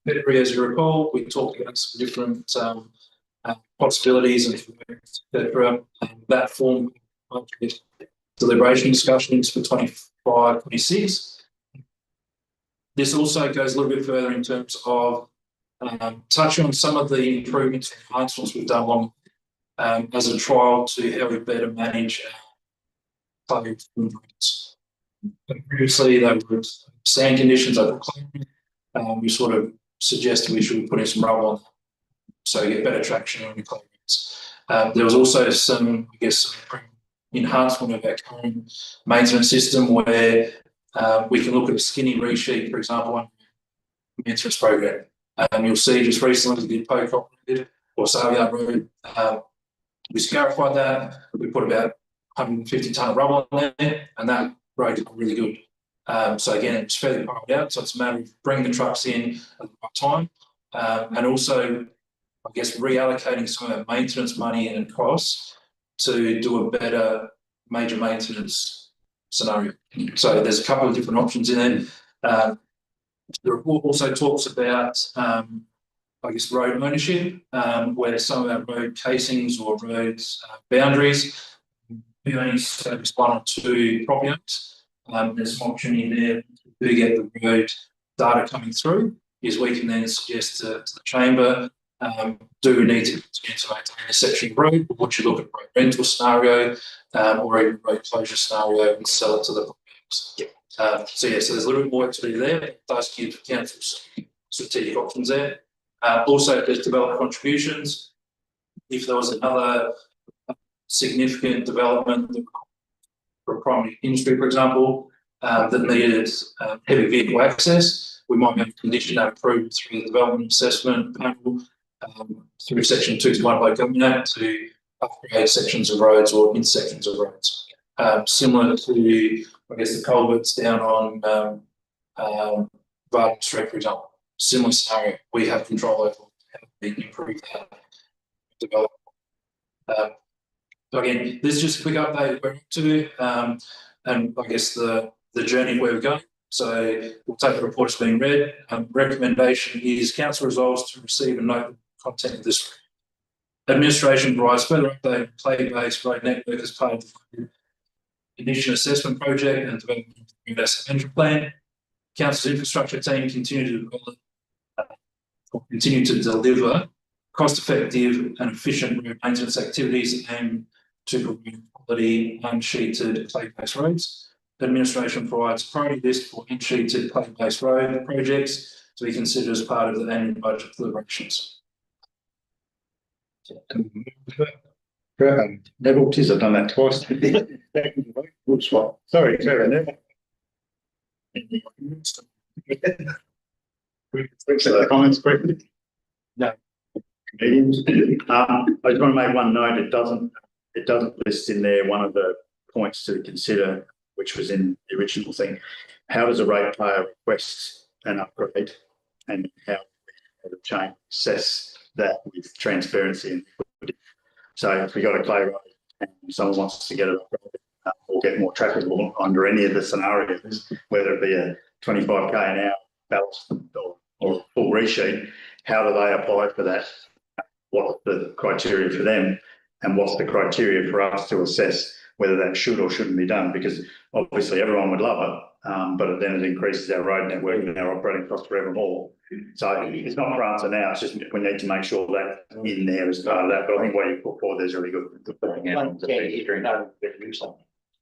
February, as you recall. We talked about some different possibilities and etc. That formed deliberation discussions for 25, 26. This also goes a little bit further in terms of touching on some of the improvements and enhancements we've done along as a trial to how we better manage clay improvements. Previously, they were sand conditions over clay. We sort of suggested we should put in some rubber on, so you get better traction on your clay roads. There was also some, enhancement of our current maintenance system where we can look at a skinny resheet, for example, on the maintenance program. You'll see just recently we did Pocock or Saveyard Road. We scarified that. We put about 150 tonne of rubber on there, and that road is really good. So again, it's fairly piled out, so it's a matter of bringing the trucks in at the right time, and also, I guess, reallocating some of our maintenance money and costs to do a better major maintenance scenario. So there's a couple of different options in there. The report also talks about, road ownership, where some of our road casings or roads boundaries, we only service 1 or 2 property owners. There's some opportunity there to get the road data coming through, is we can then suggest to the chamber, do we need to continue to maintain a section of road, or would you look at a road rental scenario, or even road closure scenario and sell it to the property owners. So there's a little bit more to do there. It does give council strategic options there. Also, there's development contributions. If there was another significant development for primary industry, for example, that needed heavy vehicle access. We might have a condition that approved through the development assessment panel through section 221 by Government Act to upgrade sections of roads or intersections of roads. Similar to, I guess, the culverts down on Varden Street, for example. Similar scenario, we have control over how we improve that development. So again, this is just a quick update we're up to, and I guess the journey where we're going. So we'll take the report as being read. Recommendation is council resolves to receive and note the content of this. Administration provides further update on clay-based road network as part of the condition assessment project and development of the asset management plan. Council's infrastructure team continue to deliver cost-effective and efficient road maintenance activities aimed to provide quality unsheeted clay-based roads. The administration provides a priority list for unsheeted clay-based road projects to be considered as part of the annual budget deliberations. Neville, tis, I've done that twice. Sorry, Trevor, Neville. Comments quickly? No. Comedians. I just want to make one note. It doesn't list in there one of the points to consider, which was in the original thing. How does a ratepayer request an upgrade, and how the chain assess that with transparency and equity? So if we got a clay road and someone wants to get it upgraded or get more traffic under any of the scenarios, whether it be a 25k an hour ballast or full resheet, how do they apply for that? What's the criteria for them, and what's the criteria for us to assess whether that should or shouldn't be done? Because obviously everyone would love it, but then it increases our road network and our operating costs forever more. So it's not for answer now, it's just we need to make sure that in there as part of that. But I think what you put forward, there's really good.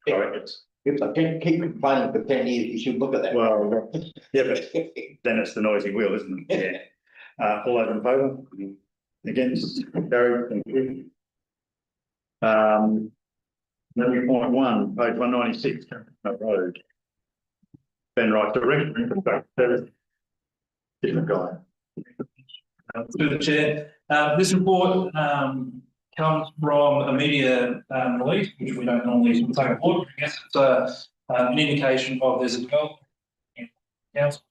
Sorry, If I can keep complaining for 10 years, you should look at that. well, yeah, but then it's the noisy wheel, isn't it? Yeah. All those in favour? Against? Carried. Thank you. 11.1, page 196, road. Ben Wright, Director, Infrastructure. Different guy. Through the chair, this report comes from a media release, which we don't normally take on board. I guess it's an indication of there's a development in council,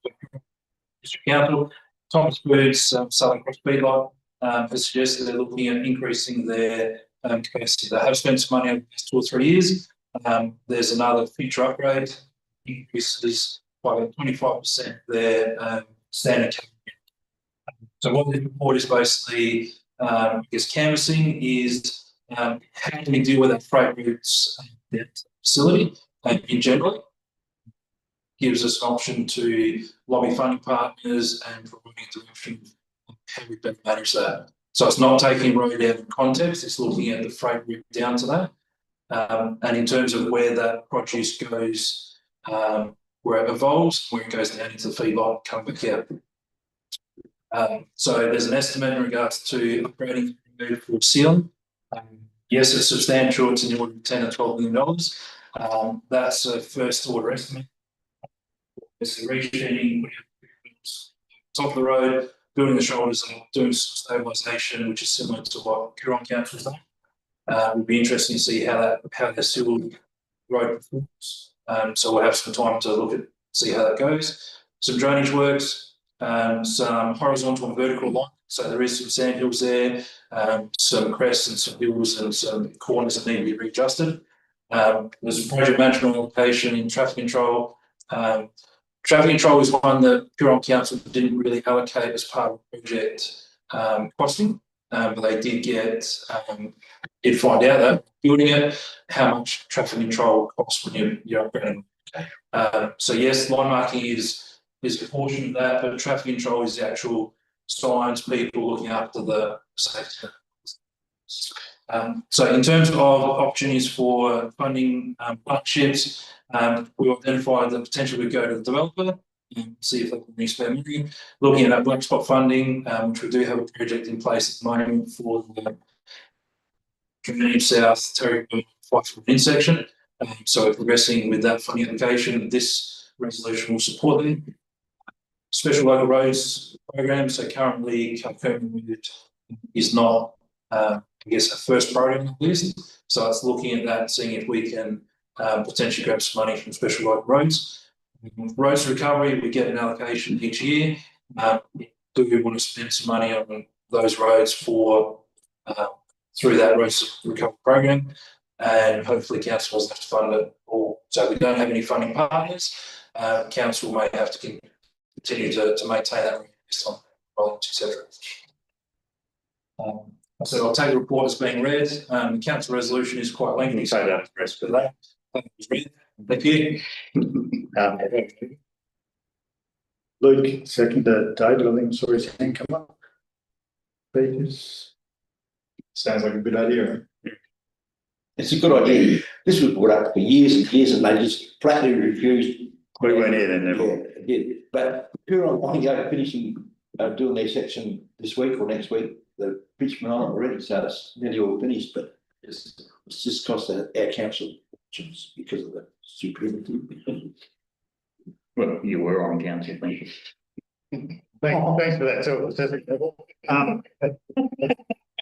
district council. Thomas Bird's Southern Cross Feedlot has suggested they're looking at increasing their capacity. They have spent some money over the last 2 or 3 years. There's another feature upgrade, increases by 25% their standard. So what this report is basically, I guess, canvassing is how do we deal with that freight routes facility in general. Gives us an option to lobby funding partners and providing a direction of how we better manage that. So it's not taking road out of context, it's looking at the freight route down to that. And in terms of where that produce goes, where it evolves, where it goes down into the feedlot, come back out. So there's an estimate in regards to upgrading for ceiling. Yes, it's substantial, it's in the order of $10 or $12 million. That's a first order estimate. There's the resheeting, top of the road, building the shoulders up, doing some stabilisation, which is similar to what Coorong Council's done. It would be interesting to see how the civil road performs. So we'll have some time to look at, see how that goes. Some drainage works, some horizontal and vertical line. So there is some sand hills there, some crests and some hills and some corners that need to be readjusted. There's a project management allocation in traffic control. Traffic control is one that Coorong Council didn't really allocate as part of the project costing, but they did find out that building it, how much traffic control costs when you're upgrading. So yes, line marking is a portion of that, but traffic control is the actual signs, people looking after the safety. So in terms of opportunities for funding partnerships, we identified the potential to go to the developer and see if they can spare money. Looking at that black spot funding, which we do have a project in place at the moment for the Community South Terry intersection. So we're progressing with that funding application. This resolution will support them. Special local roads program. So currently, Calcutta is not, I guess, a first priority on the list. So it's looking at that, seeing if we can potentially grab some money from special local roads. Roads recovery, we get an allocation each year. Do we want to spend some money on those roads for through that roads recovery program? And hopefully council doesn't have to fund it all. So we don't have any funding partners. Council may have to continue to maintain that based on volumes, etc. So I'll take the report as being read. The council resolution is quite lengthy, so that's the rest of that. Thank you. Luke, second, David, I think saw his hand come up. Peters. Sounds like a good idea. It's a good idea. This was brought up for years and years and they just flatly refused. We weren't here then, never. Yeah, it did. But Huron, I think they're finishing, doing their section this week or next week. The pitchman on it already, so it's nearly all finished, but it's just cost our council because of the stupidity. Well, you were on council, thank you. Thanks for that. So,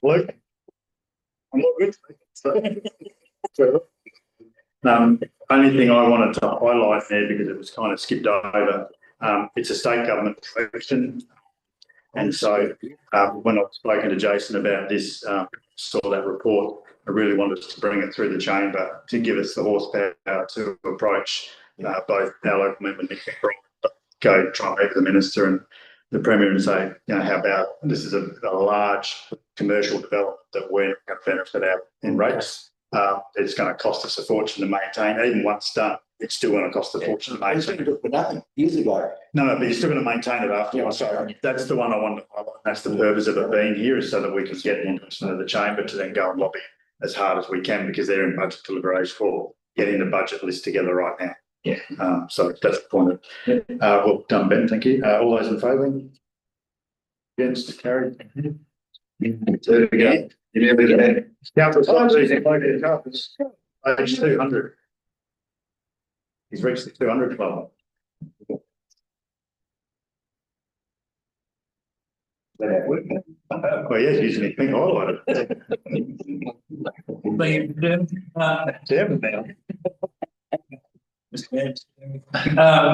Luke? I'm all good. Only thing I wanted to highlight there, because it was kind of skipped over, it's a state government question. And so when I've spoken to Jason about this, saw that report, I really wanted to bring it through the chamber to give us the horsepower to approach both our local member, Nick McBride, go try and meet with the minister and the Premier and say, you know, how about this is a large commercial development that we're not going to benefit out in rates. It's going to cost us a fortune to maintain. Even once done, it's still going to cost a fortune to maintain. It for nothing years ago. No, but you're still going to maintain it afterwards. So that's the one I want to highlight. That's the purpose of it being here, is so that we can get the endorsement of the chamber to then go and lobby as hard as we can, because they're in budget deliberation for getting the budget list together right now. Yeah. So that's the point of it. Well done, Ben. Thank you. All those in favour? Against? Carried. Two again. You never get that. Page 200. He's reached the 200 club. Well, yes, using his pink highlighter.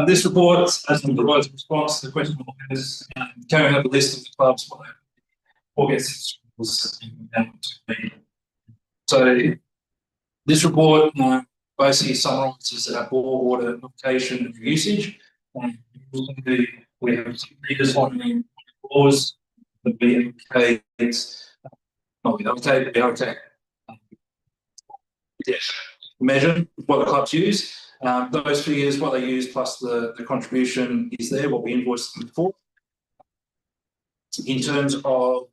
This report provides a response to the question is carrying out a list of the clubs or gets so this report basically summarises our bore water application and usage. We have some leaders on laws, the BMK, measure what the clubs use. Those figures, what they use plus the contribution is there, what we invoiced them for. In terms of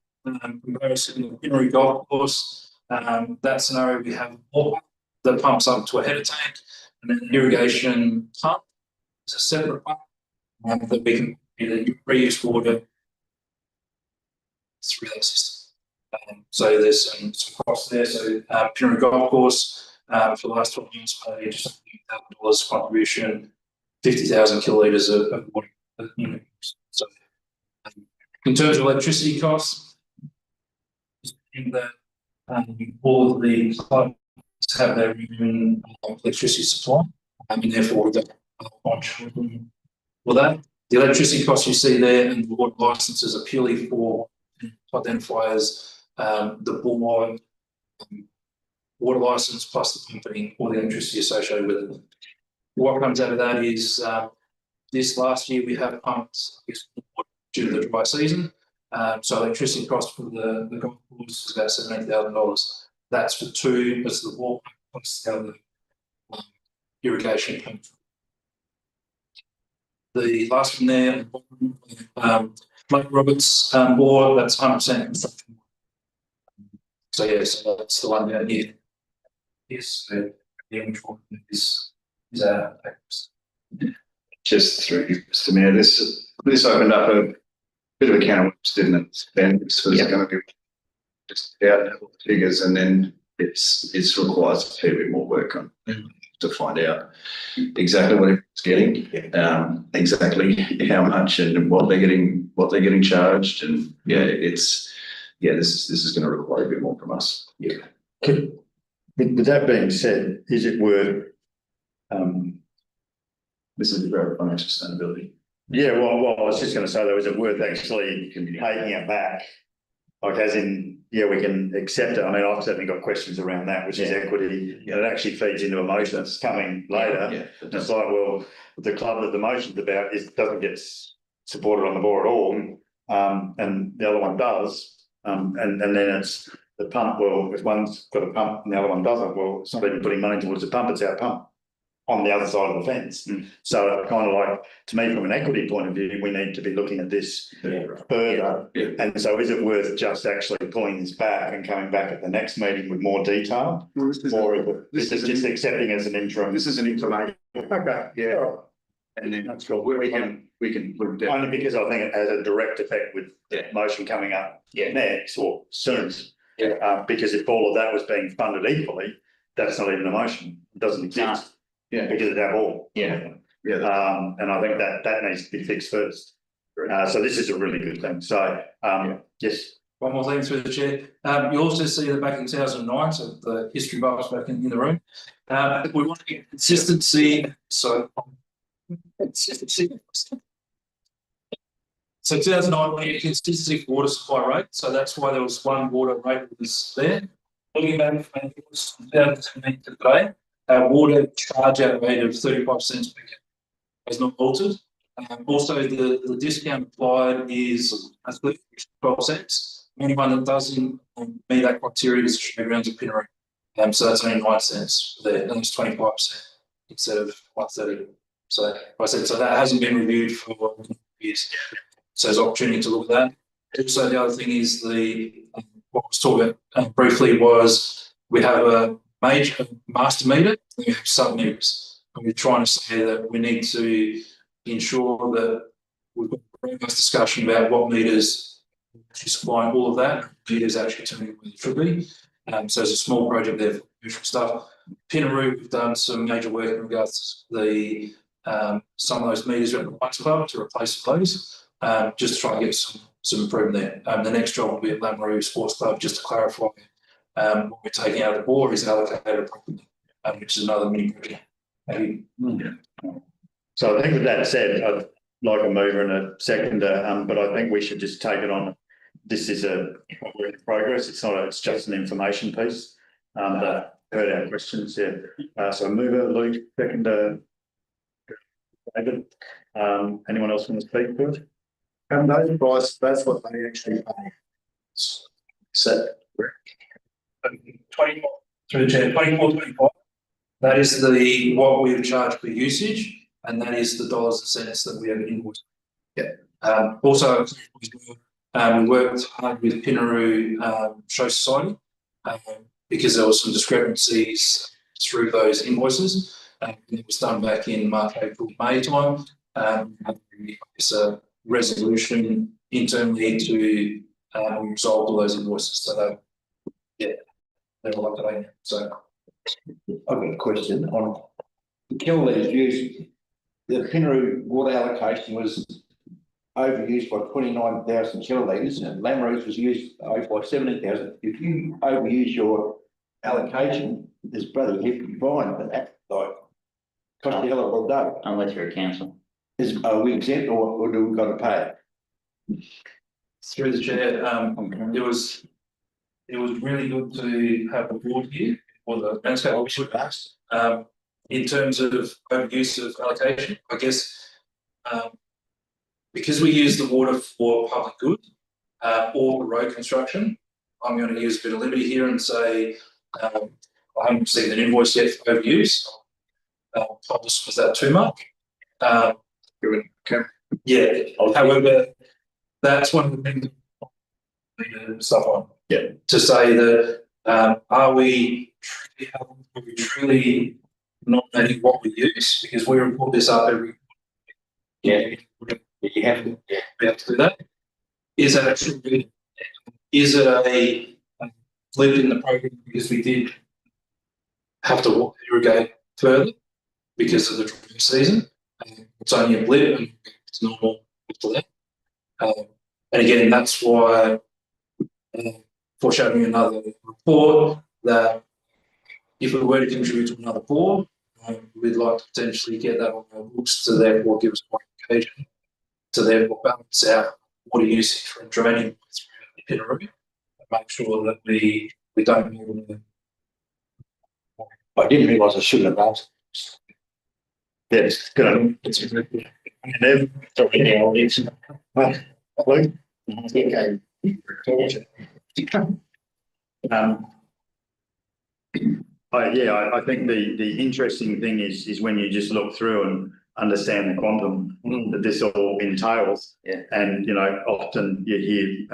comparison with Pinnery Golf Course, that scenario we have water that pumps up to a header tank, and then the irrigation pump is a separate pump that we can either reuse water through that system. So there's some costs there. So Pinnery Golf Course for the last 12 months paid just $1,000 contribution, 50,000 kilolitres of water. So in terms of electricity costs, that all of the clubs have their own electricity supply, and therefore the for that. The electricity costs you see there and the water licenses are purely for identifiers, the board, water license plus the pumping or the electricity associated with it. What comes out of that is this last year we have pumped due to the dry season. So electricity cost for the golf course is about $17,000. That's for two, that's the water plus the irrigation pump. The last one there, Blake Roberts board, that's 100% construction. So yes, that's the one down here. Yes, the image one is our just through Mr. Mayor, this opened up a bit of a can of worms, didn't it? Ben, it's going to be just out the figures, and then it requires a fair bit more work on. to find out exactly what it's getting, exactly how much and what they're getting charged, and this is going to require a bit more from us. Yeah. With that being said, is it worth? This is about financial sustainability. Yeah, well, I was just going to say, though, is it worth actually taking it back? Like, as in, yeah, we can accept it. I mean, I've certainly got questions around that, which is equity. And it actually feeds into emotion. It's coming later. Yeah. It's like, well, the club that the motion's about doesn't get supported on the board at all, and the other one does. And then it's the pump. Well, if one's got a pump and the other one doesn't, well, it's not even putting money towards the pump. It's our pump on the other side of the fence. So kind of like, to me, from an equity point of view, we need to be looking at this further. And so is it worth just actually pulling this back and coming back at the next meeting with more detail? Well, This is just accepting as an interim? This is an information. Okay, Yeah. And then that's cool. We can put it down. only because I think it has a direct effect with the motion coming up next or soon. Because if all of that was being funded equally, that's not even a motion. It doesn't exist. Yeah. Because it's our all. Yeah. And I think that needs to be fixed first. So this is a really good thing. So, yes. One more thing through the chair. You also see that back in 2009, so the history buffs back in the room. We want to get consistency. So 2009, we had consistency for water supply rate. So that's why there was one water rate that was there. Looking back from 2017 to today, our water charge out rate of 35 cents per gallon has not altered. Also, the discount applied is 12 cents. Anyone that doesn't meet that criteria is around the Pinaroo. So that's only 9 cents there, and it's 25% instead of 130. So like I said, so that hasn't been reviewed for years. So there's opportunity to look at that. Also, the other thing is what was talked about briefly was we have a major master meter, and we have sub meters. And we're trying to say that we need to ensure that we've got a robust discussion about what meters actually supplying all of that. Meters actually turning where they should be. So there's a small project there for commercial stuff. Pinaroo, we've done some major work in regards to some of those meters around the Lions Club to replace those, just to try and get some improvement there. The next job will be at Lameroo Sports Club, just to clarify what we're taking out of the board is allocated properly, which is another mini project. So I think with that said, I'd like a mover and a seconder, but I think we should just take it on. This is a work in progress. It's just an information piece. But heard our questions there. So mover, Luke, seconder, David. Anyone else want to speak to it? And those prices, that's what they actually pay. So 24 through the chair, 24.25. That is what we've charged per usage, and that is the dollars and cents that we have invoiced. Also, we worked hard with Pinaroo Show Society because there were some discrepancies through those invoices. It was done back in March, April, May time. It's a resolution internally to resolve all those invoices. So they're all up to date. So I've got a question on the kiloliters used. The Pinaroo water allocation was overused by 29,000 kilolitres, and Lameroo's was used by 17,000. If you overuse your allocation, there's bloody heavy fine for that. Like, cost a hell of a lot of dough. Unless you're a council. Are we exempt, or do we got to pay it? through the chair, it was really good to have the board here for the landscape officer. In terms of overuse of allocation, I guess because we use the water for public good or for road construction, I'm going to use a bit of liberty here and say I haven't received an invoice yet for overuse. Was that too much? However, that's one of the things stuff on. To say that are we truly not knowing what we use, because we report this up every you have to do that. Is that actually is it a flip in the program because we did have to irrigate further because of the dry season. It's only a blip and it's normal after that. And again, that's why foreshadowing another report that if we were to contribute to another board, we'd like to potentially get that on our books to therefore give us more indication to therefore balance out water usage from draining through Pinaroo and make sure that we don't move in. I didn't realise I shouldn't have asked. Yes, good on you. And then, sorry, now it's, Luke? Okay. I think the interesting thing is when you just look through and understand the quantum that this all entails. Yeah. And, often you hear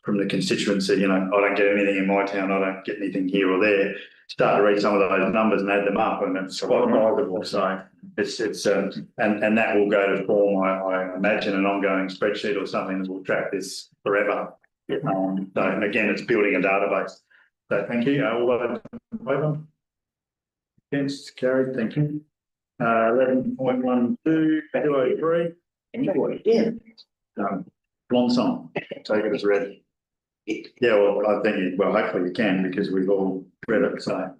from the constituency, I don't get anything in my town, I don't get anything here or there. Start to read some of those numbers and add them up, and it's quite remarkable. So it's and that will go to form, I imagine, an ongoing spreadsheet or something that will track this forever. So again, it's building a database. So thank you. All those in favour? Against, carried. Thank you. 11.12, 203. Anybody? Yeah. Long song. Take it as read. Yeah, well, I think hopefully you can, because we've all read it. So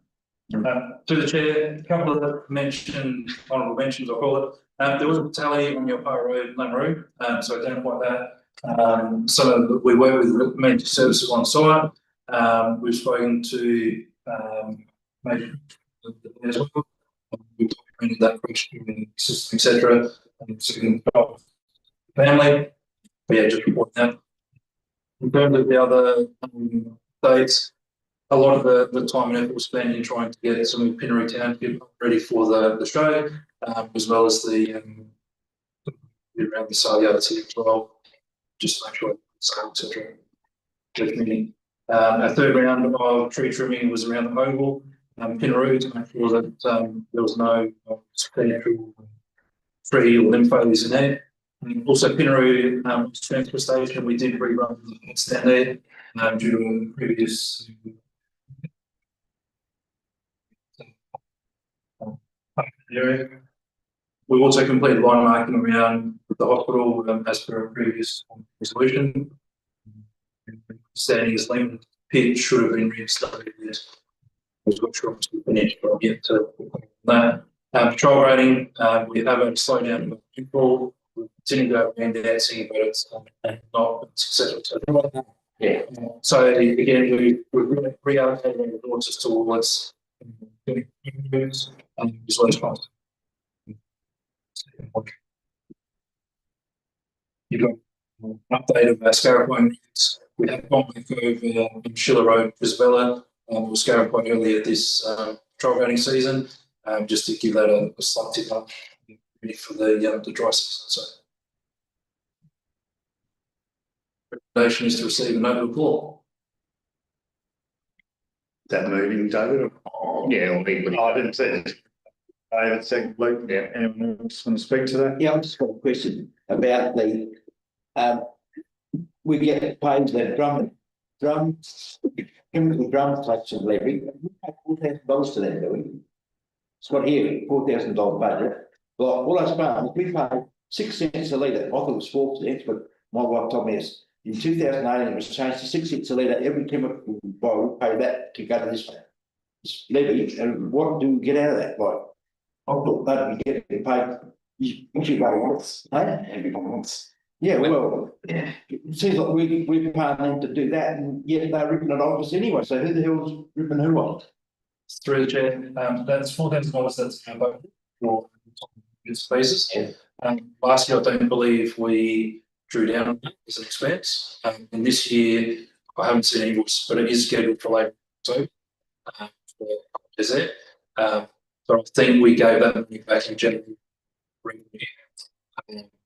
To the chair, a couple of honourable mentions, I'll call it. There was a tally on your Power Road, Lameroo, so identify that. We work with major services on site. We've spoken to major as well. We've documented that question system, etc. Family. But yeah, just report that. In terms of the other dates, a lot of the time and effort was spent in trying to get some of Pinaroo Township ready for the show, as well as the around the sale as well, just to make sure sale, etc. Our third round of tree trimming was around the oval, Pinaroo, to make sure that there was no substantial tree or limb failures in there. Also, Pinaroo transfer station, we did rerun the stand there due to a previous area. We've also completed line marking around the hospital as per a previous resolution. Standing as linked pit should have been reinstated. We've got sure to finish, but I'll get to that. Patrol rating, we have a slowdown of people. We continue to go around dancing, but it's not successful. Yeah. So again, we've really reallocated our resources towards doing moves as well as possible. You've got an update of our Scaripoint routes. We have gone back over Schiller Road, Brisbella, or Scaripoint earlier this patrol rating season, just to give that a slight tip up ready for the dry season. So recommendation is to receive a note of applause. Is that moving, David? Yeah, I didn't see it. David, second, Luke. Yeah. Anyone else want to speak to that? Yeah, I've just got a question about the we get paid the chemical drum collection levy. We pay $4,000 to them, do we? It's got here $4,000 budget. But all I found, we pay 6 cents a litre. I thought it was 4 cents, but my wife told me it's in 2018 it was changed to 6 cents a litre. Every chemical we pay that to go to this levy. And what do we get out of that? Like, I thought that'd be getting paid. You should go once. Every month. Yeah, well, it seems like we're paying them to do that, and yet they're ripping it off us anyway. So who the hell's ripping who off? Through the chair, that's $4,000. That's our vote for spaces. Yeah. Last year, I don't believe we drew down as an expense. And this year, I haven't seen any invoice, but it is scheduled for later. So, is it? But I think we gave that money back in January.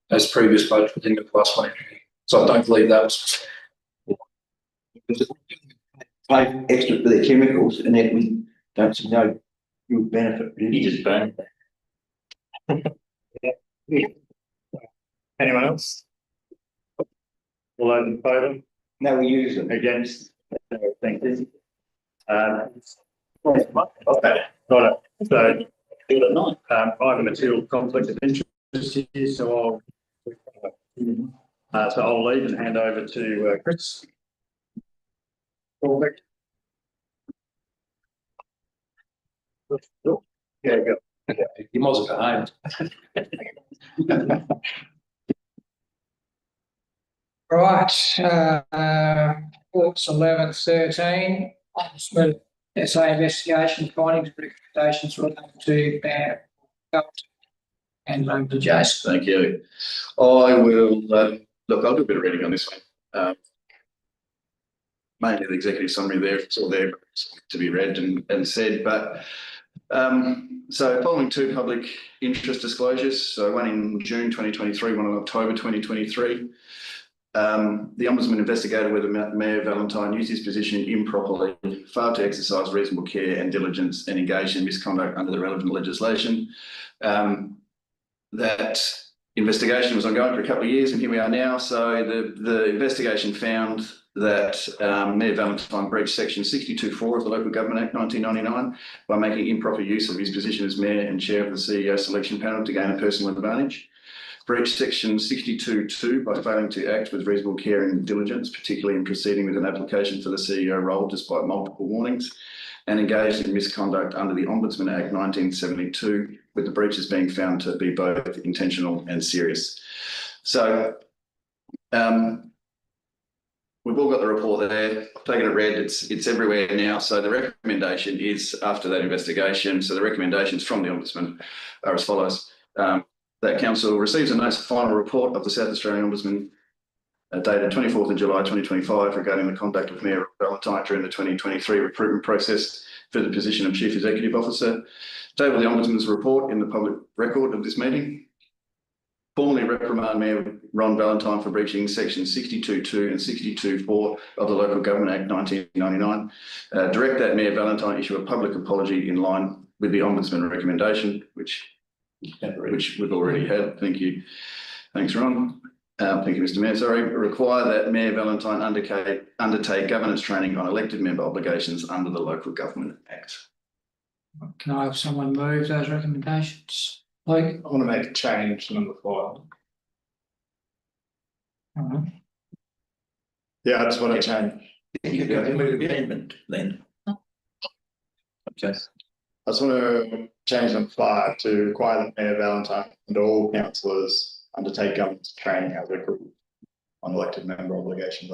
As previous budget within the plus one. So I don't believe that was pay extra for their chemicals, and then we don't see no real benefit. You just burn it. Yeah. Anyone else? All those in favour? No, we use them. Against? Thank you. Okay. Right. So I have a material conflict of interest here, so I'll leave and hand over to Chris. Perfect. Yeah, go. You might as well go home. Right, reports 11-13, Ombudsman SA investigation findings, recommendations related to Mayor and over to Jason. Thank you. I will, look, I'll do a bit of reading on this one. Mainly the executive summary there, it's all there to be read and said, but so following two public interest disclosures, so one in June 2023, one in October 2023, the Ombudsman investigated whether Mayor Valentine used his position improperly, failed to exercise reasonable care and diligence, and engaged in misconduct under the relevant legislation. That investigation was ongoing for a couple of years, and here we are now. So the investigation found that Mayor Valentine breached section 62(4) of the Local Government Act 1999 by making improper use of his position as Mayor and Chair of the CEO selection panel to gain a personal advantage. Breached section 62(2) by failing to act with reasonable care and diligence, particularly in proceeding with an application for the CEO role despite multiple warnings, and engaged in misconduct under the Ombudsman Act 1972, with the breaches being found to be both intentional and serious. So we've all got the report there. I've taken it read. It's everywhere now. So the recommendation is after that investigation. So the recommendations from the Ombudsman are as follows. That Council receives and notes the final report of the South Australian Ombudsman dated 24th of July 2025 regarding the conduct of Mayor Valentine during the 2023 recruitment process for the position of Chief Executive Officer. Table the Ombudsman's report in the public record of this meeting. Formally reprimand Mayor Ron Valentine for breaching sections 62(2) and 62(4) of the Local Government Act 1999. Direct that Mayor Valentine issue a public apology in line with the Ombudsman recommendation, which we've already had. Thank you. Thanks, Ron. Thank you, Mr. Mayor. Sorry. Require that Mayor Valentine undertake governance training on elected member obligations under the Local Government Act. Can I have someone move those recommendations? Like, I want to make a change to number 5. Yeah, I just want to change. You can go and move amendment then. Okay. I just want to change number 5 to require that Mayor Valentine and all councillors undertake governance training as a group on elected member obligations.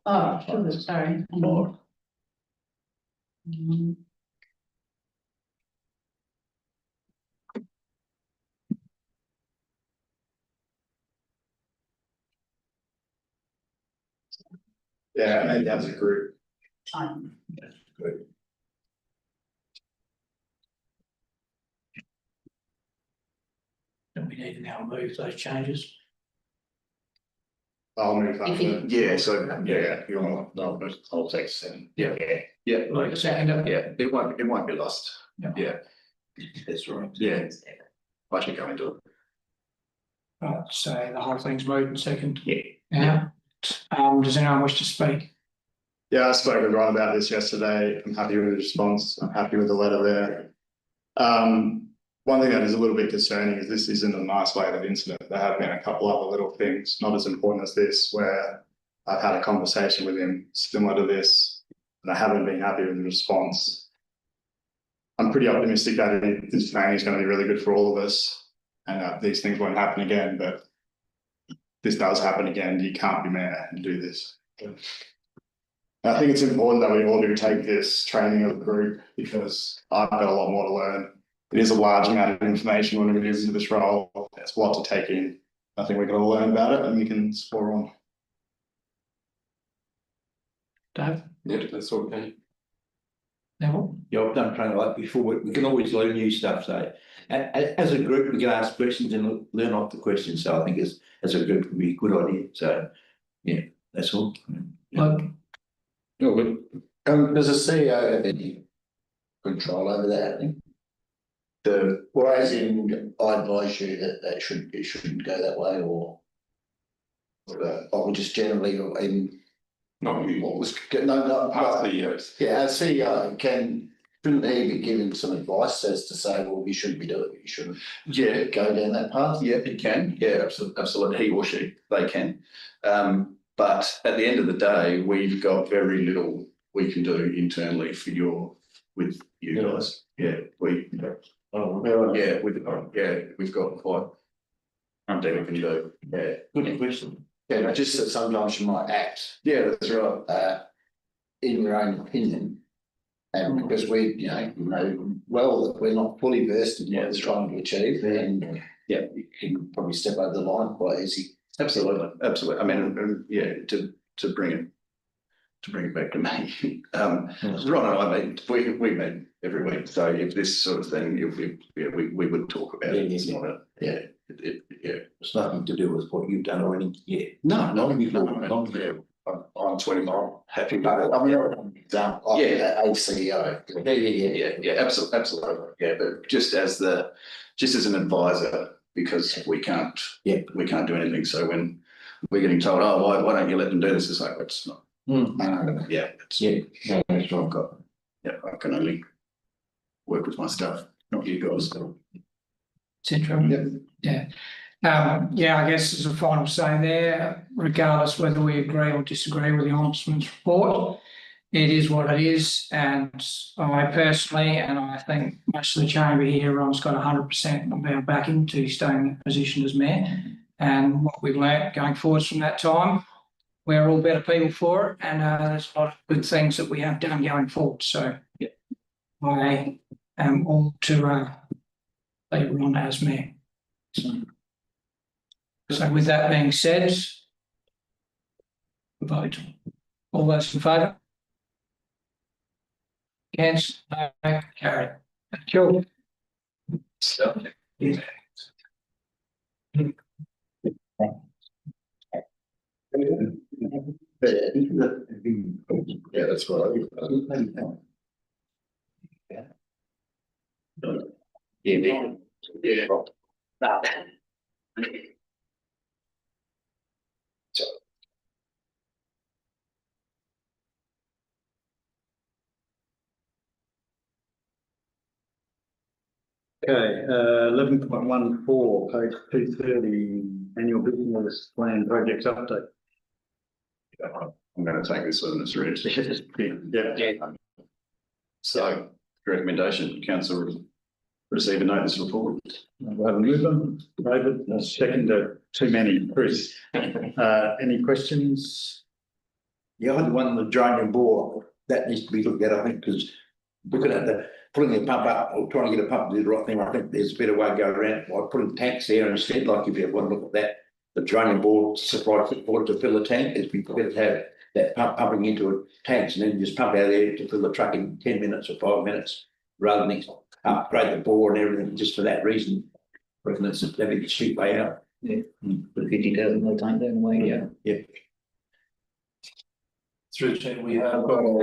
Oh, sure, sorry. Yeah, maybe as a group. Good. don't we need to now move those changes? I'll move that. If you- Yeah, so Yeah, you want to, I'll take 7. Yeah. yeah, Like a second. yeah, it won't be lost. Yeah, That's right. yeah. I should go into it. Right, so the whole thing's moved in second. Yeah. Yeah. Does anyone wish to speak? Yeah, I spoke with Ron about this yesterday. I'm happy with the response. I'm happy with the letter there. One thing that is a little bit concerning is this isn't an isolated incident. There have been a couple other little things, not as important as this, where I've had a conversation with him similar to this, and I haven't been happy with the response. I'm pretty optimistic that this training is going to be really good for all of us, and that these things won't happen again. But if this does happen again, you can't be mayor and do this. I think it's important that we all do take this training as a group, because I've got a lot more to learn. It is a large amount of information when we move into this role. It's a lot to take in. I think we've got to learn about it and we can explore on. Dave? Yeah, that's okay. Neville? Yeah, I've done training like before. We can always learn new stuff. So as a group, we can ask questions and learn off the questions. So I think as a group would be a good idea. So yeah, that's all. Like, No, but does the CEO have any control over that happening? Or as in, I advise you that it shouldn't go that way, or just generally in Not you. What was, no, Past CEOs. yeah, our CEO shouldn't he be giving some advice as to say, well, you shouldn't be doing it, you shouldn't Yeah, go down that path? yeah, it can. Yeah, absolutely. He or she, they can. But at the end of the day, we've got very little we can do internally with you guys. Yeah, we've got quite. We can do. Yeah. Good question. Yeah, just that sometimes you might act. Yeah, that's right. In your own opinion. And because we, know well that we're not fully versed in what we're trying to achieve, and you can probably step over the line quite easy. Absolutely. I mean, to bring it back to me. Ron and I meet, we meet every week. So if this sort of thing, we would talk about it. It's not It's nothing to do with what you've done or anything. Yeah. No. I'm 29. Happy. I mean, an example. A CEO. Yeah. Absolutely. Yeah, but just as an advisor, because we can't do anything. So when we're getting told, oh, why don't you let them do this? It's like, it's not. That's what I've got. Yeah, I can only work with my stuff, not you guys. Central. Yeah. I guess as a final say there, regardless whether we agree or disagree with the Ombudsman's report, it is what it is. And I personally, and I think most of the chamber here, Ron's got 100% of our backing to stay in that position as mayor. And what we've learnt going forwards from that time, we're all better people for it. And there's a lot of good things that we have done going forward. So I am all to leave Ron as mayor. So with that being said, vote. All those in favour? Against? No, carried. Sure. Yeah, that's right. Okay, 11.14, page 230, annual business plan projects update. I'm going to take this one as read. So, recommendation, council receive a notice report. We'll have a mover, David, second to too many, Chris. Any questions? Yeah, I had one on the draining bore, that needs to be looked at, I think, because looking at putting the pump up or trying to get a pump to do the right thing, I think there's a better way to go around by putting tanks there instead, like if you want to look at that, the draining board supplies water to fill the tank, it's better to have that pump pumping into tanks and then just pump out of there to fill the truck in 10 minutes or 5 minutes, rather than upgrade the bore and everything just for that reason. I reckon it's a very cheap way out. Yeah. Put 50,000 in the tank down the way. Yeah. Through the chair, we have got a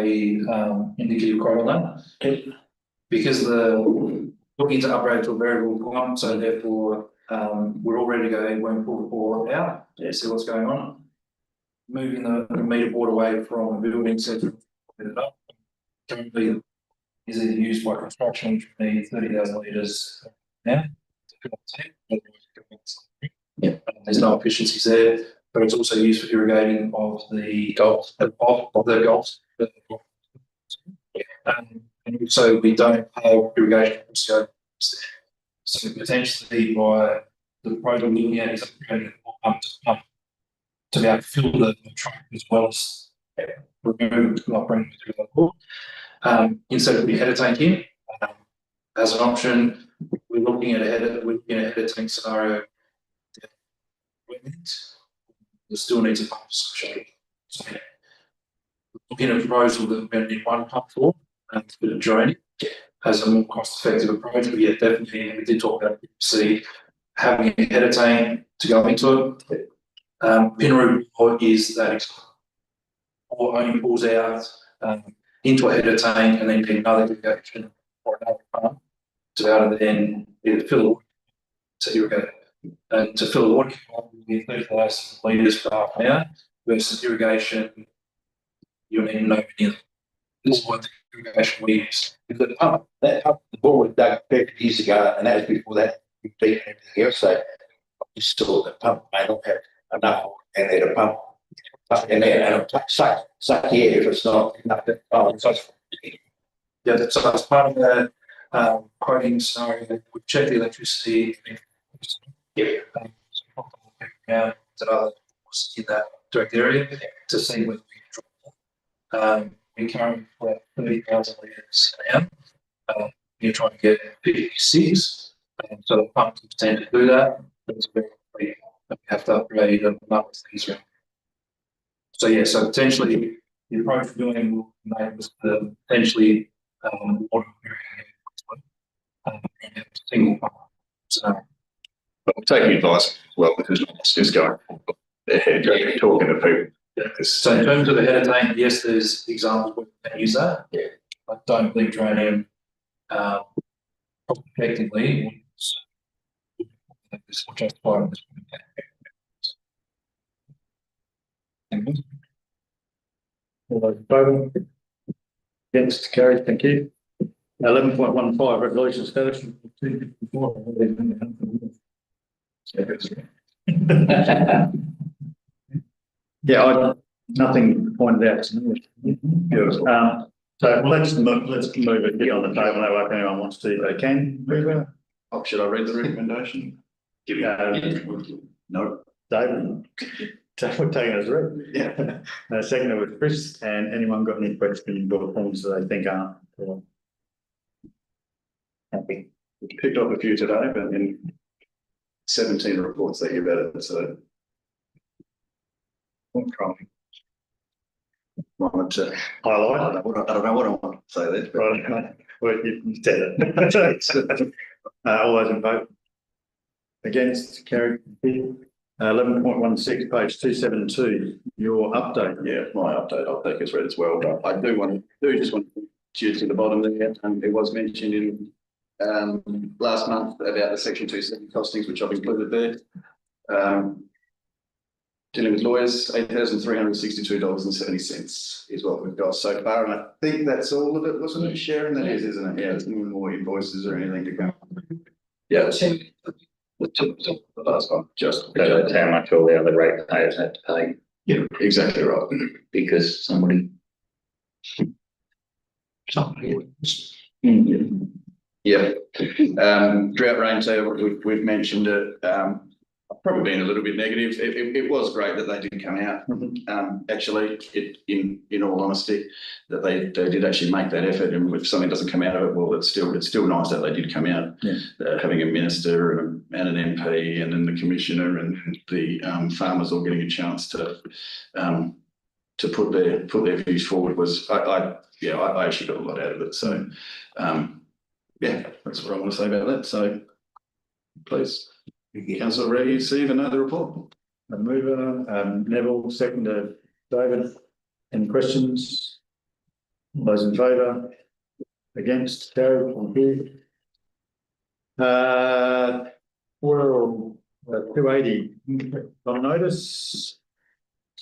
indicative quote on that. Because looking to upgrade to a variable pump, so therefore we're all ready to go. Won't pull the bore out. See what's going on. Moving the meter board away from the building, so to put it up. Currently, is either used by construction, which would need 30,000 litres now. There's no efficiencies there, but it's also used for irrigating of the Gulf. And also we don't have irrigation scope. So potentially by the project we're looking at is upgrading pump to pump to be able to fill the truck as well as remove not bringing it through the board. Instead of the header tank in, as an option, we're looking at a header tank scenario. There still needs a pump associated. So looking at a proposal that we're in one pump for and a bit of draining as a more cost-effective approach. But yeah, definitely we did talk about see having a header tank to go into it. Pinaroo is that or only pulls out into a header tank and then you need another irrigation or another pump to be able to then either fill to irrigate. And to fill the water, we need 30,000 litres per half an hour versus irrigation you'll need to know many of them. This is what the irrigation we use. The pump, that pump, the ball was dug 50 years ago, and that was before that, we beat everything else, so I just saw the pump may not have enough, and they had a pump in there, and it'll suck the air if it's not enough. Yeah, that's part of the quoting scenario. We check the electricity. Yeah. That other in that direct area to see whether we can draw. We currently have 30,000 litres an hour. You're trying to get 56, so the pump can tend to do that. But it's very we have to upgrade a number of things. So yeah, so potentially the approach we're doing will make us potentially water and single pump. So. But I'm taking advice as well, because it's just going ahead, talking to people. So in terms of the header tank, yes, there's examples where we can use that. Yeah. I don't think Dranium effectively this will justify this. All those in favour? Against, carried, thank you. 11.15, resolution establishment. Yeah, nothing pointed out to me. So let's move it here on the table. That way, if anyone wants to, they can. Oh, should I read the recommendation? No, David. We're taking it as read. Yeah. Second with Chris, and anyone got any questions or forms that they think aren't? Happy. Picked up a few today, but then 17 reports that you've added, so. I'm trying. Wanted to highlight. I don't know what I want to say there. Right, well, you said it. All those in favour? Against, carried. 11.16, page 272, your update. Yeah, my update, I'll take as read as well, but I just want to cheer to the bottom there. It was mentioned in last month about the section 270 costings, which I've included there. Dealing with lawyers, $8,362.70 is what we've got so far, and I think that's all of it, wasn't it, Sharon? That is, isn't it? Yeah, there's no more invoices or anything to come. Yeah, the last one, just. That's how much all the other ratepayers had to pay. Yeah, exactly right. Because somebody. Yeah. Drought rain table, we've mentioned it. I've probably been a little bit negative. It was great that they did come out. Actually, in all honesty, that they did actually make that effort. And if something doesn't come out of it, well, it's still nice that they did come out. Yeah. Having a minister and an MP, and then the commissioner and the farmers all getting a chance to put their views forward was I actually got a lot out of it. So yeah, that's what I want to say about that. So please. Councillor Reid, receive another report. The mover, Neville, seconder, David. Any questions? All those in favour? Against, carried, thank you. Well, 280 on notice.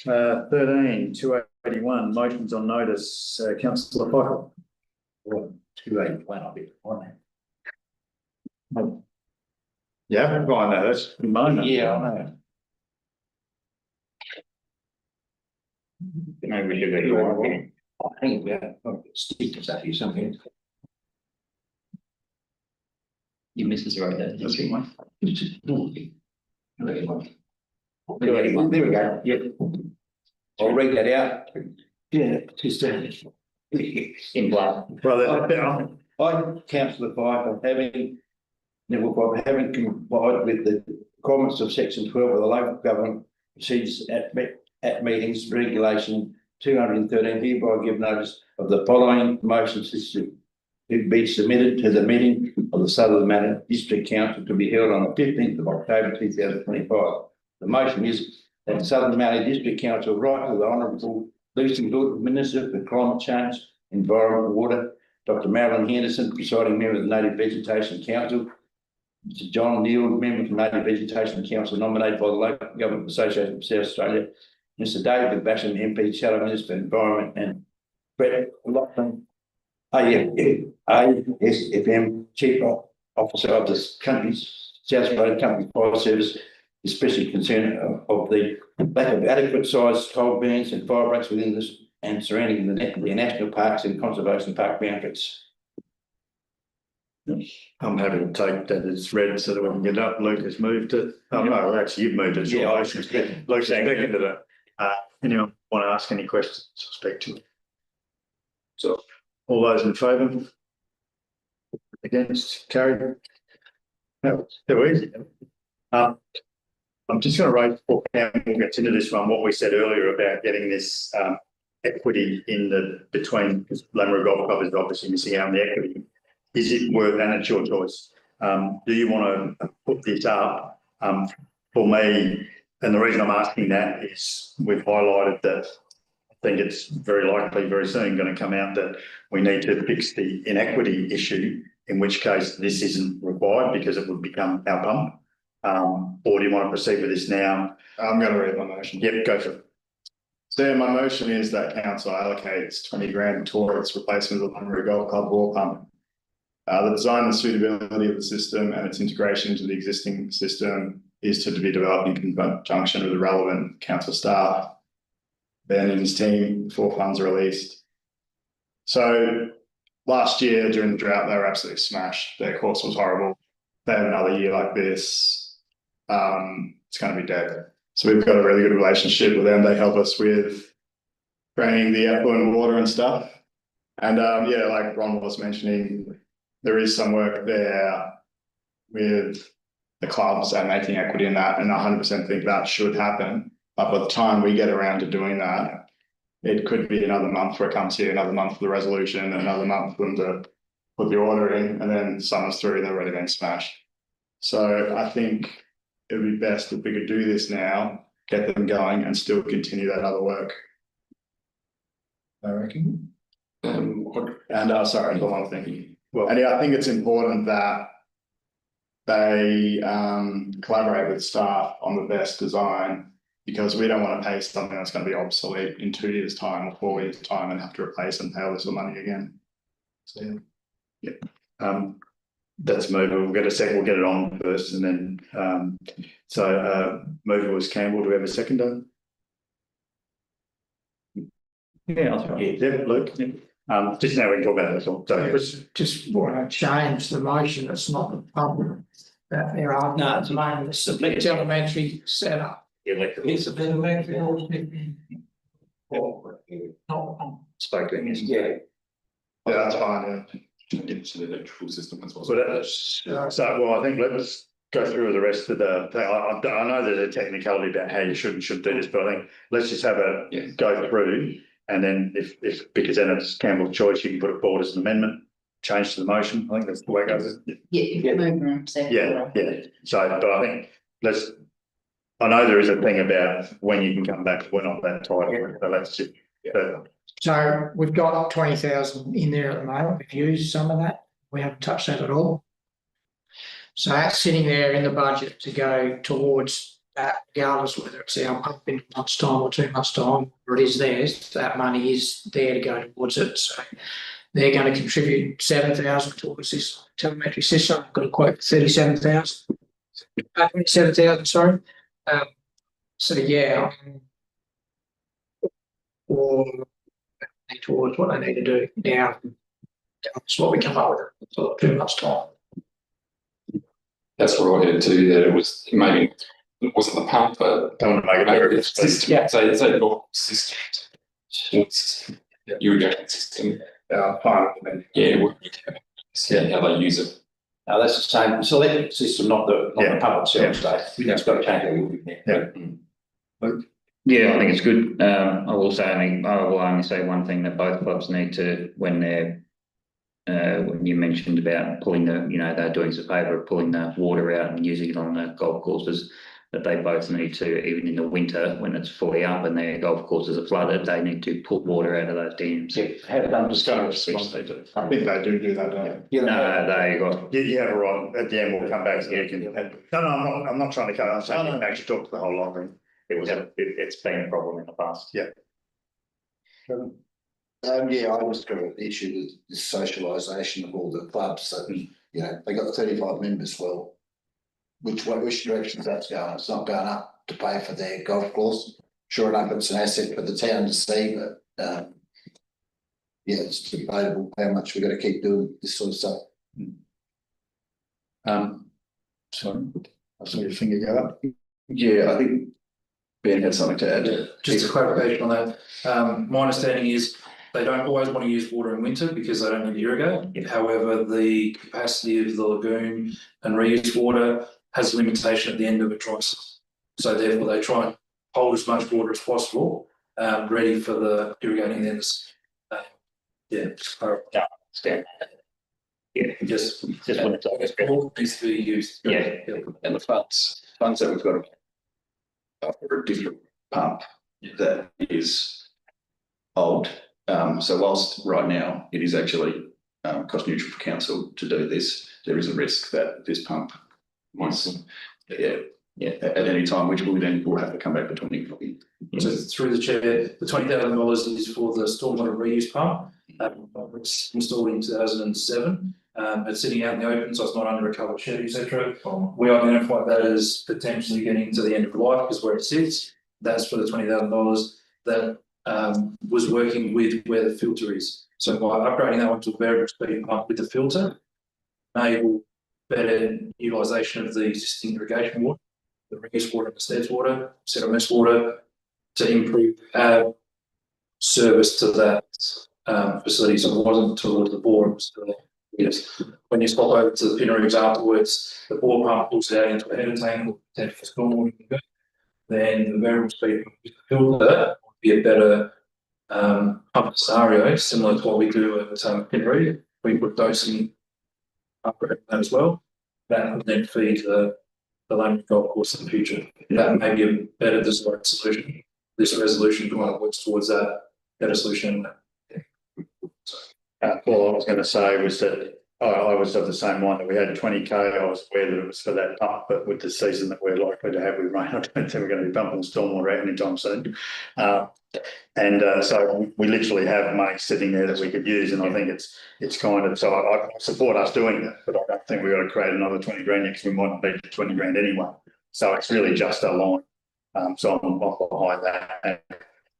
13, 281 motions on notice. Councillor Fokker. 281, I'll be on that. Yeah, I know that's minor. Yeah, I know. Maybe we should go to one. I think we have stickers up here somewhere. You missed us right there. That's one. There we go. Yeah. I'll read that out. Yeah, just in black. Well, I, Councillor Fife, having complied with the requirements of section 12 of the local government procedures at meetings regulation 213, hereby give notice of the following motions to be submitted to the meeting of the Southern Manor District Council to be held on the 15th of October 2025. The motion is that the Southern Manor District Council write to the Honourable Lucy Good, Minister for Climate Change, Environment and Water, Dr. Marilyn Henderson, presiding member of the Native Vegetation Council, Mr. John Neal, member of the Native Vegetation Council, nominated by the Local Government Association of South Australia, Mr David Basham, MP, Shadow Minister for Environment, and Brett Lachlan, ASFM, Chief Officer of this country's South Australian Company Fire Service, especially concerned of the lack of adequate sized coal burns and fire breaks within this and surrounding the national parks and conservation park boundaries. I'm happy to take that as read so that we can get up. Luke has moved it. Oh, no, actually, you've moved it. Yeah, Luke's seconded it. Anyone want to ask any questions or speak to it? So, all those in favour? Against? Carried? No, too easy. I'm just going to raise before Campbell gets into this one what we said earlier about getting this equity in the between, because Lameroo Golf Club is obviously missing out on the equity. Is it worth, and it's your choice, do you want to put this up? For me, and the reason I'm asking that is we've highlighted that I think it's very likely very soon going to come out that we need to fix the inequity issue, in which case this isn't required because it would become our pump. Or do you want to proceed with this now? I'm going to read my motion. Yep, go for it. So my motion is that council allocates 20 grand towards replacement of the Lameroo Golf Club ball pump. The design and suitability of the system and its integration into the existing system is to be developed in conjunction with the relevant council staff, Ben and his team, before funds are released. So last year during the drought, they were absolutely smashed. Their course was horrible. They have another year like this, it's going to be dead. So we've got a really good relationship with them. They help us with draining the effluent water and stuff. And yeah, like Ron was mentioning, there is some work there with the clubs and making equity in that, and I 100% think that should happen. But by the time we get around to doing that, it could be another month where it comes here, another month for the resolution, another month for them to put the order in, and then summer's through and they're already being smashed. So I think it would be best if we could do this now, get them going, and still continue that other work. I reckon. And sorry, the one thing. Well, and yeah, I think it's important that they collaborate with staff on the best design, because we don't want to pay something that's going to be obsolete in 2 years' time or 4 years' time and have to replace and pay all this money again. So yeah. That's Mover. We'll get a second. We'll get it on first, and then Mover was Campbell. Do we have a seconder? Yeah, I'll try. Yeah, Luke. Yeah. Just now we can talk about it. So just want to change the motion. It's not the pump that there are. No, it's mine. It's elementary setup. It's a elementary. Spoke to him. Yeah, that's fine. Into the electrical system as well. So well, I think let's go through the rest of the thing. I know there's a technicality about how you should and shouldn't do this, but I think let's just have a go through, and then if because then it's Campbell's choice, you can put it forward as an amendment, change to the motion. I think that's the way it goes. Yeah. So, but I think I know there is a thing about when you can come back. We're not that tight, so let's just. So we've got 20,000 in there at the moment. We've used some of that. We haven't touched that at all. So that's sitting there in the budget to go towards that, regardless of whether it's our pump in a month's time or 2 months' time, or it is theirs. That money is there to go towards it. So they're going to contribute 7,000 towards this telemetry system. I've got a quote for 37,000. 27,000, sorry. So yeah. Or towards what they need to do now. That's what we come up with for 2 months' time. That's what I heard too, that it was maybe it wasn't the pump, but don't make it system. Yeah. So it's a normal system. Irrigation system. Fine. Yeah, how they use it. Now that's the same. So that system, not the pump itself. So it's got to change everything. Yeah, I think it's good. I will only say one thing, that both clubs need to, when they're when you mentioned about pulling they're doing us a favour of pulling the water out and using it on the golf courses, that they both need to, even in the winter when it's fully up and their golf courses are flooded, they need to pull water out of those dams. I'm just going to switch. They do. I think they do that, don't they? No, they got. You have a right. At the end, we'll come back. So you can. No, I'm not trying to cut. I'm saying you can actually talk to the whole lot. It's been a problem in the past. Yeah. Yeah, I was going to issue the socialisation of all the clubs that, you know, they got 35 members. Well, which direction is that going? It's not going up to pay for their golf course. Sure enough, it's an asset for the town to see, but yeah, it's debatable how much we're going to keep doing this sort of stuff. Sorry, I saw your finger go up. Yeah, I think Ben had something to add. Just a clarification on that. My understanding is they don't always want to use water in winter because they don't need to irrigate. However, the capacity of the lagoon and reuse water has a limitation at the end of a dry season. So therefore they try and hold as much water as possible, ready for the irrigating ends. Yeah, just clarify. Yeah, understand. Yeah, Just wanted to. all needs to be used. Yeah. And the funds that we've got for a different pump that is old. So whilst right now it is actually cost neutral for council to do this, there is a risk that this pump might, at any time, which will have to come back for 2040. So through the chair, the $20,000 is for the stormwater reuse pump, which was installed in 2007. It's sitting out in the open, so it's not under a covered shed, etc. We identified that as potentially getting to the end of life because where it sits, that's for the $20,000 that was working with where the filter is. So by upgrading that one to a variable speed pump with the filter, enable better utilisation of the existing irrigation water, the reuse water and the steads water, settlements water, to improve our service to that facility. So it wasn't towards the bore, it was to the, yes. When you swap over to the pinner example, it's the bore pump pulls it out into a header tank or potential for stormwater, then the variable speed filter would be a better pump scenario, similar to what we do at Pinnery. We put dosing upgrade that as well. That would then feed the Lamb golf course in the future. That may be a better desired solution. This resolution kind of works towards that better solution. All I was going to say was that I was of the same mind that we had 20k. I was aware that it was for that pump, but with the season that we're likely to have with rain, I don't think we're going to be pumping stormwater out anytime soon. So we literally have money sitting there that we could use, and I think it's kind of, so I support us doing that, but I don't think we've got to create another 20 grand because we might not need 20 grand anyway. So it's really just a line. So I'm behind that.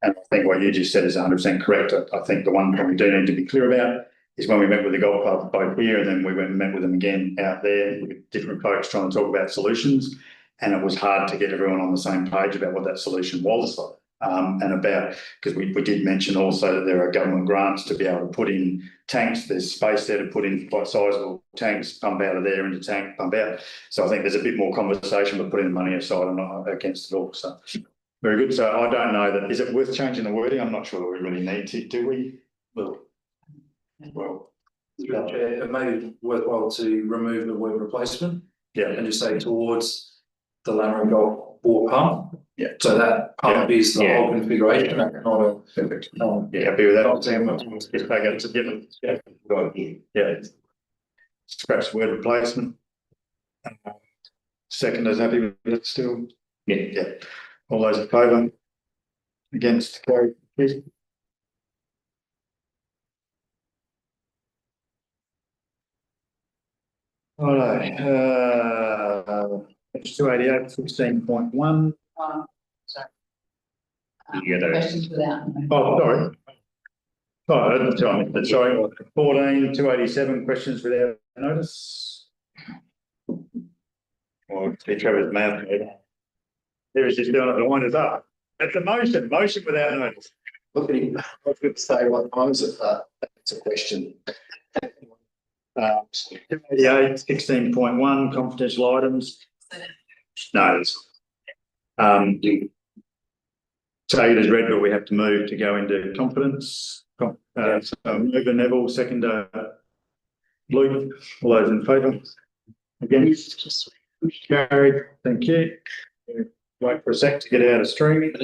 And I think what you just said is 100% correct. I think the one thing we do need to be clear about is when we met with the golf club both here and then we went and met with them again out there with different folks trying to talk about solutions. And it was hard to get everyone on the same page about what that solution was. And about, because we did mention also that there are government grants to be able to put in tanks. There's space there to put in quite sizable tanks, pump out of there into tank, pump out. So I think there's a bit more conversation, but putting the money aside, I'm not against it all. So very good. So I don't know that, is it worth changing the wording? I'm not sure that we really need to, do we? Well, It may be worthwhile to remove the word replacement. Yeah. And just say towards the Lamb golf bore pump. Yeah. So that pump is the whole configuration, not a. Perfect. Yeah, happy with that. Just back out to different. Yeah. Scratch the word replacement. Seconders happy with it still? Yeah. All those in favour? Against? Carried. All right. 288, 16.1. Questions without. Oh, sorry. Oh, sorry. 14, 287 questions without notice. Well, Trevor's mouth. There is just doing it to wind us up. That's a motion without notice. Look at him. I was going to say, what time is it? It's a question. 288, 16.1, confidential items. No. Take it as read, but we have to move to go into confidence. So mover Neville, second Luke. All those in favour? Against? Carried. Thank you. Wait for a sec to get out of streaming.